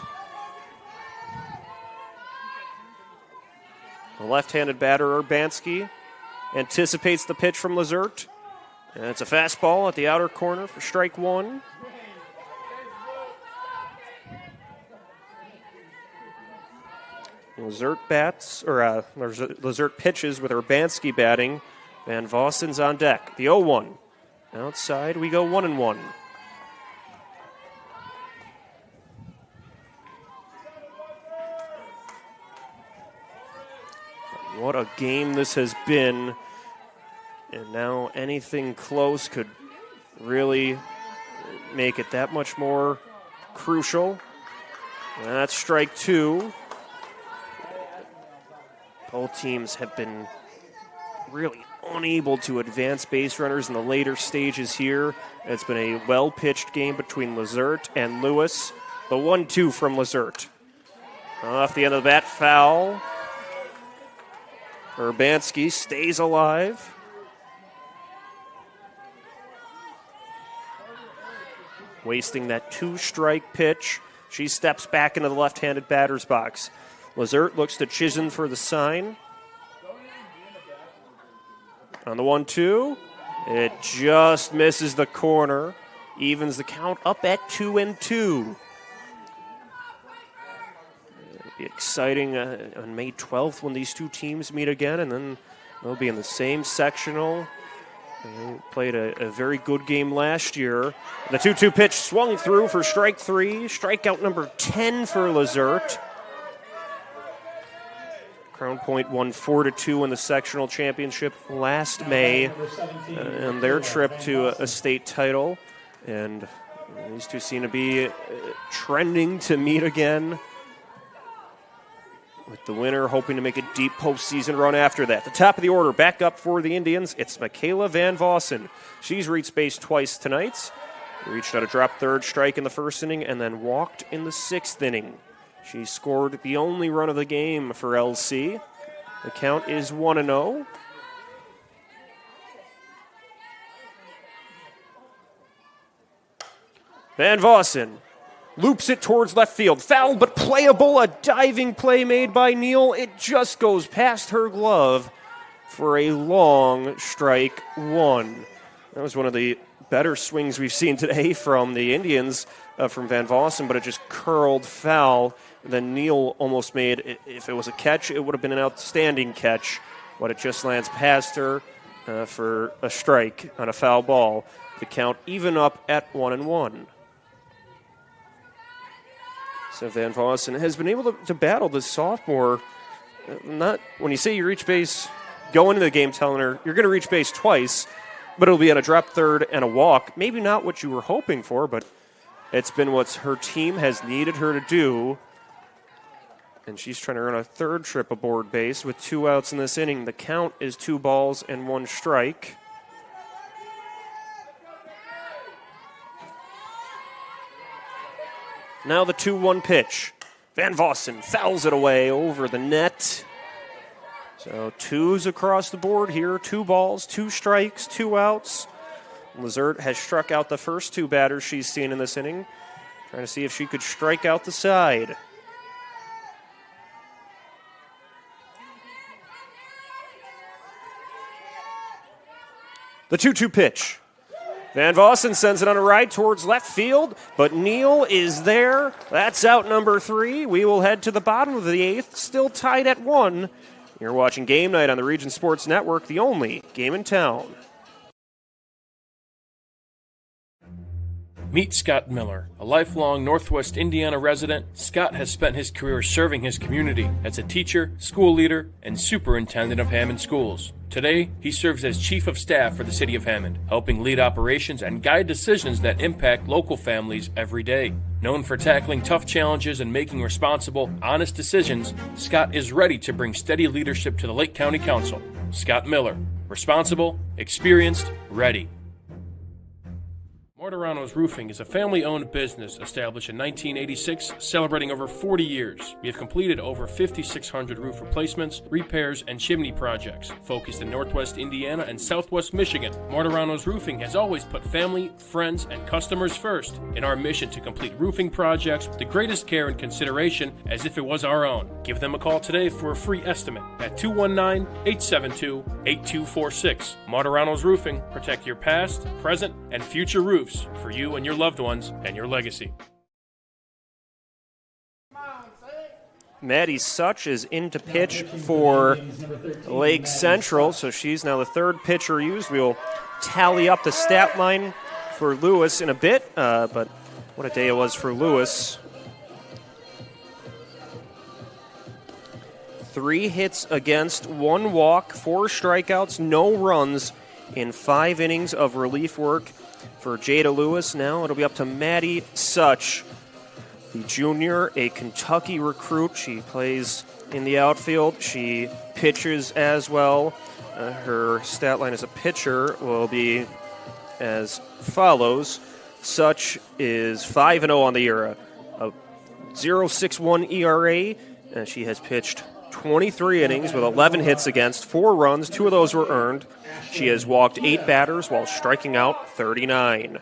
The left-handed batter Urbanski anticipates the pitch from Lazert. And it's a fastball at the outer corner for strike 1. Lazert pitches with Urbanski batting. Van Vossen's on deck. The 0-1. Outside, we go 1-1. What a game this has been. And now anything close could really make it that much more crucial. And that's strike 2. Both teams have been really unable to advance base runners in the later stages here. It's been a well-pitched game between Lazert and Lewis. The 1-2 from Lazert. Off the end of the bat, foul. Urbanski stays alive. Wasting that 2-strike pitch. She steps back into the left-handed batter's box. Lazert looks to Chizen for the sign. On the 1-2, it just misses the corner. Evens the count up at 2-2. It'll be exciting on May 12th when these two teams meet again, and then they'll be in the same sectional. They played a very good game last year. The 2-2 pitch swung through for strike 3. Strikeout number 10 for Lazert. Crown Point won 4-2 in the sectional championship last May and their trip to a state title. And these two seem to be trending to meet again, with the winner hoping to make a deep postseason run after that. The top of the order, back up for the Indians, it's Michaela Van Vossen. She's reached base twice tonight. Reached out a drop third strike in the first inning and then walked in the 6th inning. She scored the only run of the game for LC. The count is 1-0. Van Vossen loops it towards left field. Foul but playable. A diving play made by Neal. It just goes past her glove for a long strike 1. That was one of the better swings we've seen today from the Indians, from Van Vossen, but it just curled foul. Then Neal almost made, if it was a catch, it would have been an outstanding catch, but it just lands past her for a strike on a foul ball. The count even up at 1-1. So Van Vossen has been able to battle this sophomore. Not when you say you reach base, go into the game telling her you're going to reach base twice, but it'll be on a drop third and a walk. Maybe not what you were hoping for, but it's been what her team has needed her to do. And she's trying to earn a third trip aboard base with 2 outs in this inning. The count is 2 balls and 1 strike. Now the 2-1 pitch. Van Vossen fouls it away over the net. So 2s across the board here. 2 balls, 2 strikes, 2 outs. Lazert has struck out the first 2 batters she's seen in this inning. Trying to see if she could strike out the side. The 2-2 pitch. Van Vossen sends it on a ride towards left field, but Neal is there. That's out number 3. We will head to the bottom of the 8th, still tied at 1. You're watching Game Night on the Region Sports Network, the only game in town. Meet Scott Miller, a lifelong Northwest Indiana resident. Scott has spent his career serving his community as a teacher, school leader, and superintendent of Hammond schools. Today, he serves as chief of staff for the city of Hammond, helping lead operations and guide decisions that impact local families every day. Known for tackling tough challenges and making responsible, honest decisions, Scott is ready to bring steady leadership to the Lake County Council. Scott Miller, responsible, experienced, ready. Mortaranos Roofing is a family-owned business established in 1986, celebrating over 40 years. We have completed over 5,600 roof replacements, repairs, and chimney projects, focused in Northwest Indiana and Southwest Michigan. Mortaranos Roofing has always put family, friends, and customers first in our mission to complete roofing projects with the greatest care and consideration as if it was our own. Give them a call today for a free estimate at 219-872-8246. Mortaranos Roofing. Protect your past, present, and future roofs for you and your loved ones and your legacy. Maddie Such is in to pitch for Lake Central, so she's now the third pitcher used. We'll tally up the stat line for Lewis in a bit, but what a day it was for Lewis. 3 hits against, 1 walk, 4 strikeouts, no runs in 5 innings of relief work for Jada Lewis. Now it'll be up to Maddie Such, the junior, a Kentucky recruit. She plays in the outfield. She pitches as well. Her stat line as a pitcher will be as follows. Such is 5-0 on the year, a 0.61 ERA, and she has pitched 23 innings with 11 hits against, 4 runs, 2 of those were earned. She has walked 8 batters while striking out 39.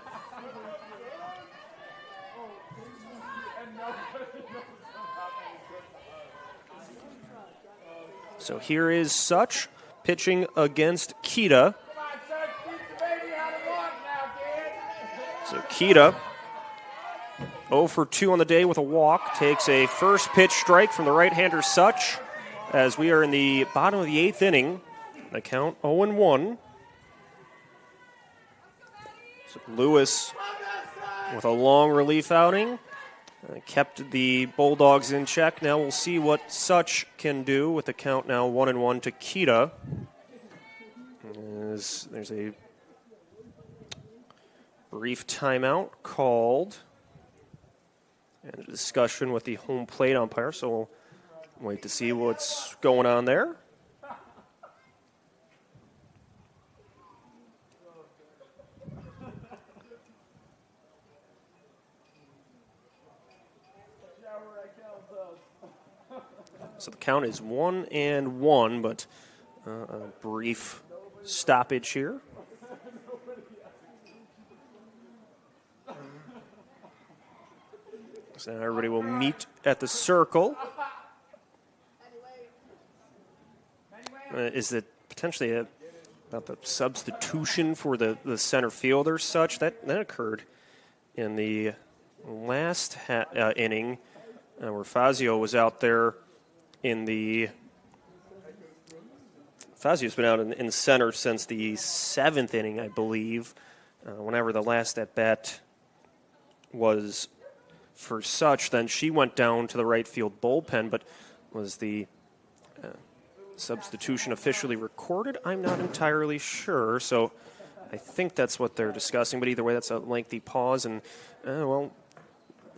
So here is Such pitching against Kita. So Kita, 0 for 2 on the day with a walk, takes a first pitch strike from the right-hander Such as we are in the bottom of the 8th inning. The count 0-1. So Lewis with a long relief outing. Kept the Bulldogs in check. Now we'll see what Such can do with the count now 1-1 to Kita. There's a brief timeout called and a discussion with the home plate umpire, so we'll wait to see what's going on there. So the count is 1-1, but a brief stoppage here. So now everybody will meet at the circle. Is it potentially about the substitution for the center fielder Such? That occurred in the last inning where Fazio was out there Fazio's been out in the center since the 7th inning, I believe. Whenever the last at-bat was for Such, then she went down to the right field bullpen, but was the substitution officially recorded? I'm not entirely sure, so I think that's what they're discussing, but either way, that's a lengthy pause, and,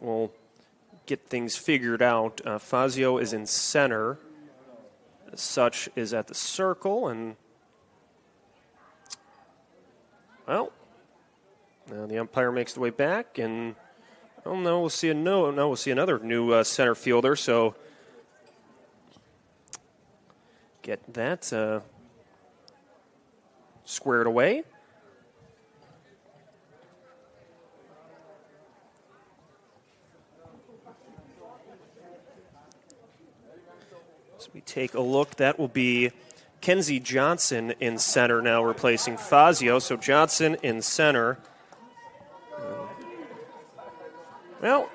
we'll get things figured out. Fazio is in center. Such is at the circle, and, well, now the umpire makes the way back, and, we'll see another new center fielder, so get that squared away. So we take a look. That will be Kenzie Johnson in center now, replacing Fazio. So Johnson in center. Well,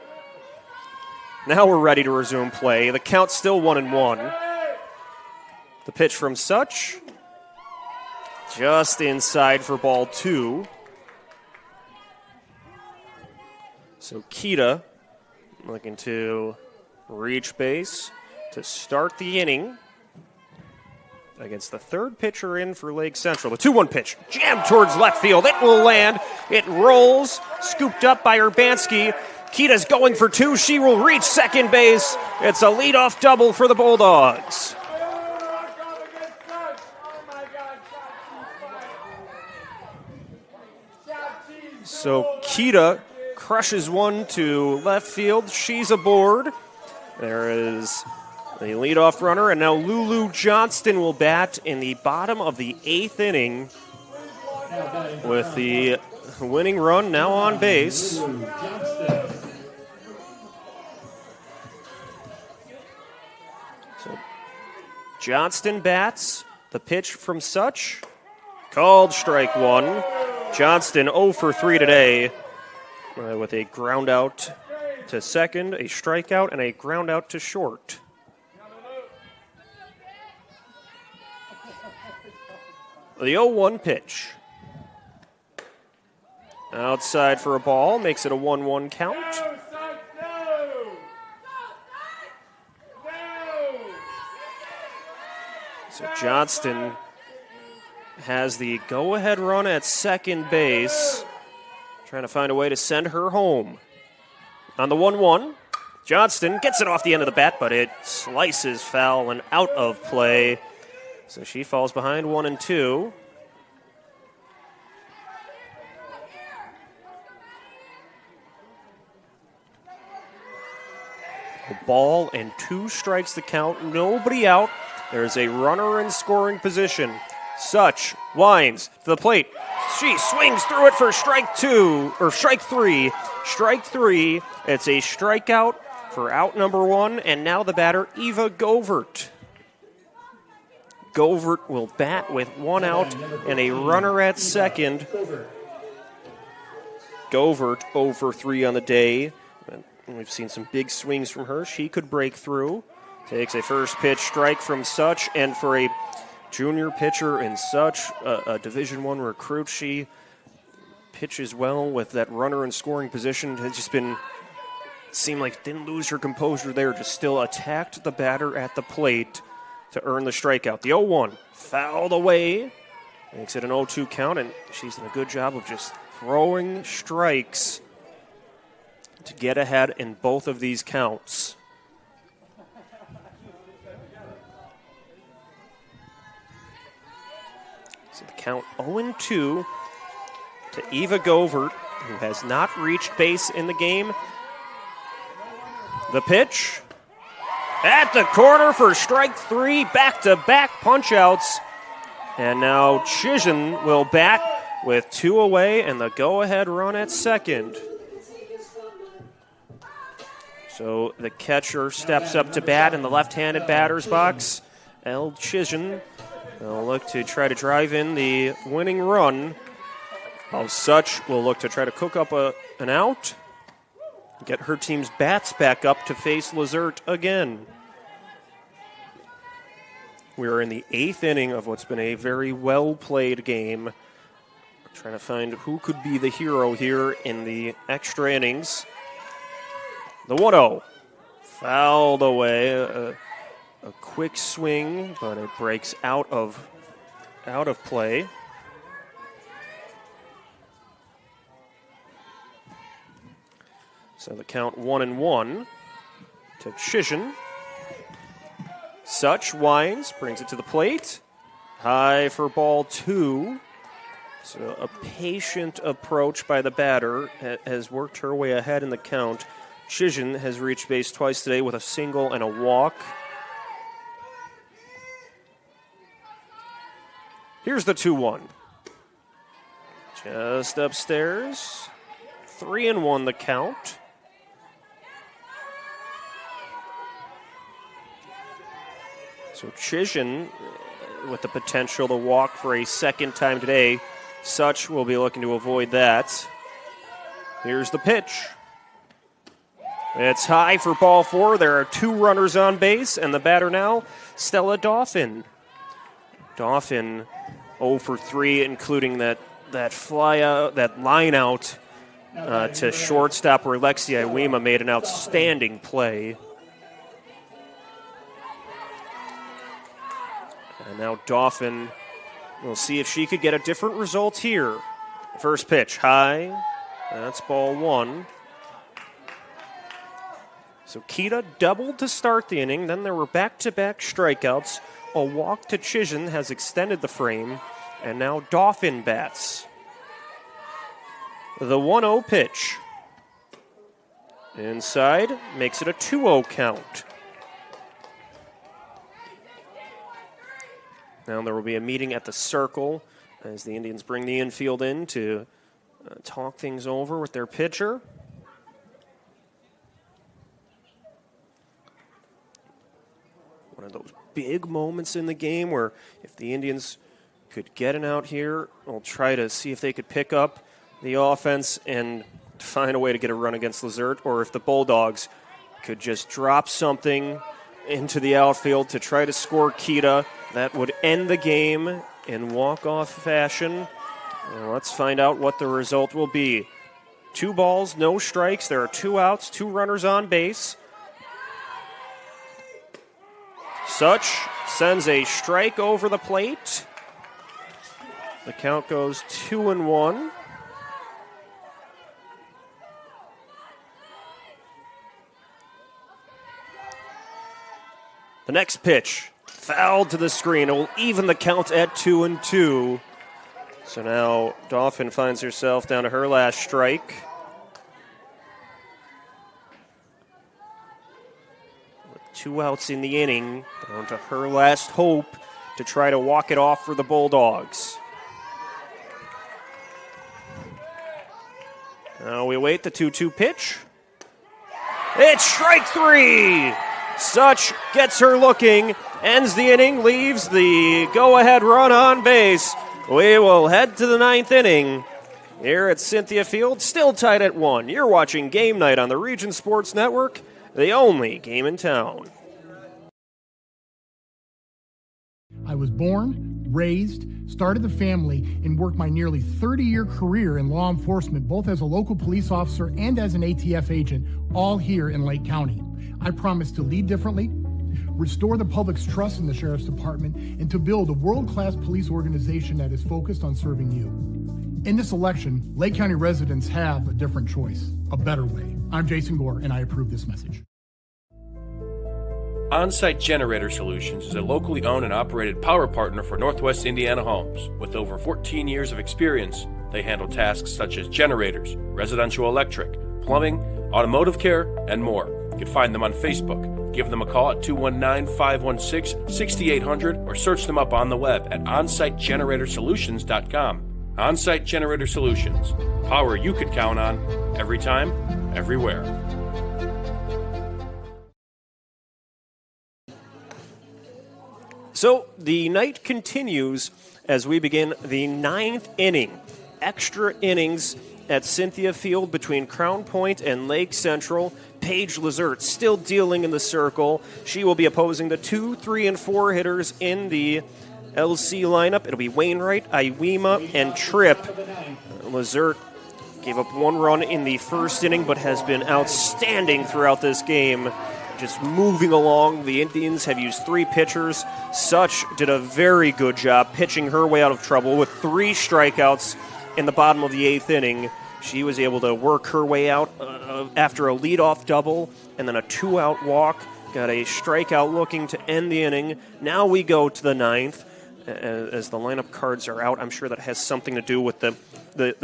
now we're ready to resume play. The count's still 1-1. The pitch from Such, just inside for ball 2. So Kita looking to reach base to start the inning against the third pitcher in for Lake Central. The 2-1 pitch, jammed towards left field. It will land. It rolls, scooped up by Urbanski. Kita's going for 2. She will reach second base. It's a leadoff double for the Bulldogs. So Kita crushes one to left field. She's aboard. There is the leadoff runner, and now Lulu Johnston will bat in the bottom of the 8th inning with the winning run now on base. So Johnston bats. The pitch from Such, called strike 1. Johnston 0 for 3 today with a ground out to second, a strikeout, and a ground out to short. The 0-1 pitch. Outside for a ball, makes it a 1-1 count. So Johnston has the go-ahead run at second base, trying to find a way to send her home. On the 1-1, Johnston gets it off the end of the bat, but it slices foul and out of play. So she falls behind 1-2. A ball and 2 strikes the count. Nobody out. There's a runner in scoring position. Such winds to the plate. She swings through it for strike 3. Strike 3. It's a strikeout for out number 1, and now the batter, Eva Govert. Govert will bat with 1 out and a runner at second. Govert 0 for 3 on the day. We've seen some big swings from her. She could break through. Takes a first pitch strike from Such, and for a junior pitcher in Such, a Division I recruit, she pitches well with that runner in scoring position. Has just been, seemed like didn't lose her composure there, just still attacked the batter at the plate to earn the strikeout. The 0-1 fouled away, makes it an 0-2 count, and she's done a good job of just throwing strikes to get ahead in both of these counts. So the count 0-2 to Eva Govert, who has not reached base in the game. The pitch at the corner for strike 3, back-to-back punch-outs. And now Chisholm will bat with 2 away and the go-ahead run at second. So the catcher steps up to bat in the left-handed batter's box. Elle Chisholm will look to try to drive in the winning run. While Such will look to try to cook up an out. Get her team's bats back up to face Lizert again. We are in the 8th inning of what's been a very well-played game. We're trying to find who could be the hero here in the extra innings. The 1-0 fouled away. A quick swing, but it breaks out of play. So the count 1-1 to Chisholm. Such winds, brings it to the plate. High for ball 2. So a patient approach by the batter has worked her way ahead in the count. Chisholm has reached base twice today with a single and a walk. Here's the 2-1. Just upstairs. 3-1 the count. So Chisholm with the potential to walk for a second time today. Such will be looking to avoid that. Here's the pitch. It's high for ball 4. There are 2 runners on base, and the batter now, Stella Dauphin. Dauphin 0 for 3, including that fly out, that line out to shortstop where Alexia Iwema made an outstanding play. And now Dauphin will see if she could get a different result here. First pitch, high. That's ball 1. So Kita doubled to start the inning. Then there were back-to-back strikeouts. A walk to Chisholm has extended the frame. And now Dauphin bats. The 1-0 pitch. Inside, makes it a 2-0 count. Now there will be a meeting at the circle as the Indians bring the infield in to talk things over with their pitcher. One of those big moments in the game where if the Indians could get an out here, we'll try to see if they could pick up the offense and find a way to get a run against Lizert, or if the Bulldogs could just drop something into the outfield to try to score Kita. That would end the game in walk-off fashion. Let's find out what the result will be. 2 balls, no strikes. There are 2 outs, 2 runners on base. Such sends a strike over the plate. The count goes 2-1. The next pitch, fouled to the screen. It will even the count at 2-2. So now Dauphin finds herself down to her last strike. With 2 outs in the inning, down to her last hope to try to walk it off for the Bulldogs. Now we wait the 2-2 pitch. It's strike 3! Such gets her looking, ends the inning, leaves the go-ahead run on base. We will head to the 9th inning here at Cynthia Field, still tied at 1. You're watching Game Night on the Region Sports Network, the only game in town. I was born, raised, started the family, and worked my nearly 30-year career in law enforcement, both as a local police officer and as an ATF agent, all here in Lake County. I promise to lead differently, restore the public's trust in the Sheriff's Department, and to build a world-class police organization that is focused on serving you. In this election, Lake County residents have a different choice, a better way. I'm Jason Gore, and I approve this message. On-Site Generator Solutions is a locally owned and operated power partner for Northwest Indiana homes. With over 14 years of experience, they handle tasks such as generators, residential electric, plumbing, automotive care, and more. You can find them on Facebook. Give them a call at 219-516-6800 or search them up on the web at onsitegeneratorsolutions.com. On-Site Generator Solutions. Power you could count on every time, everywhere. So the night continues as we begin the 9th inning. Extra innings at Cynthia Field between Crown Point and Lake Central. Paige Lazert still dealing in the circle. She will be opposing the 2, 3, and 4 hitters in the LC lineup. It'll be Wainwright, Iwema, and Tripp. Lazert gave up 1 run in the first inning, but has been outstanding throughout this game. Just moving along. The Indians have used 3 pitchers. Such did a very good job pitching her way out of trouble with 3 strikeouts in the bottom of the 8th inning. She was able to work her way out after a leadoff double and then a 2-out walk. Got a strikeout looking to end the inning. Now we go to the 9th. As the lineup cards are out, I'm sure that has something to do with the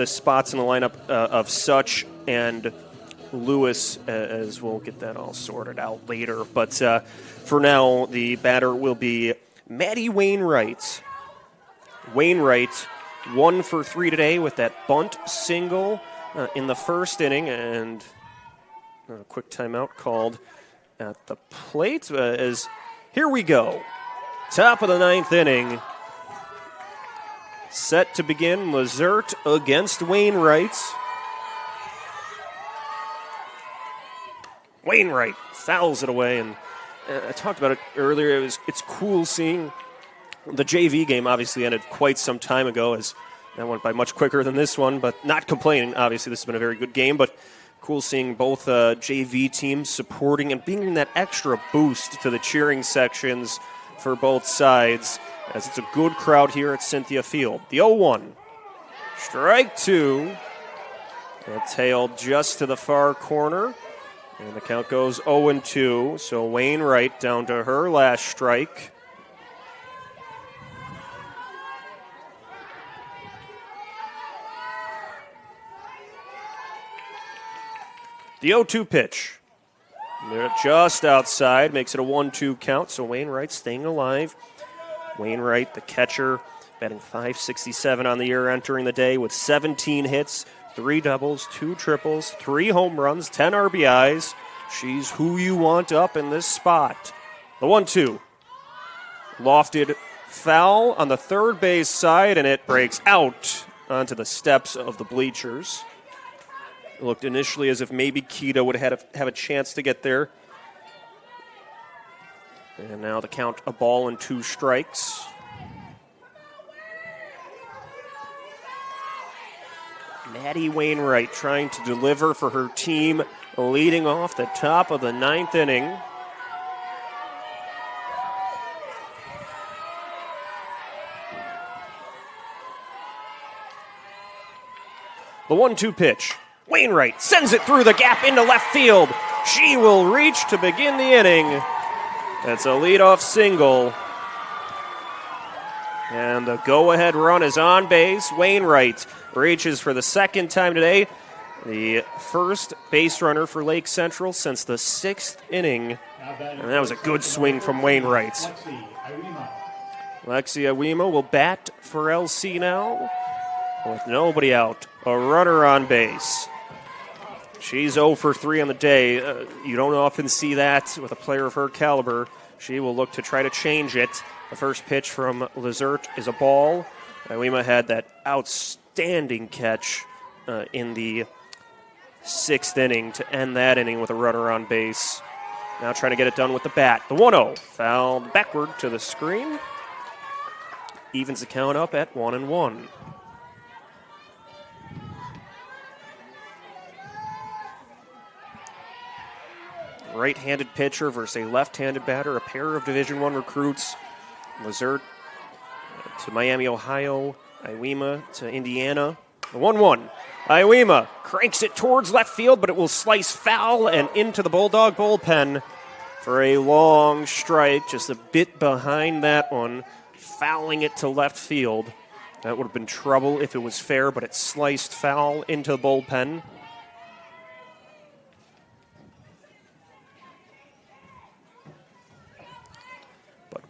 spots in the lineup of Such and Lewis, as we'll get that all sorted out later. But for now, the batter will be Maddie Wainwright. Wainwright 1 for 3 today with that bunt single in the first inning, and a quick timeout called at the plate. As here we go, top of the 9th inning, set to begin. Lazert against Wainwright. Wainwright fouls it away, and I talked about it earlier. It's cool seeing the JV game. Obviously ended quite some time ago, as that went by much quicker than this one, but not complaining. Obviously, this has been a very good game, but cool seeing both JV teams supporting and bringing that extra boost to the cheering sections for both sides, as it's a good crowd here at Cynthia Field. The 0-1. Strike 2. A tail just to the far corner. And the count goes 0-2. So Wainwright down to her last strike. The 0-2 pitch. They're just outside, makes it a 1-2 count. So Wainwright staying alive. Wainwright, the catcher, batting .567 on the year, entering the day with 17 hits, 3 doubles, 2 triples, 3 home runs, 10 RBIs. She's who you want up in this spot. The 1-2. Lofted foul on the third base side, and it breaks out onto the steps of the bleachers. It looked initially as if maybe Keita would have a chance to get there. And now the count, a ball and 2 strikes. Maddie Wainwright trying to deliver for her team, leading off the top of the 9th inning. The 1-2 pitch. Wainwright sends it through the gap into left field. She will reach to begin the inning. That's a leadoff single. And the go-ahead run is on base. Wainwright reaches for the second time today. The first base runner for Lake Central since the 6th inning. And that was a good swing from Wainwright. Lexi Iwema will bat for LC now with nobody out. A runner on base. She's 0 for 3 on the day. You don't often see that with a player of her caliber. She will look to try to change it. The first pitch from Lizert is a ball. Iwema had that outstanding catch in the 6th inning to end that inning with a runner on base. Now trying to get it done with the bat. The 1-0 fouled backward to the screen. Evens the count up at 1-1. Right-handed pitcher versus a left-handed batter, a pair of Division I recruits. Lizert to Miami, Ohio. Iwema to Indiana. The 1-1. Iwema cranks it towards left field, but it will slice foul and into the Bulldog bullpen for a long strike, just a bit behind that one, fouling it to left field. That would have been trouble if it was fair, but it sliced foul into the bullpen.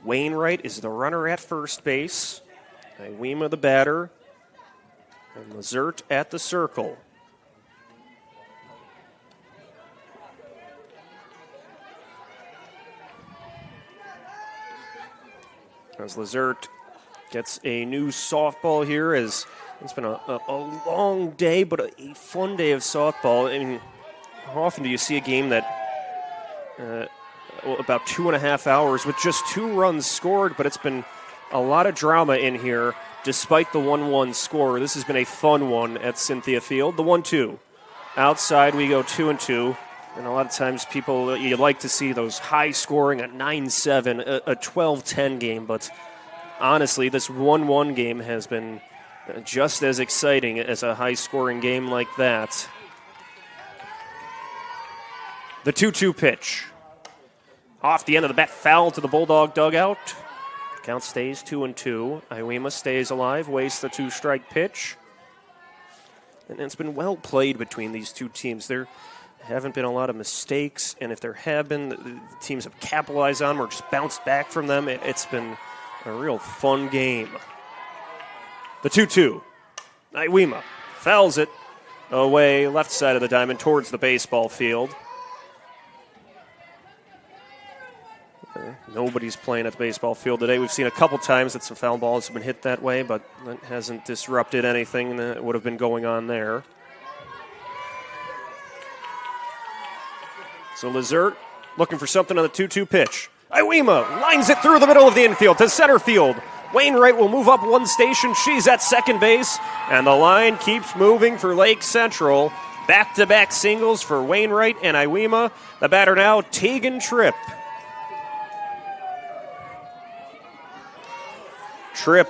Wainwright is the runner at first base. Iwema the batter. And Lizert at the circle. As Lizert gets a new softball here, as it's been a long day, but a fun day of softball. I mean, how often do you see a game that about 2.5 hours with just 2 runs scored, but it's been a lot of drama in here despite the 1-1 score. This has been a fun one at Cynthia Field. The 1-2. Outside we go 2-2. And a lot of times people, you like to see those high scoring, a 9-7, a 12-10 game, but honestly, this 1-1 game has been just as exciting as a high scoring game like that. The 2-2 pitch. Off the end of the bat, foul to the Bulldog dugout. Count stays 2-2. Iwema stays alive, wastes the 2-strike pitch. And it's been well played between these two teams. There haven't been a lot of mistakes, and if there have been, the teams have capitalized on them or just bounced back from them. It's been a real fun game. The 2-2. Iwema fouls it away, left side of the diamond towards the baseball field. Nobody's playing at the baseball field today. We've seen a couple times that some foul balls have been hit that way, but that hasn't disrupted anything that would have been going on there. So Lizert looking for something on the 2-2 pitch. Iwema lines it through the middle of the infield to center field. Wainwright will move up one station. She's at second base, and the line keeps moving for Lake Central. Back-to-back singles for Wainwright and Iwema. The batter now, Tegan Tripp. Tripp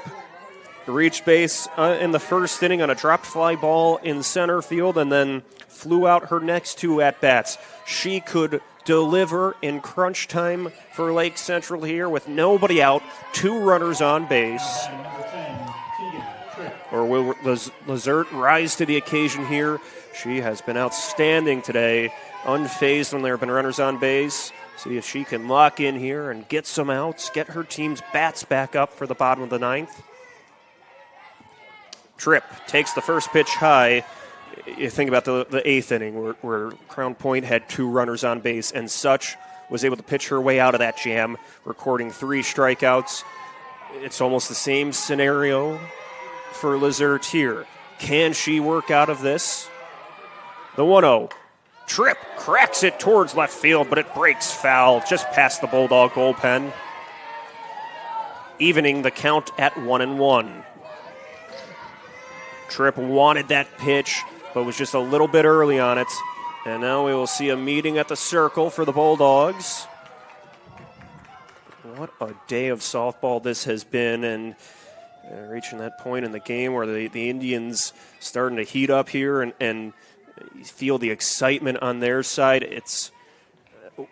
reached base in the first inning on a dropped fly ball in center field and then flew out her next 2 at-bats. She could deliver in crunch time for Lake Central here with nobody out, 2 runners on base. Or will Lizert rise to the occasion here? She has been outstanding today, unfazed when there have been runners on base. See if she can lock in here and get some outs, get her team's bats back up for the bottom of the 9th. Tripp takes the first pitch high. You think about the 8th inning where Crown Point had 2 runners on base and such was able to pitch her way out of that jam, recording 3 strikeouts. It's almost the same scenario for Lizert here. Can she work out of this? The 1-0. Tripp cracks it towards left field, but it breaks foul just past the Bulldog bullpen, evening the count at 1-1. Tripp wanted that pitch, but was just a little bit early on it. And now we will see a meeting at the circle for the Bulldogs. What a day of softball this has been, and reaching that point in the game where the Indians starting to heat up here and you feel the excitement on their side. It's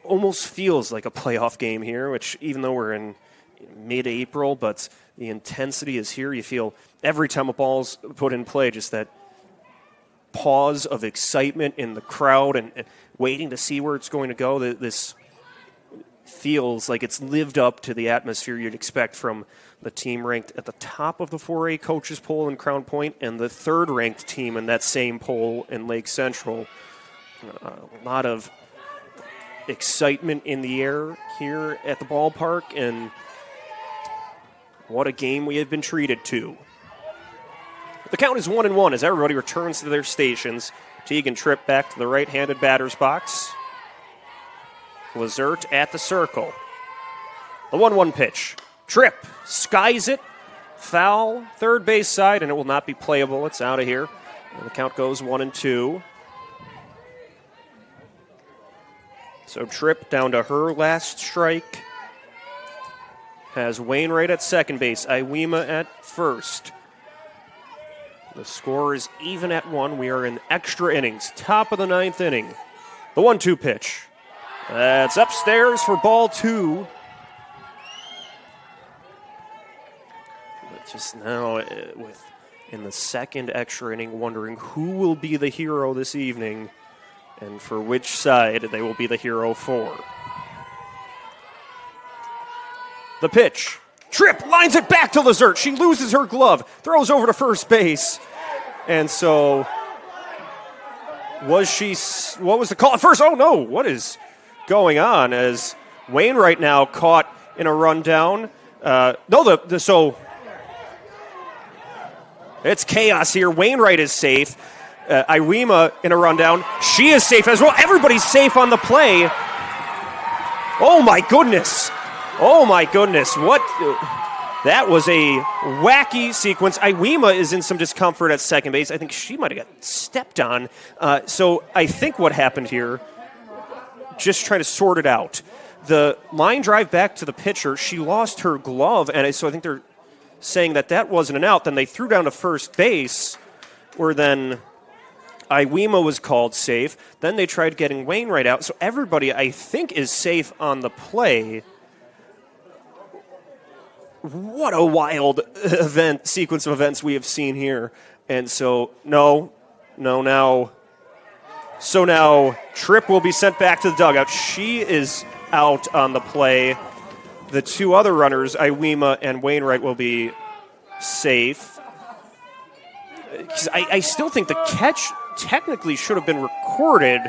almost feels like a playoff game here, which even though we're in mid-April, but the intensity is here. You feel every time a ball's put in play, just that pause of excitement in the crowd and waiting to see where it's going to go. This feels like it's lived up to the atmosphere you'd expect from the team ranked at the top of the 4A coaches poll in Crown Point and the third-ranked team in that same poll in Lake Central. A lot of excitement in the air here at the ballpark, and what a game we have been treated to. The count is 1-1 as everybody returns to their stations. Teague and Tripp back to the right-handed batter's box. Lazert at the circle. The 1-1 pitch. Tripp skies it. Foul, third base side, and it will not be playable. It's out of here. And the count goes 1-2. So Tripp down to her last strike. Has Wainwright at second base. Iwema at first. The score is even at 1. We are in extra innings. Top of the 9th inning. The 1-2 pitch. That's upstairs for ball 2. But just now, in the second extra inning, wondering who will be the hero this evening and for which side they will be the hero for. The pitch. Tripp lines it back to Lazert. She loses her glove, throws over to first base. And so, what was the call at first? Oh no, what is going on as Wainwright now caught in a rundown? So it's chaos here. Wainwright is safe. Iwema in a rundown. She is safe as well. Everybody's safe on the play. Oh my goodness. Oh my goodness. What? That was a wacky sequence. Iwema is in some discomfort at second base. I think she might have got stepped on. So I think what happened here, just trying to sort it out. The line drive back to the pitcher, she lost her glove, and so I think they're saying that wasn't an out. Then they threw down to first base, where then Iwema was called safe. Then they tried getting Wainwright out. So everybody, I think, is safe on the play. What a wild sequence of events we have seen here. And so, now Tripp will be sent back to the dugout. She is out on the play. The two other runners, Iwema and Wainwright, will be safe. I still think the catch technically should have been recorded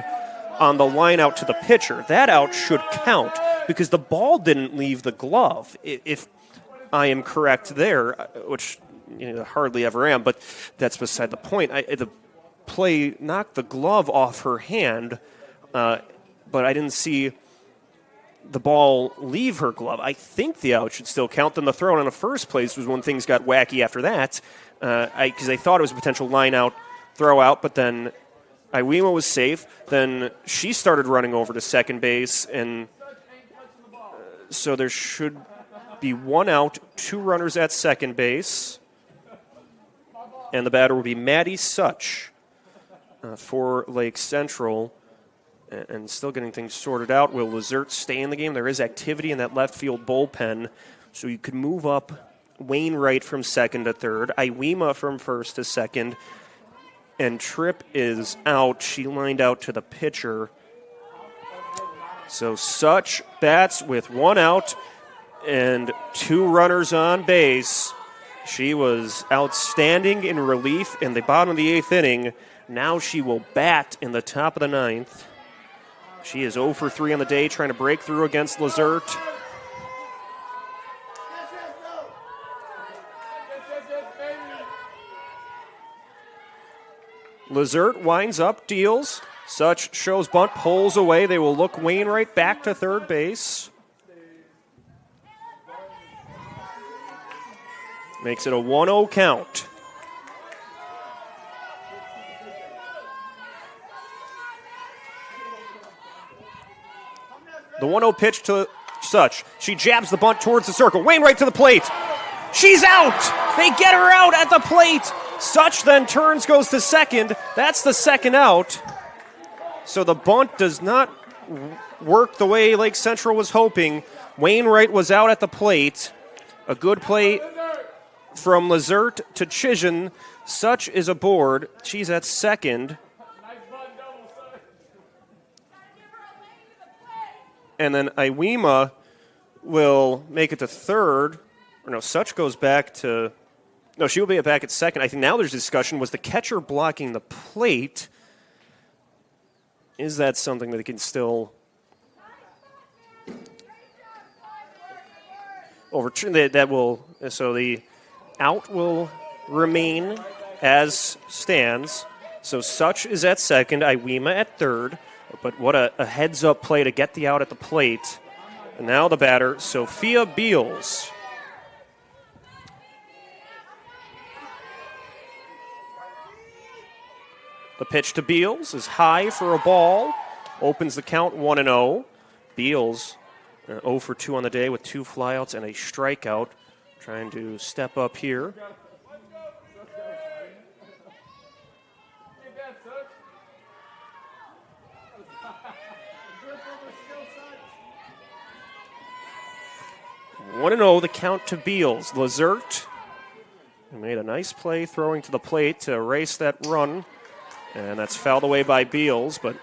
on the line out to the pitcher. That out should count because the ball didn't leave the glove. If I am correct there, which hardly ever am, but that's beside the point. The play knocked the glove off her hand, but I didn't see the ball leave her glove. I think the out should still count. Then the throw in the first place was when things got wacky after that, because I thought it was a potential line out, throw out, but then Iwema was safe. Then she started running over to second base, and so there should be 1 out, 2 runners at second base, and the batter will be Maddie Such for Lake Central, and still getting things sorted out. Will Lazert stay in the game? There is activity in that left field bullpen, so you could move up Wainwright from second to third, Iwema from first to second, and Tripp is out. She lined out to the pitcher. So Such bats with 1 out and 2 runners on base. She was outstanding in relief in the bottom of the 8th inning. Now she will bat in the top of the 9th. She is 0 for 3 on the day, trying to break through against Lazert. Lazert winds up, deals. Such shows bunt, pulls away. They will look Wainwright back to third base. Makes it a 1-0 count. The 1-0 pitch to Such. She jabs the bunt towards the circle. Wainwright to the plate. She's out! They get her out at the plate. Such then turns, goes to second. That's the second out. So the bunt does not work the way Lake Central was hoping. Wainwright was out at the plate. A good play from Lazert to Chision. Such is aboard. She's at second. And then Iwema will make it to third. Or no, Such goes back to... No, she will be back at second. I think now there's discussion. Was the catcher blocking the plate? Is that something that they can still overturn? That will... So the out will remain as stands. So Such is at second, Iwema at third. But what a heads-up play to get the out at the plate. And now the batter, Sophia Beals. The pitch to Beals is high for a ball. Opens the count 1-0. Beals 0 for 2 on the day with 2 flyouts and a strikeout. Trying to step up here. One 1-0, the count to Beals. Lazert made a nice play throwing to the plate to erase that run. And that's fouled away by Beals, but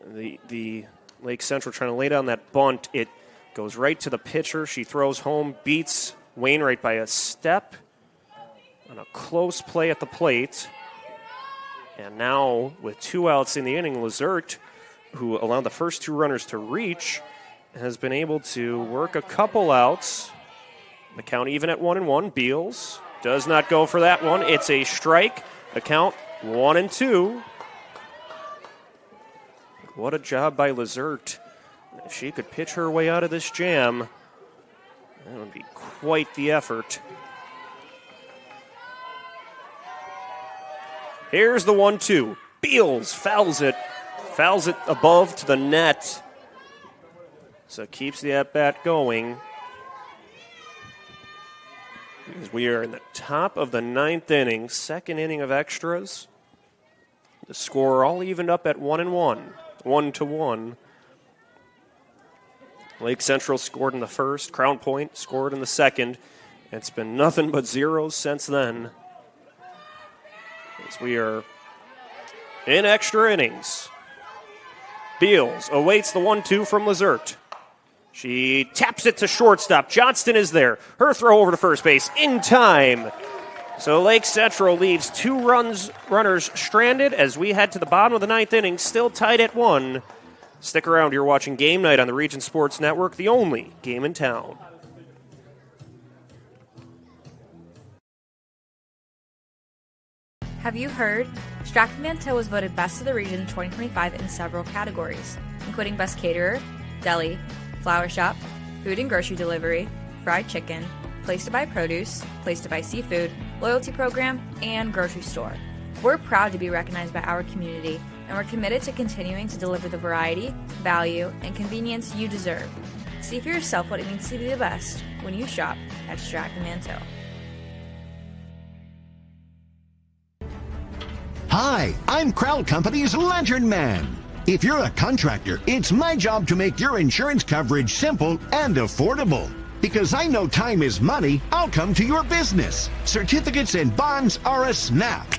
the Lake Central trying to lay down that bunt. It goes right to the pitcher. She throws home, beats Wainwright by a step on a close play at the plate. And now, with 2 outs in the inning, Lazert, who allowed the first 2 runners to reach, has been able to work a couple outs. The count even at 1-1. Beals does not go for that one. It's a strike. The count 1-2. What a job by Lazert. If she could pitch her way out of this jam, that would be quite the effort. Here's the 1-2. Beals fouls it above to the net. So keeps the at-bat going. As we are in the top of the 9th inning, 2nd inning of extras. The score all evened up at 1-1, 1-1. Lake Central scored in the first. Crown Point scored in the second. It's been nothing but zeros since then. As we are in extra innings. Beals awaits the 1-2 from Lazert. She taps it to shortstop. Johnston is there. Her throw over to first base in time. So Lake Central leaves 2 runners stranded as we head to the bottom of the 9th inning, still tied at 1. Stick around. You're watching Game Night on the Region Sports Network, the only game in town. Have you heard? Stratton Manteau was voted Best of the Region 2025 in several categories, including Best Caterer, Deli, Flower Shop, Food and Grocery Delivery, Fried Chicken, Place to Buy Produce, Place to Buy Seafood, Loyalty Program, and Grocery Store. We're proud to be recognized by our community, and we're committed to continuing to deliver the variety, value, and convenience you deserve. See for yourself what it means to be the best when you shop at Stratton Manteau. Hi, I'm Crowell Company's Lantern Man. If you're a contractor, it's my job to make your insurance coverage simple and affordable. Because I know time is money, I'll come to your business. Certificates and bonds are a snap.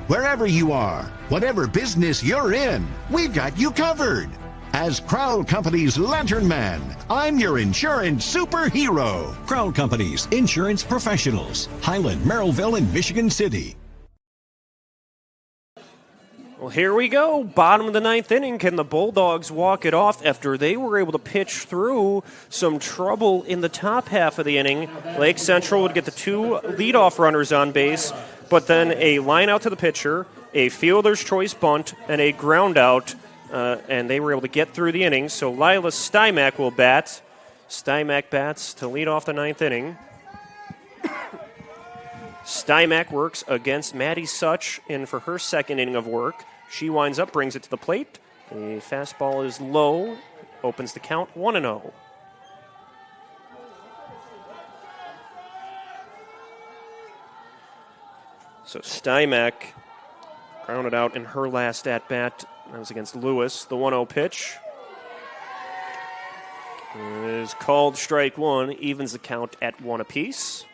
Wherever you are, whatever business you're in, we've got you covered. As Crowell Company's Lantern Man, I'm your insurance superhero. Crowell Companies, insurance professionals. Highland, Merrillville, and Michigan City. Well, here we go. Bottom of the 9th inning. Can the Bulldogs walk it off after they were able to pitch through some trouble in the top half of the inning? Lake Central would get the 2 leadoff runners on base, but then a line out to the pitcher, a fielder's choice bunt, and a ground out, and they were able to get through the inning. So Lila Stymack will bat. Stymack bats to lead off the 9th inning. Stymack works against Maddie Such in for her 2nd inning of work. She winds up, brings it to the plate, The fastball is low, opens the count 1-0. So Stymack grounded out in her last at-bat. That was against Lewis. The 1-0 pitch is called strike one, evens the count at 1 apiece.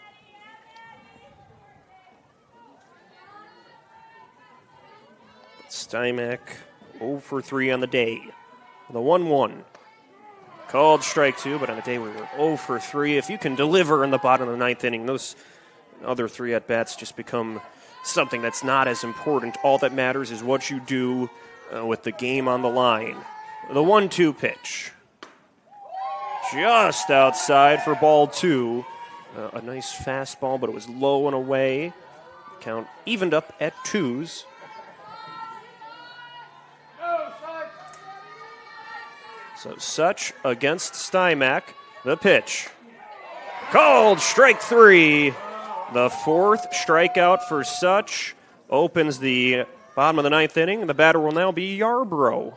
Stymack 0 for 3 on the day. The 1-1. Called strike two, but on the day we were 0 for 3. If you can deliver in the bottom of the ninth inning, those other 3 at-bats just become something that's not as important. All that matters is what you do with the game on the line. The 1-2 pitch. Just outside for ball 2. A nice fastball, but it was low and away. Count evened up at 2s. So Such against Stymack. The pitch. Called strike 3. The 4th strikeout for Such opens the bottom of the ninth inning. The batter will now be Yarbrough.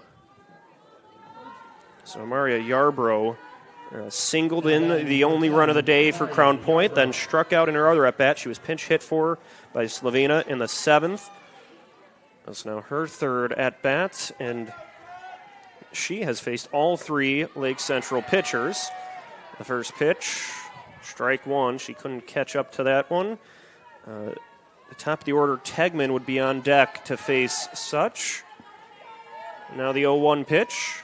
So Maria Yarbrough singled in the only run of the day for Crown Point, then struck out in her other at-bat. She was pinch hit for by Slavina in the 7th. That's now her 3rd at-bat, and she has faced all 3 Lake Central pitchers. The first pitch, strike 1. She couldn't catch up to that one. The top of the order, Tegman would be on deck to face Such. Now the 0-1 pitch.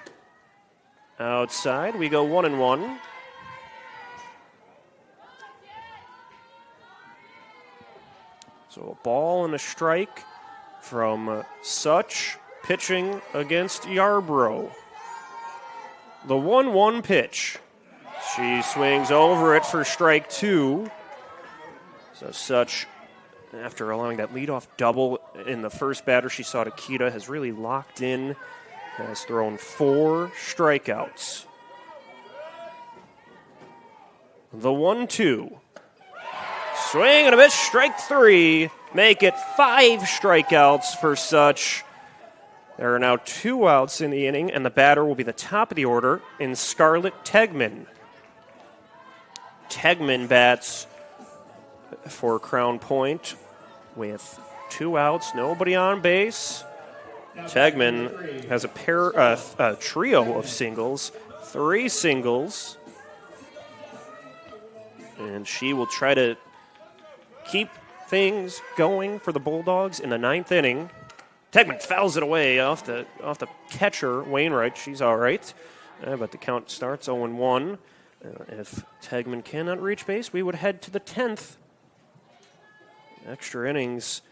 Outside, we go 1-1. So a ball and a strike from Such, pitching against Yarbrough. The 1-1 pitch. She swings over it for strike 2. So Such, after allowing that leadoff double in the first batter she saw Takita, has really locked in, has thrown 4 strikeouts. The 1-2. Swing and a miss, strike 3. Make it 5 strikeouts for Such. There are now 2 outs in the inning, and the batter will be the top of the order in Scarlett Tegman. Tegman bats for Crown Point with 2 outs, nobody on base. Tegman has a trio of singles, 3 singles, and she will try to keep things going for the Bulldogs in the 9th inning. Tegman fouls it away off the catcher, Wainwright. She's all right, but the count starts 0-1. If Tegman cannot reach base, we would head to the 10th. Extra innings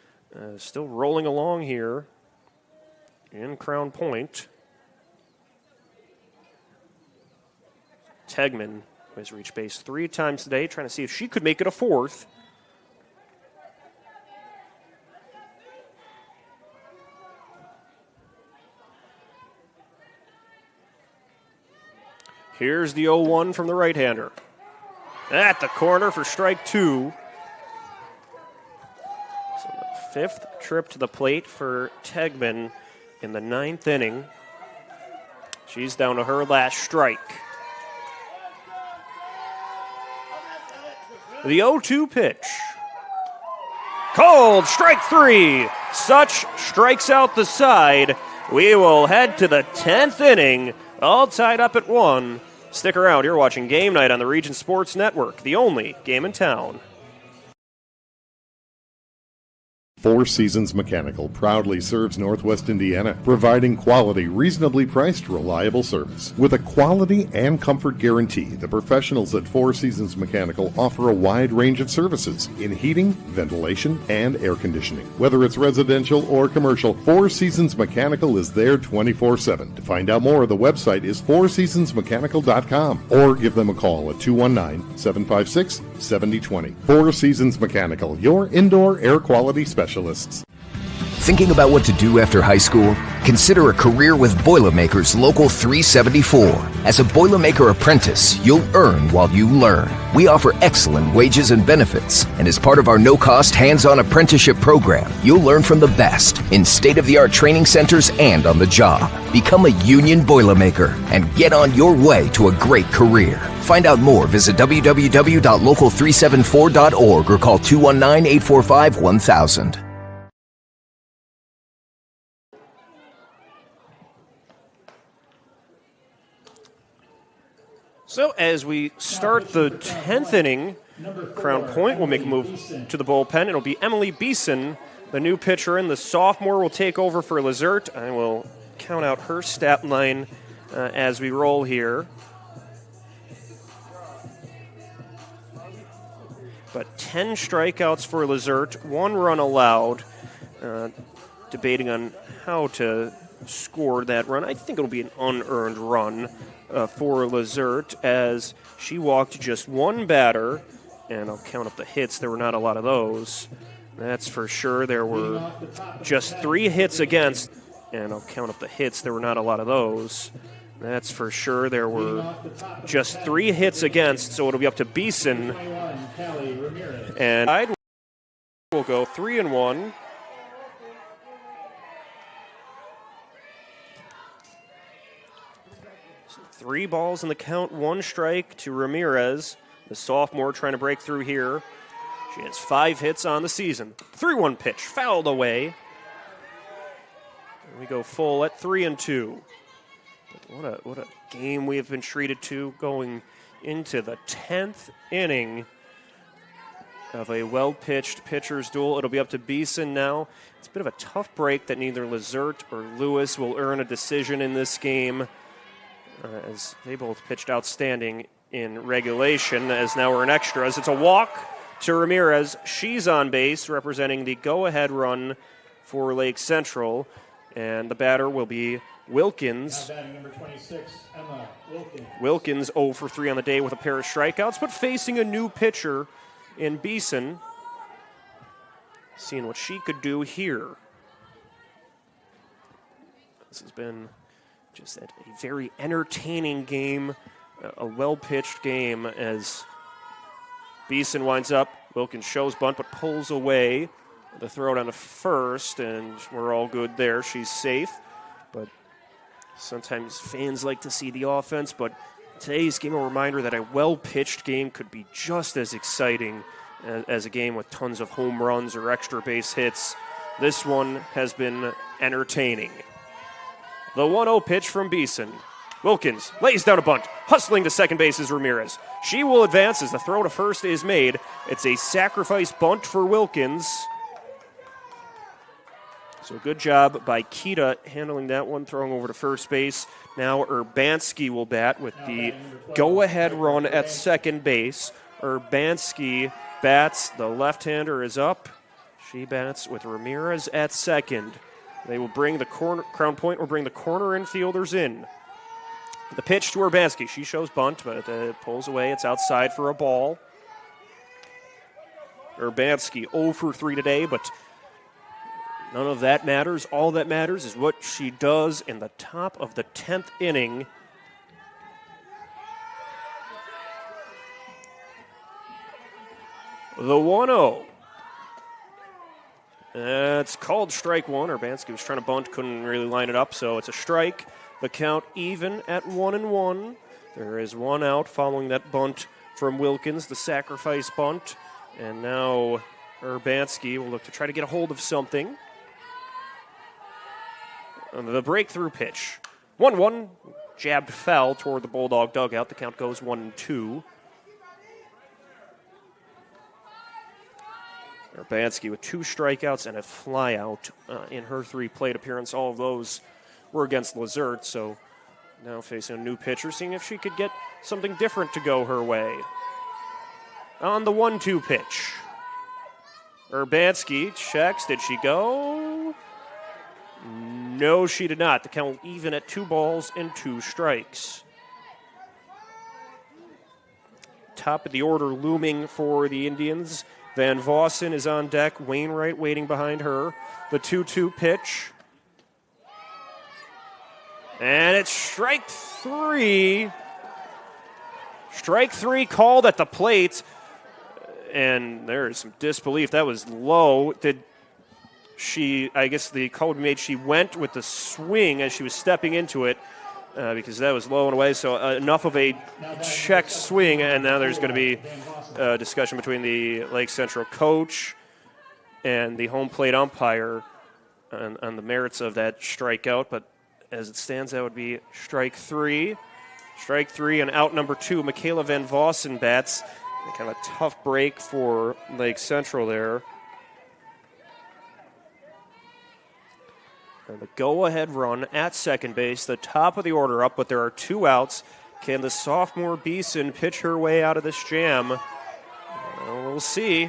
still rolling along here in Crown Point. Tegman has reached base 3 times today, trying to see if she could make it a 4th. Here's the 0-1 from the right-hander. At the corner for strike 2. So the 5th trip to the plate for Tegman in the 9th inning. She's down to her last strike. The 0-2 pitch. Called strike 3. Such strikes out the side. We will head to the 10th inning, all tied up at 1. Stick around. You're watching Game Night on the Region Sports Network, the only game in town. Four Seasons Mechanical proudly serves Northwest Indiana, providing quality, reasonably priced, reliable service. With a quality and comfort guarantee, the professionals at Four Seasons Mechanical offer a wide range of services in heating, ventilation, and air conditioning. Whether it's residential or commercial, Four Seasons Mechanical is there 24/7. To find out more, the website is fourseasonsmechanical.com or give them a call at 219-756-7020. Four Seasons Mechanical, your indoor air quality specialists. Thinking about what to do after high school? Consider a career with Boilermakers Local 374. As a Boilermaker apprentice, you'll earn while you learn. We offer excellent wages and benefits, and as part of our no-cost hands-on apprenticeship program, you'll learn from the best in state-of-the-art training centers and on the job. Become a union Boilermaker and get on your way to a great career. Find out more, visit www.local374.org or call 219-845-1000. So as we start the 10th inning, Crown Point will make a move to the bullpen. It'll be Emily Beeson, the new pitcher, and the sophomore will take over for Lizert. I will count out her stat line as we roll here. But 10 strikeouts for Lizert, 1 run allowed. Debating on how to score that run. I think it'll be an unearned run for Lizert as she walked just 1 batter. And I'll count up the hits. There were not a lot of those. That's for sure. There were just 3 hits against. And I'll count up the hits. There were not a lot of those. That's for sure. There were just 3 hits against, so it'll be up to Beeson. And I will go 3-1. So 3 balls in the count, 1 strike to Ramirez, the sophomore trying to break through here. She has 5 hits on the season. 3-1 pitch, fouled away. And we go full at 3-2. What a game we have been treated to going into the 10th inning of a well-pitched pitcher's duel. It'll be up to Beeson now. It's a bit of a tough break that neither Lizert or Lewis will earn a decision in this game as they both pitched outstanding in regulation, as now we're in extras. It's a walk to Ramirez. She's on base, representing the go-ahead run for Lake Central, and the batter will be Wilkins. Batting number 26, Emma Wilkins. Wilkins 0 for 3 on the day with a pair of strikeouts, but facing a new pitcher in Beeson. Seeing what she could do here. This has been just a very entertaining game, a well-pitched game as Beeson winds up. Wilkins shows bunt but pulls away. The throw down to first, and we're all good there. She's safe, but sometimes fans like to see the offense, but today's game a reminder that a well-pitched game could be just as exciting as a game with tons of home runs or extra base hits. This one has been entertaining. The 1-0 pitch from Beeson. Wilkins lays down a bunt. Hustling to second base is Ramirez. She will advance as the throw to first is made. It's a sacrifice bunt for Wilkins. So good job by Kita handling that one, throwing over to first base. Now Urbanski will bat with the go-ahead run at second base. Urbanski bats. The left-hander is up. She bats with Ramirez at second. They will bring the corner. Crown Point will bring the corner infielders in. The pitch to Urbanski. She shows bunt, but pulls away. It's outside for a ball. Urbanski 0 for 3 today, but none of that matters. All that matters is what she does in the top of the 10th inning. The 1-0. It's called strike 1. Urbanski was trying to bunt, couldn't really line it up, so it's a strike. The count even at 1-1. There is 1 out following that bunt from Wilkins, the sacrifice bunt. And now Urbanski will look to try to get a hold of something. The breakthrough pitch. 1-1, jabbed foul toward the Bulldog dugout. The count goes 1-2. Urbanski with 2 strikeouts and a flyout in her 3 plate appearance. All of those were against Lizert, so now facing a new pitcher, seeing if she could get something different to go her way. On the 1-2 pitch. Urbanski checks. Did she go? No, she did not. The count even at 2 balls and 2 strikes. Top of the order looming for the Indians Van Vossen is on deck. Wainwright waiting behind her. The 2-2 pitch. And it's strike 3. Strike 3 called at the plate. And there's some disbelief. That was low. I guess the code made she went with the swing as she was stepping into it because that was low and away. So enough of a check swing. And now there's going to be a discussion between the Lake Central coach and the home plate umpire on the merits of that strikeout. But as it stands, that would be strike 3. Strike 3 and out number 2. Michaela Van Vossen bats. Kind of a tough break for Lake Central there. And the go-ahead run at second base, the top of the order up, but there are 2 outs. Can the sophomore Beeson pitch her way out of this jam? Well, we'll see.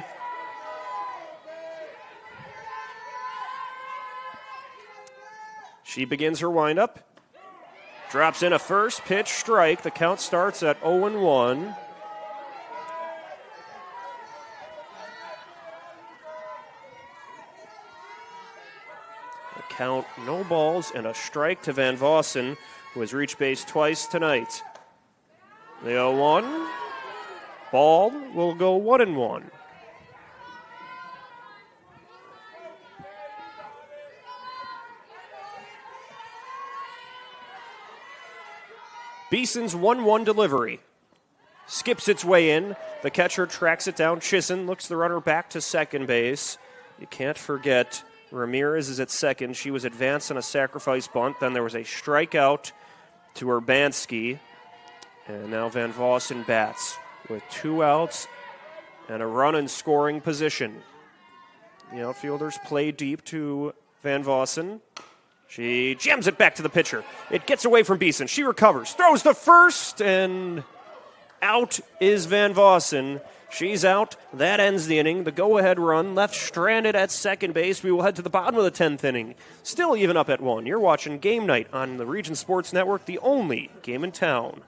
She begins her windup. Drops in a first pitch strike. The count starts at 0-1. Count, no balls, and a strike to Van Vossen, who has reached base twice tonight. The 0-1. Ball will go 1-1. Beeson's 1-1 delivery. Skips its way in. The catcher tracks it down. Chissen looks the runner back to second base. You can't forget Ramirez is at second. She was advanced on a sacrifice bunt. Then there was a strikeout to Urbanski. And now Van Vossen bats with 2 outs and a run in scoring position. The outfielders play deep to Van Vossen. She jams it back to the pitcher. It gets away from Beeson. She recovers, throws the first, and out is Van Vossen. She's out. That ends the inning. The go-ahead run left stranded at second base. We will head to the bottom of the 10th inning. Still even up at 1. You're watching Game Night on the Region Sports Network, the only game in town.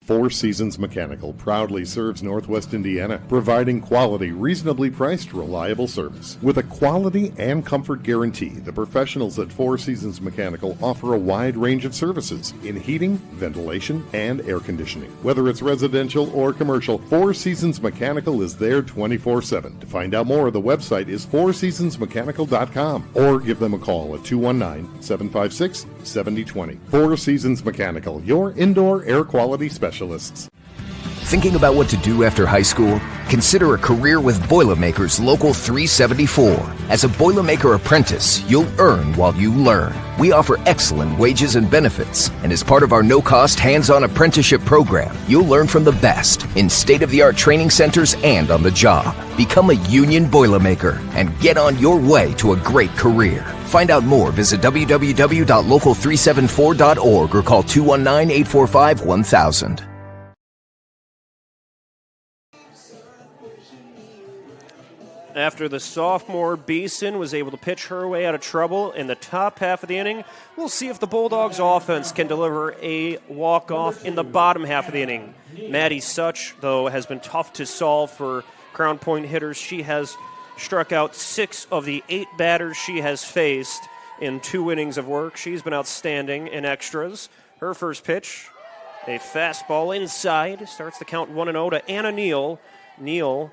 Four Seasons Mechanical proudly serves Northwest Indiana, providing quality, reasonably priced, reliable service. With a quality and comfort guarantee, the professionals at Four Seasons Mechanical offer a wide range of services in heating, ventilation, and air conditioning. Whether it's residential or commercial, Four Seasons Mechanical is there 24/7. To find out more, the website is fourseasonsmechanical.com or give them a call at 219-756-7020. Four Seasons Mechanical, your indoor air quality specialist. Thinking about what to do after high school? Consider a career with Boilermakers Local 374. As a Boilermaker apprentice, you'll earn while you learn. We offer excellent wages and benefits, and as part of our no-cost hands-on apprenticeship program, you'll learn from the best in state-of-the-art training centers and on the job. Become a union Boilermaker and get on your way to a great career. Find out more, visit www.local374.org or call 219-845-1000. After the sophomore Beeson was able to pitch her way out of trouble in the top half of the inning, we'll see if the Bulldogs offense can deliver a walk-off in the bottom half of the inning. Maddie Such, though, has been tough to solve for Crown Point hitters. She has struck out 6 of the 8 batters she has faced in 2 innings of work. She's been outstanding in extras. Her first pitch, a fastball inside, starts the count 1-0 to Anna Neal. Neal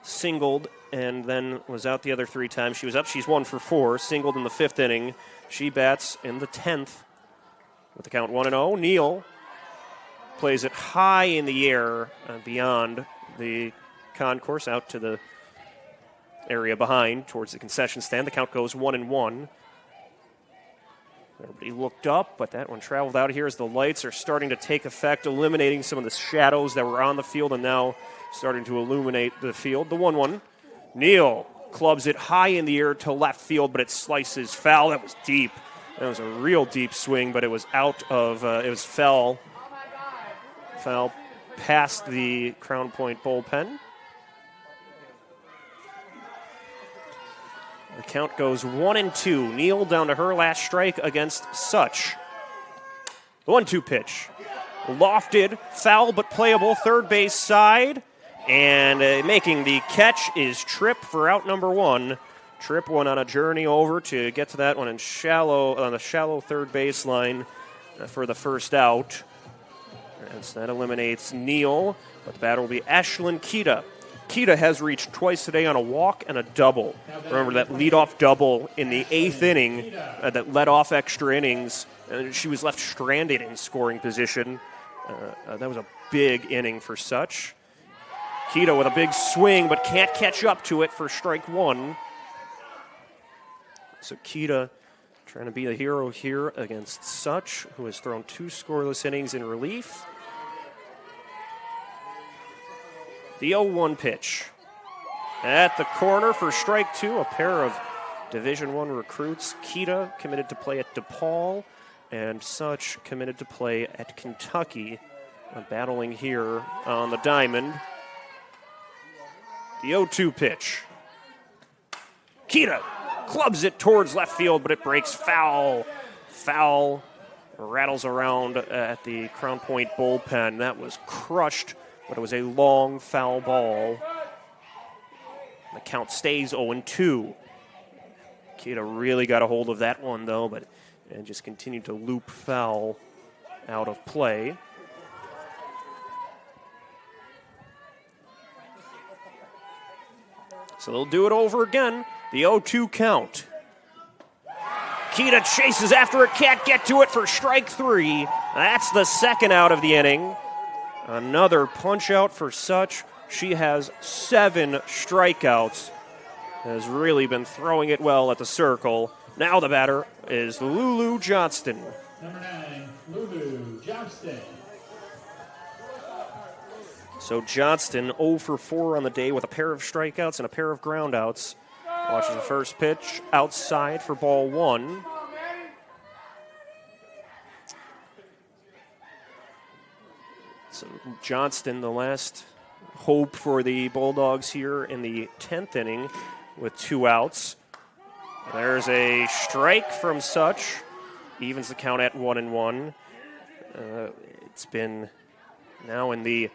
singled and then was out the other 3 times. She was up. She's 1 for 4, singled in the 5th inning. She bats in the 10th with the count 1-0. Neal plays it high in the air beyond the concourse out to the area behind towards the concession stand. The count goes 1-1. Everybody looked up, but that one traveled out here as the lights are starting to take effect, eliminating some of the shadows that were on the field and now starting to illuminate the field. The 1-1. Neal clubs it high in the air to left field, but it slices foul. That was deep. That was a real deep swing, but it was out of, it was foul past the Crown Point bullpen. The count goes 1-2. Neal down to her last strike against Such. The 1-2 pitch. lofted, foul but playable third base side. And making the catch is Tripp for out number one. Tripp went on a journey over to get to that one on the shallow third baseline for the first out. And so that eliminates Neal, but the batter will be Ashlyn Kita. Kita has reached twice today on a walk and a double. Remember that leadoff double in the 8th inning that led off extra innings. She was left stranded in scoring position. That was a big inning for Such. Kita with a big swing, but can't catch up to it for strike one. So Kita trying to be the hero here against Such, who has thrown 2 scoreless innings in relief. The 0-1 pitch. At the corner for strike 2, a pair of Division I recruits. Kita committed to play at DePaul, and Such committed to play at Kentucky. Battling here on the diamond. The 0-2 pitch. Kita clubs it towards left field, but it breaks foul. Foul rattles around at the Crown Point bullpen. That was crushed, but it was a long foul ball. The count stays 0-2. Kita really got a hold of that one, though, and just continued to loop foul out of play. So they'll do it over again. The 0-2 count. Kita chases after it, can't get to it for strike 3. That's the second out of the inning. Another punch out for Such. She has 7 strikeouts. Has really been throwing it well at the circle. Now the batter is Lulu Johnston. Number 9, Lulu Johnston. So Johnston 0 for 4 on the day with a pair of strikeouts and a pair of groundouts. Watches the first pitch outside for ball 1. So Johnston, the last hope for the Bulldogs here in the 10th inning with 2 outs. There's a strike from Such. Evens the count at 1-1. It's been now in the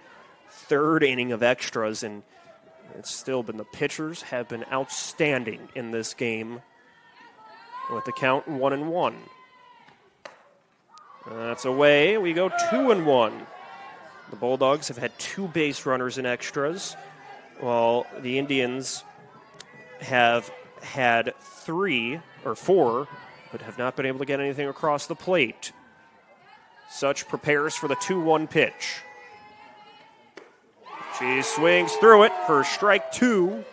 3rd inning of extras, and it's still been the pitchers have been outstanding in this game with the count 1-1. That's away. We go 2-1. The Bulldogs have had 2 base runners in extras, while the Indians have had 3 or 4, but have not been able to get anything across the plate. Such prepares for the 2-1 pitch. She swings through it for strike 2.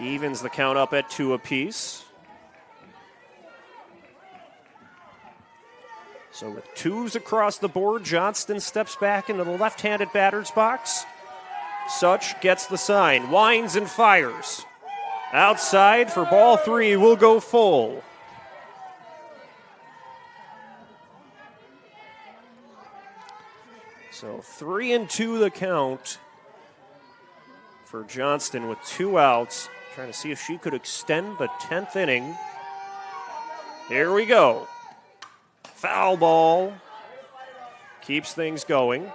Evens the count up at 2 apiece. So with 2s across the board, Johnston steps back into the left-handed batter's box. Such gets the sign, winds and fires. Outside for ball 3, will go full. So 3-2 the count for Johnston with 2 outs. Trying to see if she could extend the 10th inning. Here we go. Foul ball. Keeps things going.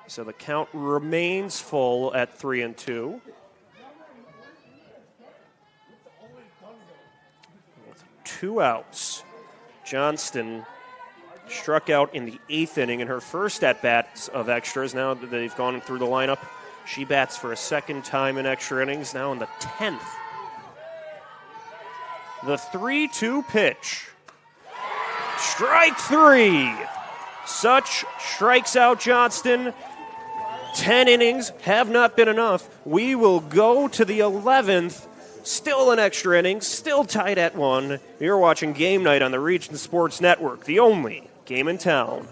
So the count remains full at 3-2. With 2 outs. Johnston struck out in the 8th inning in her first at-bats of extras. Now that they've gone through the lineup, she bats for a second time in extra innings, now in the 10th. The 3-2 pitch. Strike 3. Such strikes out Johnston. 10 innings have not been enough. We will go to the 11th. Still an extra inning, still tied at 1. You're watching Game Night on the Region Sports Network, the only game in town.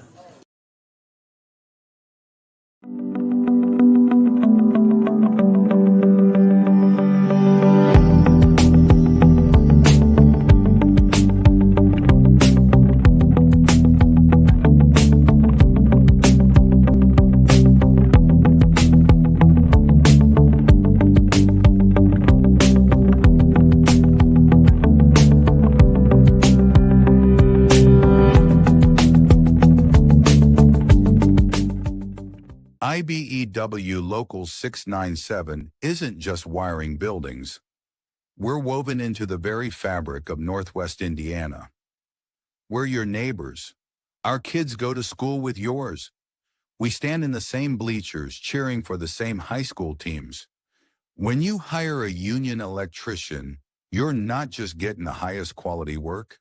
IBEW Local 697 isn't just wiring buildings. We're woven into the very fabric of Northwest Indiana. We're your neighbors. Our kids go to school with yours. We stand in the same bleachers cheering for the same high school teams. When you hire a union electrician, you're not just getting the highest quality work.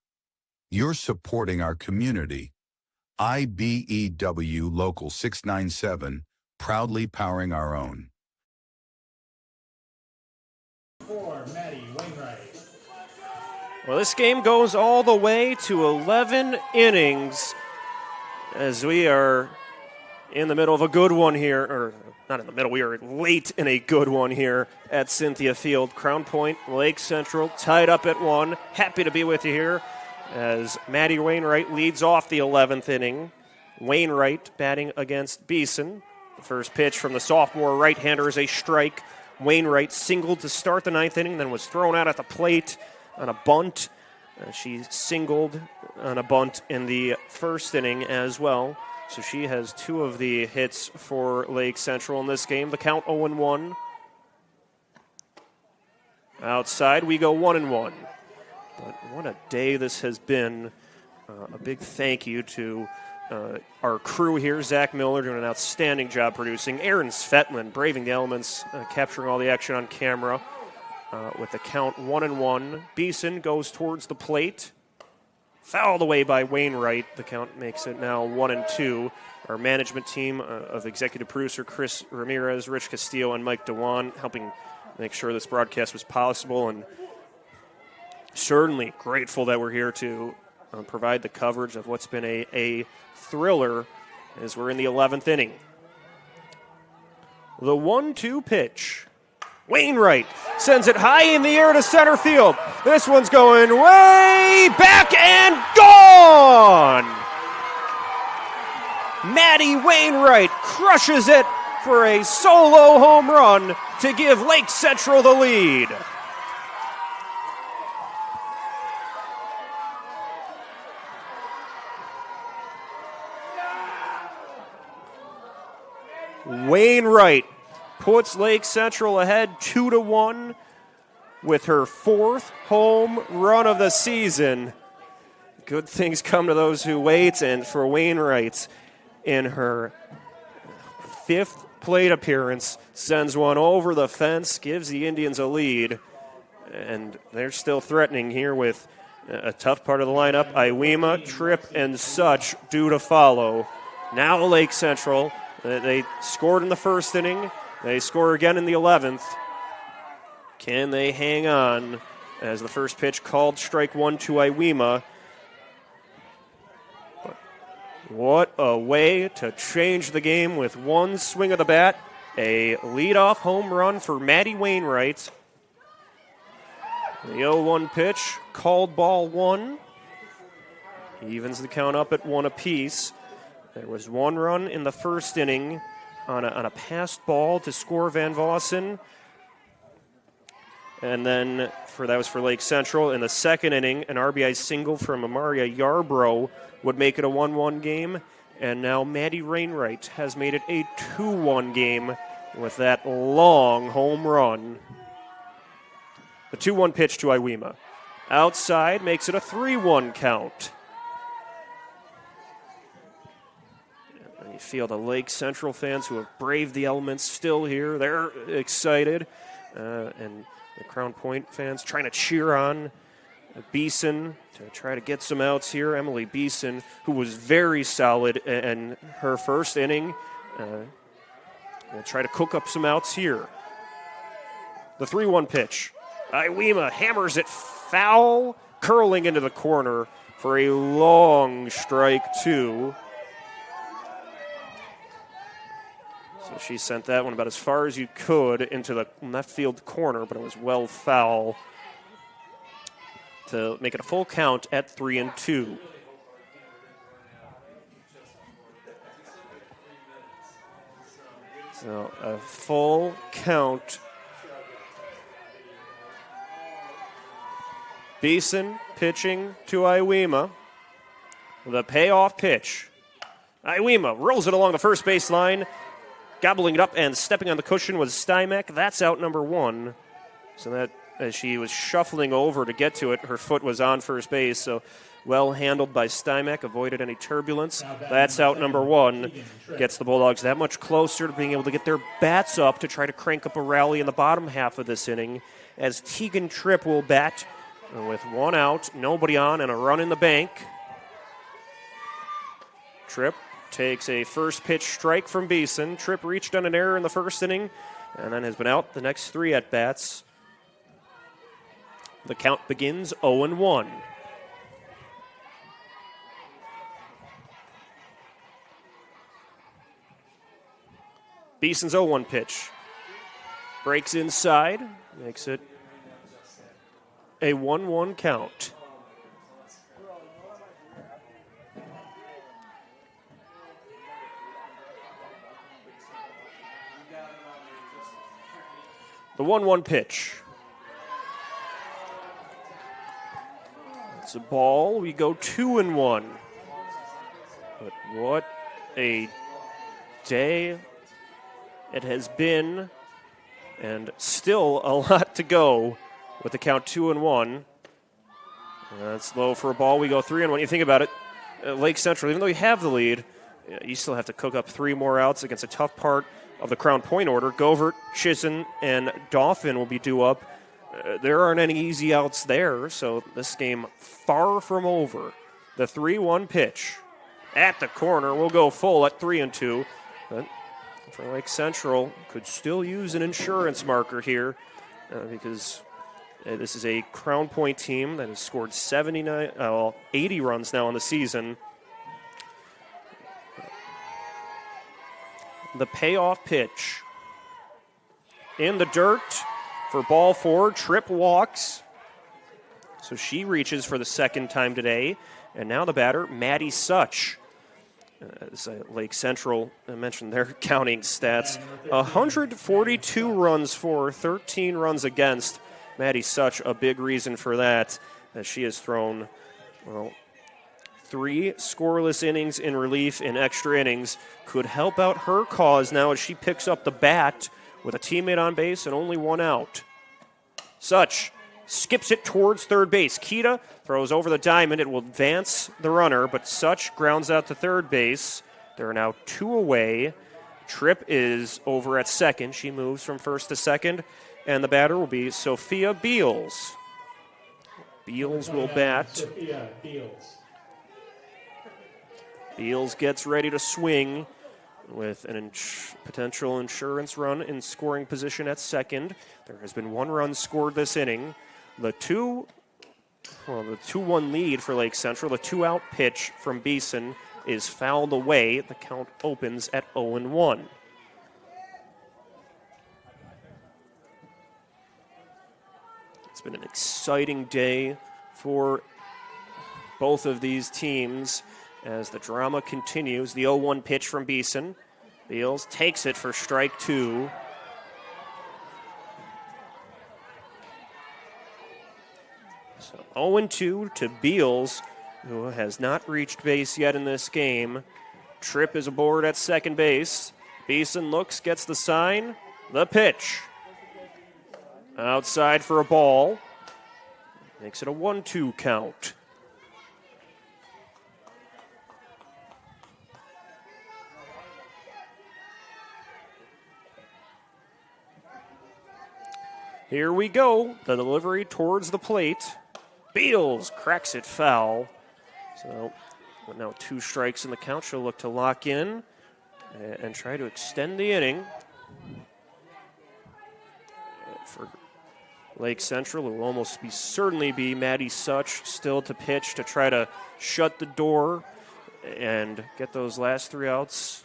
You're supporting our community. IBEW Local 697, proudly powering our own. For Maddie Wainwright. Well, this game goes all the way to 11 innings as we are in the middle of a good one here, or not in the middle, we are late in a good one here at Cynthia Field. Crown Point, Lake Central, tied up at 1. Happy to be with you here as Maddie Wainwright leads off the 11th inning. Wainwright batting against Beeson. The first pitch from the sophomore right-hander is a strike. Wainwright singled to start the 9th inning, then was thrown out at the plate on a bunt. She singled on a bunt in the first inning as well. So she has 2 of the hits for Lake Central in this game. The count 0-1. Outside we go 1-1. But what a day this has been. A big thank you to our crew here. Zach Miller doing an outstanding job producing. Aaron Svetlin braving the elements, capturing all the action on camera. With the count 1-1. Beeson goes towards the plate. Fouled away by Wainwright. The count makes it now 1-2. Our management team of executive producer Chris Ramirez, Rich Castillo, and Mike Dewan helping make sure this broadcast was possible, and certainly grateful that we're here to provide the coverage of what's been a thriller as we're in the 11th inning. The 1-2 pitch. Wainwright sends it high in the air to center field. This one's going way back and gone! Maddie Wainwright crushes it for a solo home run to give Lake Central the lead. Wainwright puts Lake Central ahead 2-1 with her 4th home run of the season. Good things come to those who wait, and for Wainwright in her 5th plate appearance, sends one over the fence, gives the Indians a lead, and they're still threatening here with a tough part of the lineup. Iwema, Tripp, and Such due to follow. Now Lake Central, they scored in the first inning. They score again in the 11th. Can they hang on as the first pitch called strike 1 to Iwema? But what a way to change the game with one swing of the bat. A leadoff home run for Maddie Wainwright. The 0-1 pitch, called ball 1. Evens the count up at 1 apiece. There was 1 run in the first inning on a passed ball to score Van Vossen. And then that was for Lake Central. In the second inning, an RBI single from Amaria Yarbrough would make it a 1-1 game. And now Maddie Wainwright has made it a 2-1 game with that long home run. The 2-1 pitch to Iwema. Outside makes it a 3-1 count. You feel the Lake Central fans who have braved the elements still here. They're excited. And the Crown Point fans trying to cheer on Beeson to try to get some outs here. Emily Beeson, who was very solid in her first inning, will try to cook up some outs here. The 3-1 pitch. Iwema hammers it foul, curling into the corner for a long strike 2. So she sent that one about as far as you could into the left field corner, but it was well foul to make it a full count at 3-2. So a full count. Beeson pitching to Iwema with a payoff pitch. Iwema rolls it along the first base line. gobbling it up and stepping on the cushion was Stymack. That's out number 1. So that, as she was shuffling over to get to it, her foot was on first base. So well handled by Stymack, avoided any turbulence. That's out number 1. Gets the Bulldogs that much closer to being able to get their bats up to try to crank up a rally in the bottom half of this inning, as Tegan Tripp will bat with 1 out, nobody on, and a run in the bank. Tripp takes a first pitch strike from Beeson. Tripp reached on an error in the first inning and then has been out the next 3 at-bats. The count begins 0-1. Beeson's 0-1 pitch. Breaks inside, makes it a 1-1 count. The 1-1 pitch. It's a ball. We go 2-1. But what a day it has been, and still a lot to go with the count 2-1. That's low for a ball. We go 3-1. You think about it, Lake Central, even though you have the lead, you still have to cook up 3 more outs against a tough part of the Crown Point order. Govert, Chisen, and Dauphin will be due up. There aren't any easy outs there, so this game far from over. The 3-1 pitch at the corner will go full at 3-2. But for Lake Central, could still use an insurance marker here because this is a Crown Point team that has scored 80 runs now on the season. The payoff pitch in the dirt for ball 4. Tripp walks, so she reaches for the second time today. And now the batter, Maddie Such. Lake Central, I mentioned their counting stats. 142 runs for, 13 runs against. Maddie Such, a big reason for that, as she has thrown, 3 scoreless innings in relief in extra innings. Could help out her cause now as she picks up the bat with a teammate on base and only 1 out. Such skips it towards third base. Kita throws over the diamond. It will advance the runner, but Such grounds out to third base. There are now 2 away. Tripp is over at second. She moves from first to second, and the batter will be Sophia Beals. Beals will bat. Sophia Beals. Beals gets ready to swing with an potential insurance run in scoring position at second. There has been 1 run scored this inning. The 2-1 lead for Lake Central. The 2-out pitch from Beeson is fouled away. The count opens at 0-1. It's been an exciting day for both of these teams as the drama continues. The 0-1 pitch from Beeson. Beals takes it for strike 2. So 0-2 to Beals, who has not reached base yet in this game. Tripp is aboard at second base. Beeson looks, gets the sign. The pitch. Outside for a ball. Makes it a 1-2 count. Here we go. The delivery towards the plate. Beals cracks it foul. So now 2 strikes in the count. She'll look to lock in and try to extend the inning. For Lake Central, it will almost certainly be Maddie Such still to pitch to try to shut the door and get those last 3 outs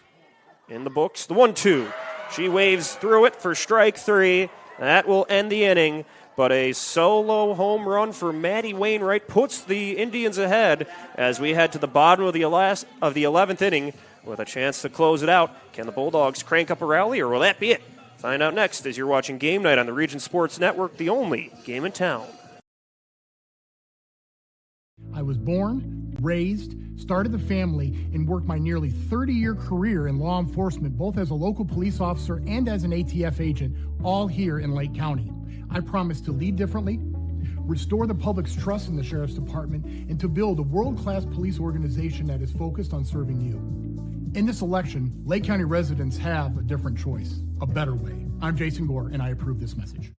in the books. The 1-2. She waves through it for strike 3. That will end the inning, but a solo home run for Maddie Wainwright puts the Indians ahead as we head to the bottom of the 11th inning with a chance to close it out. Can the Bulldogs crank up a rally, or will that be it? Find out next as you're watching Game Night on the Region Sports Network, the only game in town. I was born, Raised, started the family, and worked my nearly 30-year career in law enforcement, both as a local police officer and as an ATF agent, all here in Lake County. I promise to lead differently, restore the public's trust in the Sheriff's Department, and to build a world-class police organization that is focused on serving you. In this election, Lake County residents have a different choice, a better way. I'm Jason Gore, and I approve this message.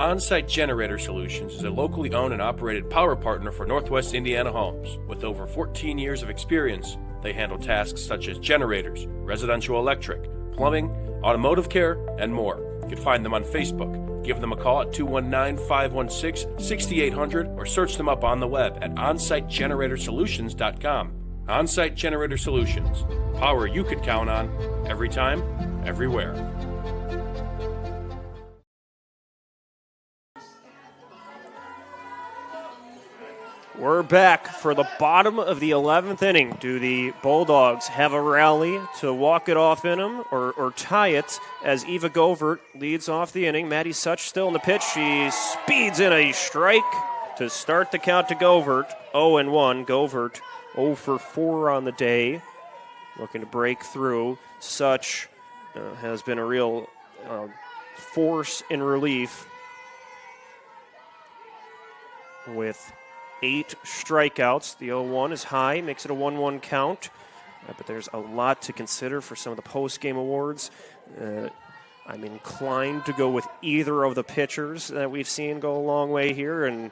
On-Site Generator Solutions is a locally owned and operated power partner for Northwest Indiana Homes. With over 14 years of experience, they handle tasks such as generators, residential electric, plumbing, automotive care, and more. You can find them on Facebook. Give them a call at 219-516-6800 or search them up on the web at onsitegeneratorsolutions.com. On-Site Generator Solutions. Power you could count on, every time, everywhere. We're back for the bottom of the 11th inning. Do the Bulldogs have a rally to walk it off in them or tie it as Eva Govert leads off the inning? Maddie Such still in the pitch. She speeds in a strike to start the count to Govert. 0-1. Govert 0 for 4 on the day. Looking to break through. Such has been a real force in relief with 8 strikeouts. The 0-1 is high, makes it a 1-1 count. But there's a lot to consider for some of the post-game awards. I'm inclined to go with either of the pitchers that we've seen go a long way here. And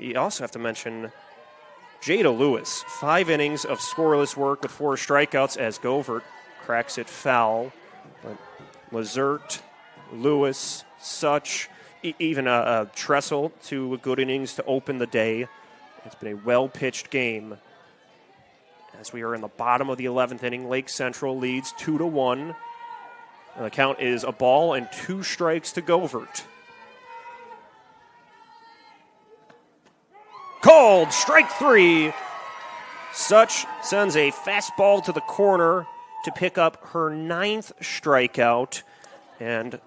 you also have to mention Jada Lewis. 5 innings of scoreless work with 4 strikeouts as Govert cracks it foul. But Lazert, Lewis, Such, even a Tressel, 2 good innings to open the day. It's been a well-pitched game. As we are in the bottom of the 11th inning, Lake Central leads 2-1. The count is a ball and 2 strikes to Govert. Called, strike 3. Such sends a fastball to the corner to pick up her 9th strikeout. And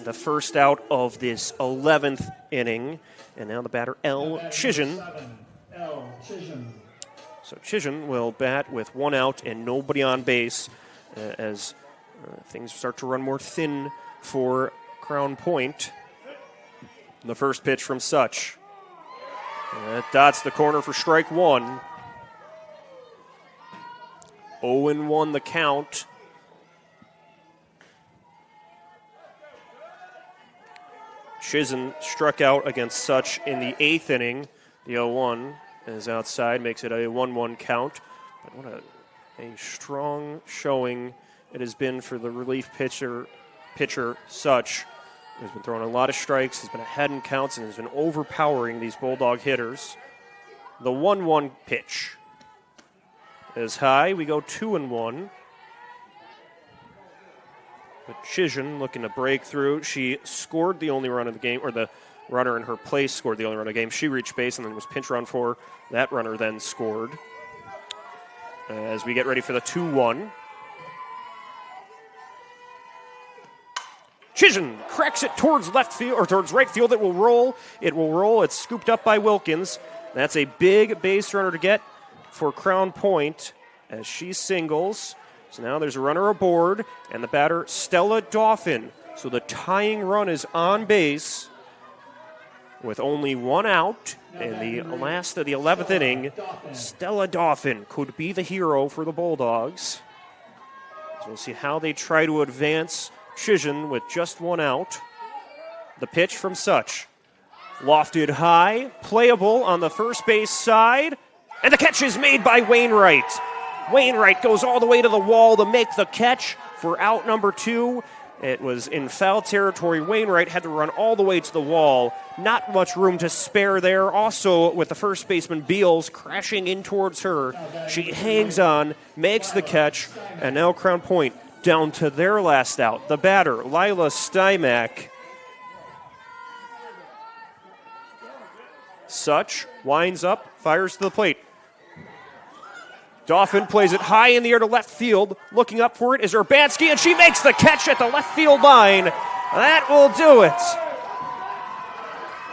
the first out of this 11th inning. And now the batter, Elle Chisholm. So Chisholm will bat with 1 out and nobody on base as things start to run more thin for Crown Point. The first pitch from Such. That dots the corner for strike 1. 0-1 the count. Chisholm struck out against Such in the 8th inning. The 0-1 is outside, makes it a 1-1 count. But what a strong showing it has been for the relief pitcher Such. He's been throwing a lot of strikes, has been ahead in counts, and has been overpowering these Bulldog hitters. The 1-1 pitch is high. We go 2-1. But Chisholm looking to break through. She scored the only run of the game, or the runner in her place scored the only run of the game. She reached base and then was pinch run for. That runner then scored. As we get ready for the 2-1. Chisholm cracks it towards left field, or towards right field. It will roll. It will roll. It's scooped up by Wilkins. That's a big base runner to get for Crown Point as she singles. So now there's a runner aboard, and the batter, Stella Dauphin. So the tying run is on base with only 1 out. In the last of the 11th inning, Stella Dauphin could be the hero for the Bulldogs. So we'll see how they try to advance Chisholm with just 1 out. The pitch from Such. Lofted high, playable on the first base side, and the catch is made by Wainwright. Wainwright goes all the way to the wall to make the catch for out number 2. It was in foul territory. Wainwright had to run all the way to the wall. Not much room to spare there. Also with the first baseman Beals crashing in towards her. She hangs on, makes the catch, and now Crown Point down to their last out. The batter, Lila Stymack. Such winds up, fires to the plate. Dauphin plays it high in the air to left field. Looking up for it is Urbanski, and she makes the catch at the left field line. That will do it.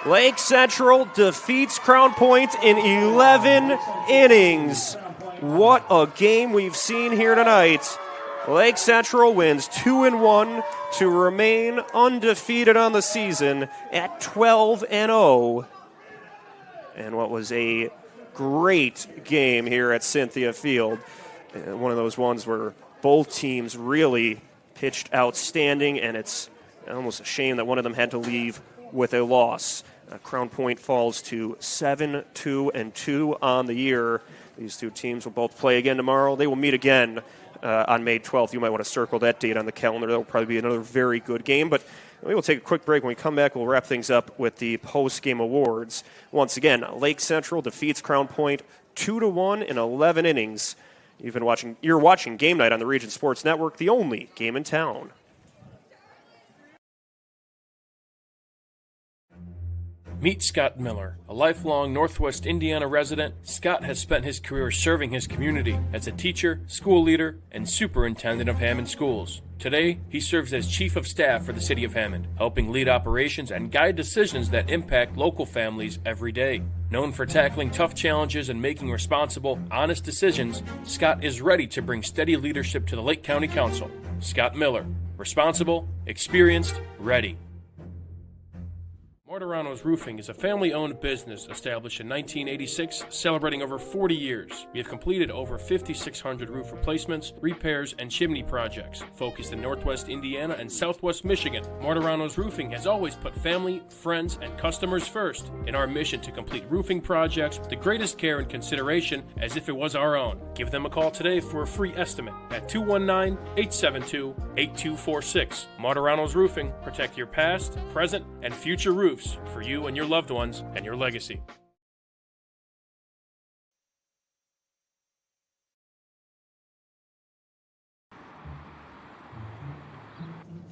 Lake Central defeats Crown Point in 11 innings. What a game we've seen here tonight. Lake Central wins 2-1 to remain undefeated on the season at 12-0. And what was a great game here at Cynthia Field. One of those ones where both teams really pitched outstanding, and it's almost a shame that one of them had to leave with a loss. Crown Point falls to 7-2-2 on the year. These two teams will both play again tomorrow. They will meet again on May 12th. You might want to circle that date on the calendar. That will probably be another very good game. But we will take a quick break. When we come back, we'll wrap things up with the post-game awards. Once again, Lake Central defeats Crown Point 2-1 in 11 innings. You're watching Game Night on the Region Sports Network, the only game in town. Meet Scott Miller, a lifelong Northwest Indiana resident. Scott has spent his career serving his community as a teacher, school leader, and superintendent of Hammond schools. Today, he serves as chief of staff for the city of Hammond, helping lead operations and guide decisions that impact local families every day. Known for tackling tough challenges and making responsible, honest decisions, Scott is ready to bring steady leadership to the Lake County Council. Scott Miller, responsible, experienced, ready. Mortaranos Roofing is a family-owned business established in 1986, celebrating over 40 years. We have completed over 5,600 roof replacements, repairs, and chimney projects, focused in Northwest Indiana and Southwest Michigan. Mortaranos Roofing has always put family, friends, and customers first in our mission to complete roofing projects with the greatest care and consideration as if it was our own. Give them a call today for a free estimate at 219-872-8246. Mortaranos Roofing. Protect your past, present, and future roofs for you and your loved ones and your legacy.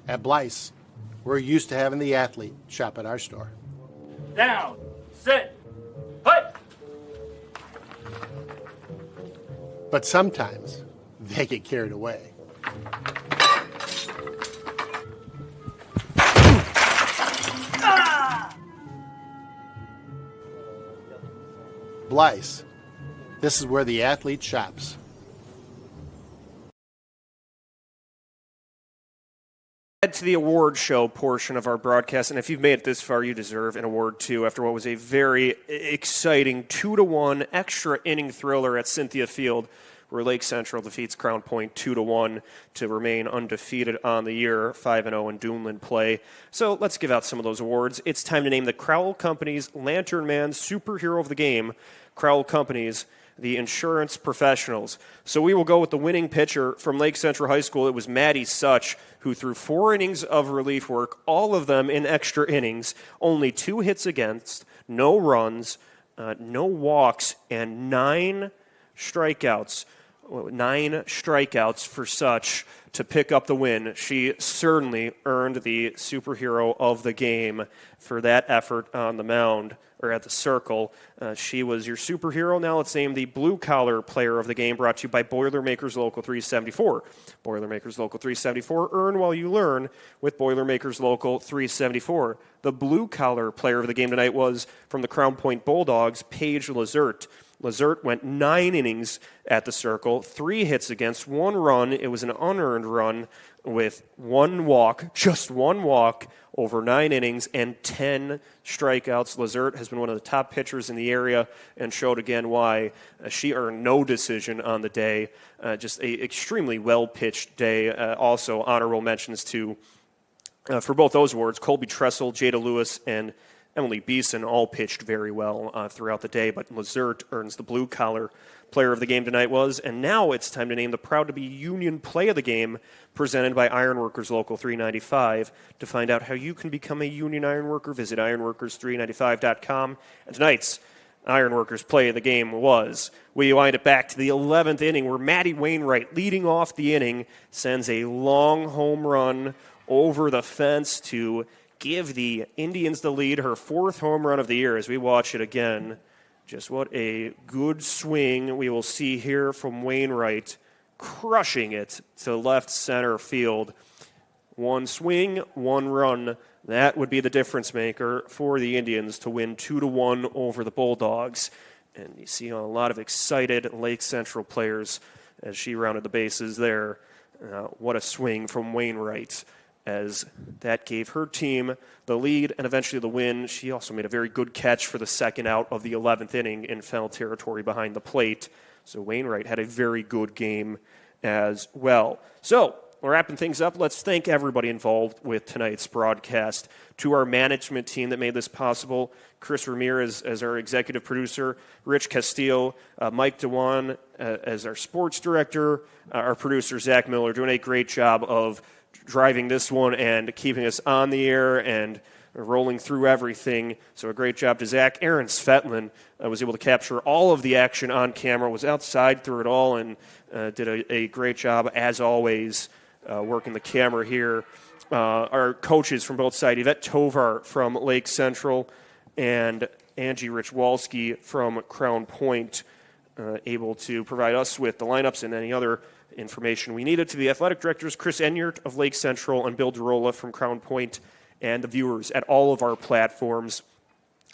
At Blyce, we're used to having the athlete shop at our store. Down, sit, put. But sometimes they get carried away. Blyce, this is where the athlete shops. Head to the award show portion of our broadcast, and if you've made it this far, you deserve an award too after what was a very exciting 2-1 extra inning thriller at Cynthia Field, where Lake Central defeats Crown Point 2-1 to remain undefeated on the year, 5-0 in Duneland play. So let's give out some of those awards. It's time to name the Crowell Companies Lantern Man Superhero of the Game. Crowell Companies, the insurance professionals. So we will go with the winning pitcher from Lake Central High School. It was Maddie Such, who threw 4 innings of relief work, all of them in extra innings, only 2 hits against, no runs, no walks, and 9 strikeouts. 9 strikeouts for Such to pick up the win. She certainly earned the superhero of the game for that effort on the mound, or at the circle. She was your superhero. Now let's name the blue-collar player of the game, brought to you by Boilermakers Local 374. Boilermakers Local 374, earn while you learn with Boilermakers Local 374. The blue-collar player of the game tonight was from the Crown Point Bulldogs, Paige Lazert. Lazert went 9 innings at the circle, 3 hits against, 1 run. It was an unearned run with 1 walk, just 1 walk over 9 innings and 10 strikeouts. Lazert has been one of the top pitchers in the area and showed again why she earned no decision on the day. Just a extremely well-pitched day. Also, honorable mentions to, for both those awards, Colby Tressel, Jada Lewis, and Emily Beeson all pitched very well throughout the day, but Lazert earns the blue-collar player of the game tonight and now it's time to name the proud-to-be Union play of the game presented by Ironworkers Local 395. To find out how you can become a Union Ironworker, visit ironworkers395.com. And tonight's Ironworkers play of the game was, we wind it back to the 11th inning where Maddie Wainwright, leading off the inning, sends a long home run over the fence to give the Indians the lead, her 4th home run of the year. As we watch it again, just what a good swing we will see here from Wainwright, crushing it to left center field. One swing, one run. That would be the difference maker for the Indians to win 2-1 over the Bulldogs. And you see a lot of excited Lake Central players as she rounded the bases there. What a swing from Wainwright, as that gave her team the lead and eventually the win. She also made a very good catch for the second out of the 11th inning in foul territory behind the plate. So Wainwright had a very good game as well. So we're wrapping things up. Let's thank everybody involved with tonight's broadcast. To our management team that made this possible, Chris Ramirez as our executive producer, Rich Castillo, Mike Dewan as our sports director, our producer, Zach Miller, doing a great job of driving this one and keeping us on the air and rolling through everything. So a great job to Zach. Aaron Svetlin was able to capture all of the action on camera, was outside through it all, and did a great job, as always, working the camera here. Our coaches from both sides, Yvette Tovar from Lake Central and Angie Richwalski from Crown Point, able to provide us with the lineups and any other information we needed. To the athletic directors, Chris Enyart of Lake Central and Bill DeRola from Crown Point, and the viewers at all of our platforms.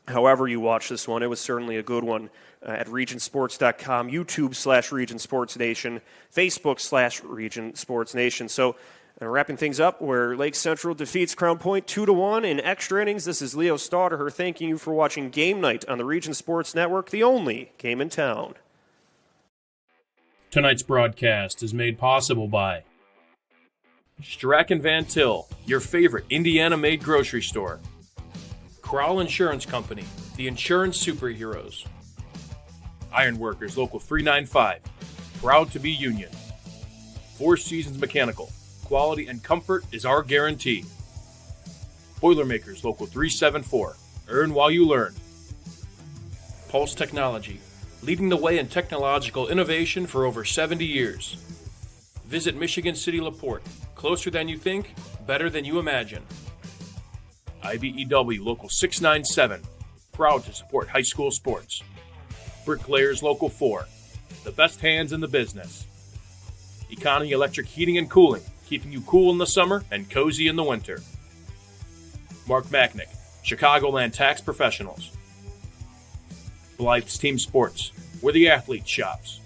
However you watch this one, it was certainly a good one. At regionsports.com, YouTube/RegionSportsNation, Facebook/RegionSportsNation. So wrapping things up, where Lake Central defeats Crown Point 2-1 in extra innings. This is Leo Stauder thanking you for watching Game Night on the Region Sports Network, the only game in town. Tonight's broadcast is made possible by Strachan Van Til, your favorite Indiana-made grocery store. Crowell Insurance Company, the insurance superheroes. Ironworkers Local 395, proud to be union. Four Seasons Mechanical, quality and comfort is our guarantee. Boilermakers Local 374, earn while you learn. Pulse Technology, leading the way in technological innovation for over 70 years. Visit Michigan City LaPorte, closer than you think, better than you imagine. IBEW Local 697, proud to support high school sports. Bricklayers Local 4, the best hands in the business. Economy Electric Heating and Cooling, keeping you cool in the summer and cozy in the winter. Mark Macknick, Chicagoland Tax Professionals. Blythe's Team Sports, where the athlete shops.